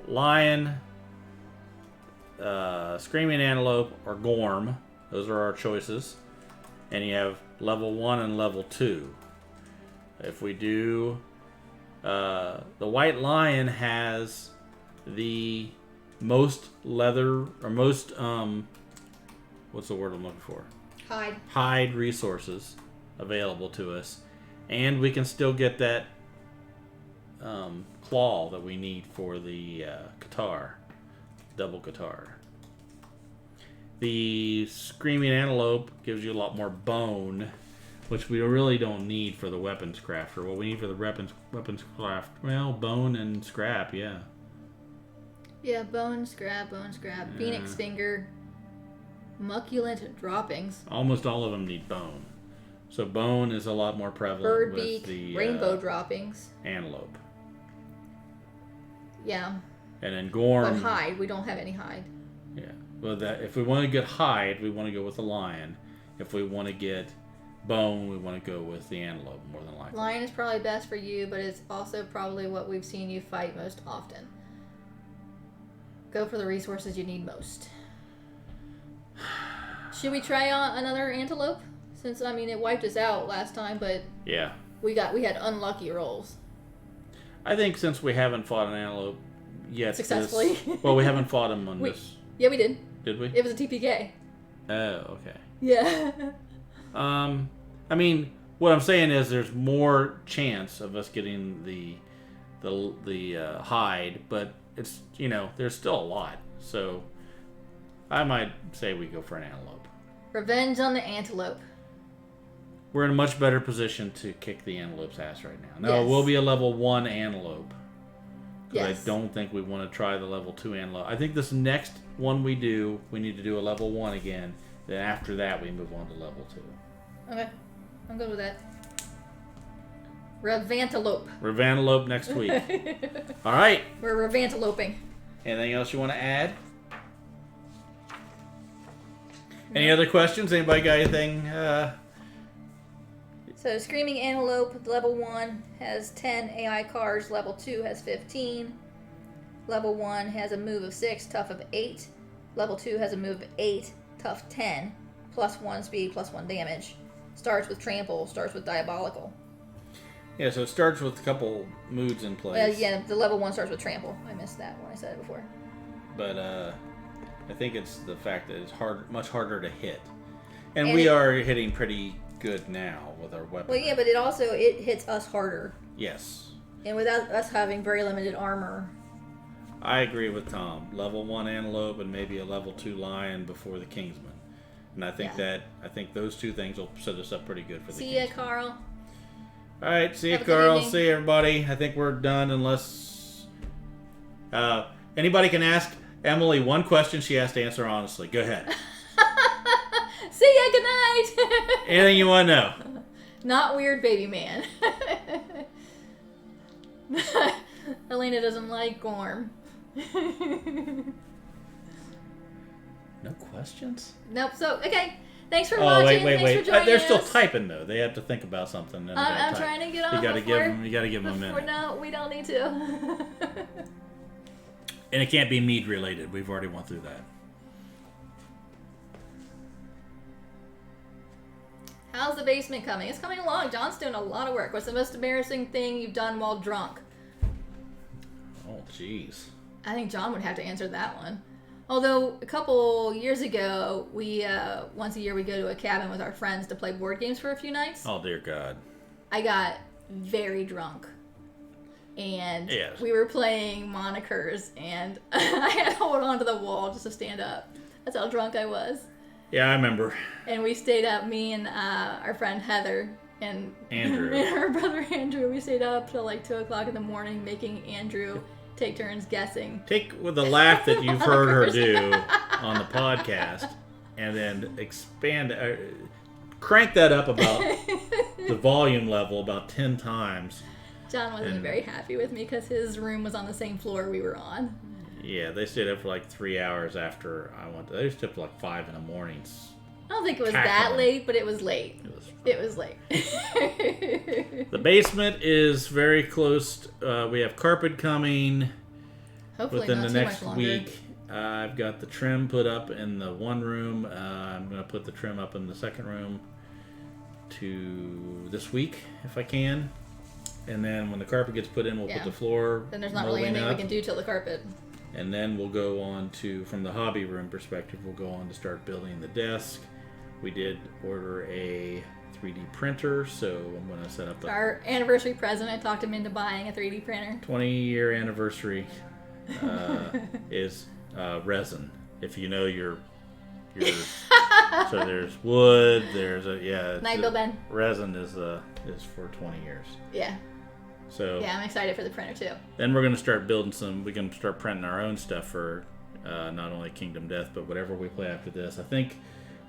lion, screaming antelope, or gorm? Those are our choices. And you have level 1 and level 2. If we do, the white lion has the most leather, or most, what's the word I'm looking for? Hide resources available to us. And we can still get that claw that we need for the guitar, double guitar. The screaming antelope gives you a lot more bone, which we really don't need for the weapons crafter. What we need for the weapons craft, well, bone and scrap, yeah. Yeah, bone, scrap, phoenix finger, mucculent droppings. Almost all of them need bone. So bone is a lot more prevalent Bird with beak, the rainbow droppings. Antelope. Yeah. And then gorm. But hide, we don't have any hide. Yeah. Well, that if we want to get hide, we want to go with the lion. If we want to get bone, we want to go with the antelope more than likely. Lion is probably best for you, but it's also probably what we've seen you fight most often. Go for the resources you need most. Should we try another antelope? Since, I mean, it wiped us out last time, but yeah, we had unlucky rolls. I think since we haven't fought an antelope yet successfully. Well, we haven't fought him on this. Yeah, we did. Did we? It was a TPK. Oh, okay. Yeah. I mean, what I'm saying is there's more chance of us getting the hide, but it's, there's still a lot. So I might say we go for an antelope. Revenge on the antelope. We're in a much better position to kick the antelope's ass right now. No, Yes. it will be a level 1 antelope. Yes. I don't think we want to try the level 2 antelope. I think this next one we need to do a level 1 again. Then after that, we move on to level 2. Okay. I'm good with that. Revantelope. Revantelope next week. All right. We're revanteloping. Anything else you want to add? Any other questions? Anybody got anything? So Screaming Antelope, level 1, has 10 AI cards. Level 2 has 15. Level 1 has a move of 6, tough of 8. Level 2 has a move of 8, tough 10, +1 speed, +1 damage. starts with trample, starts with diabolical. Yeah, so it starts with a couple moods in place. Well, yeah, the level 1 starts with trample. I missed that when I said it before. But I think it's the fact that it's much harder to hit. And we are hitting pretty good now with our weapon. Well, yeah, but it hits us harder. Yes. And without us having very limited armor. I agree with Tom. Level 1 antelope and maybe a level 2 lion before the Kingsman. And I think those two things will set us up pretty good for the Kingsman. See ya, Carl. All right, see you, Have a good Carl. evening. See you, everybody. I think we're done unless anybody can ask Emily one question she has to answer honestly. Go ahead. See ya, good night. Anything you want to know? Not weird baby man. Elena doesn't like Gorm. No questions? Nope. So, okay. Thanks for watching. Wait. Thanks for joining They're still us. typing though. They have to think about something. And I'm trying to get off. You got to before, give them a minute. No, we don't need to. And it can't be mead related. We've already went through that. How's the basement coming? It's coming along. John's doing a lot of work. What's the most embarrassing thing you've done while drunk? Oh, jeez. I think John would have to answer that one. Although a couple years ago, we once a year we go to a cabin with our friends to play board games for a few nights. Oh, dear God. I got very drunk. And Yes. we were playing monikers, and I had to hold on to the wall just to stand up. That's how drunk I was. Yeah, I remember. And we stayed up, me and our friend Heather and Andrew. and her brother Andrew. We stayed up till like 2 o'clock in the morning, making Andrew take turns guessing. Take with the laugh that you've heard her do on the podcast, and then crank that up about the volume level about 10 times. John wasn't very happy with me because his room was on the same floor we were on. Yeah, they stayed up for like 3 hours after I went. They stayed up to like 5 in the mornings. I don't think it was that late, but it was late. It was late. The basement is very close. We have carpet coming. Hopefully within not the too next much longer. week. I've got the trim put up in the one room. I'm going to put the trim up in the second room to this week if I can. And then when the carpet gets put in, we'll put the floor. Then there's not really anything we can do till the carpet. And then we'll go on to, from the hobby room perspective, we'll go on to start building the desk. We did order a 3D printer, so I'm going to set up our anniversary present. I talked him into buying a 3D printer. 20-year anniversary is resin. If you know your so there's wood, there's Night Bill Ben. Resin is for 20 years. Yeah. So yeah, I'm excited for the printer too. Then we're going to start building we can start printing our own stuff for not only Kingdom Death, but whatever we play after this. I think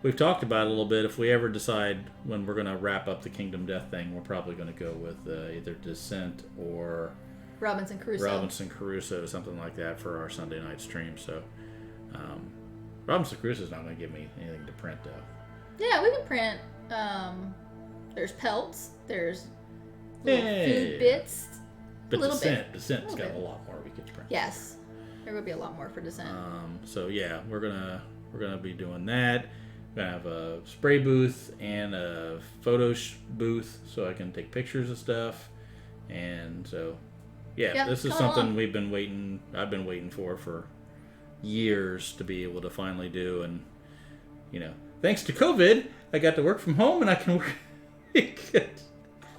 we've talked about it a little bit. If we ever decide when we're going to wrap up the Kingdom Death thing, we're probably going to go with either Descent or Robinson Crusoe, something like that for our Sunday night stream. So Robinson Crusoe is not going to give me anything to print though. Yeah, we can print. There's pelts. There's food bits. But Descent's got a lot more we could print. Yes, there would be a lot more for Descent. So yeah, we're gonna be doing that. We're gonna have a spray booth and a photo booth so I can take pictures of stuff. And so yeah, this is something I've been waiting for years to be able to finally do. And thanks to COVID, I got to work from home and I can work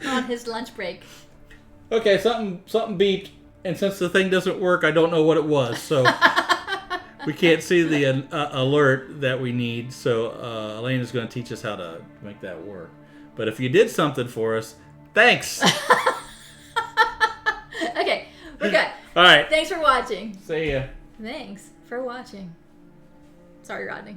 on his lunch break. Okay, something beeped, and since the thing doesn't work, I don't know what it was, so we can't see the alert that we need. So Elena's going to teach us how to make that work. But if you did something for us, thanks. Okay, we're good. All right. Thanks for watching. See ya. Thanks for watching. Sorry, Rodney.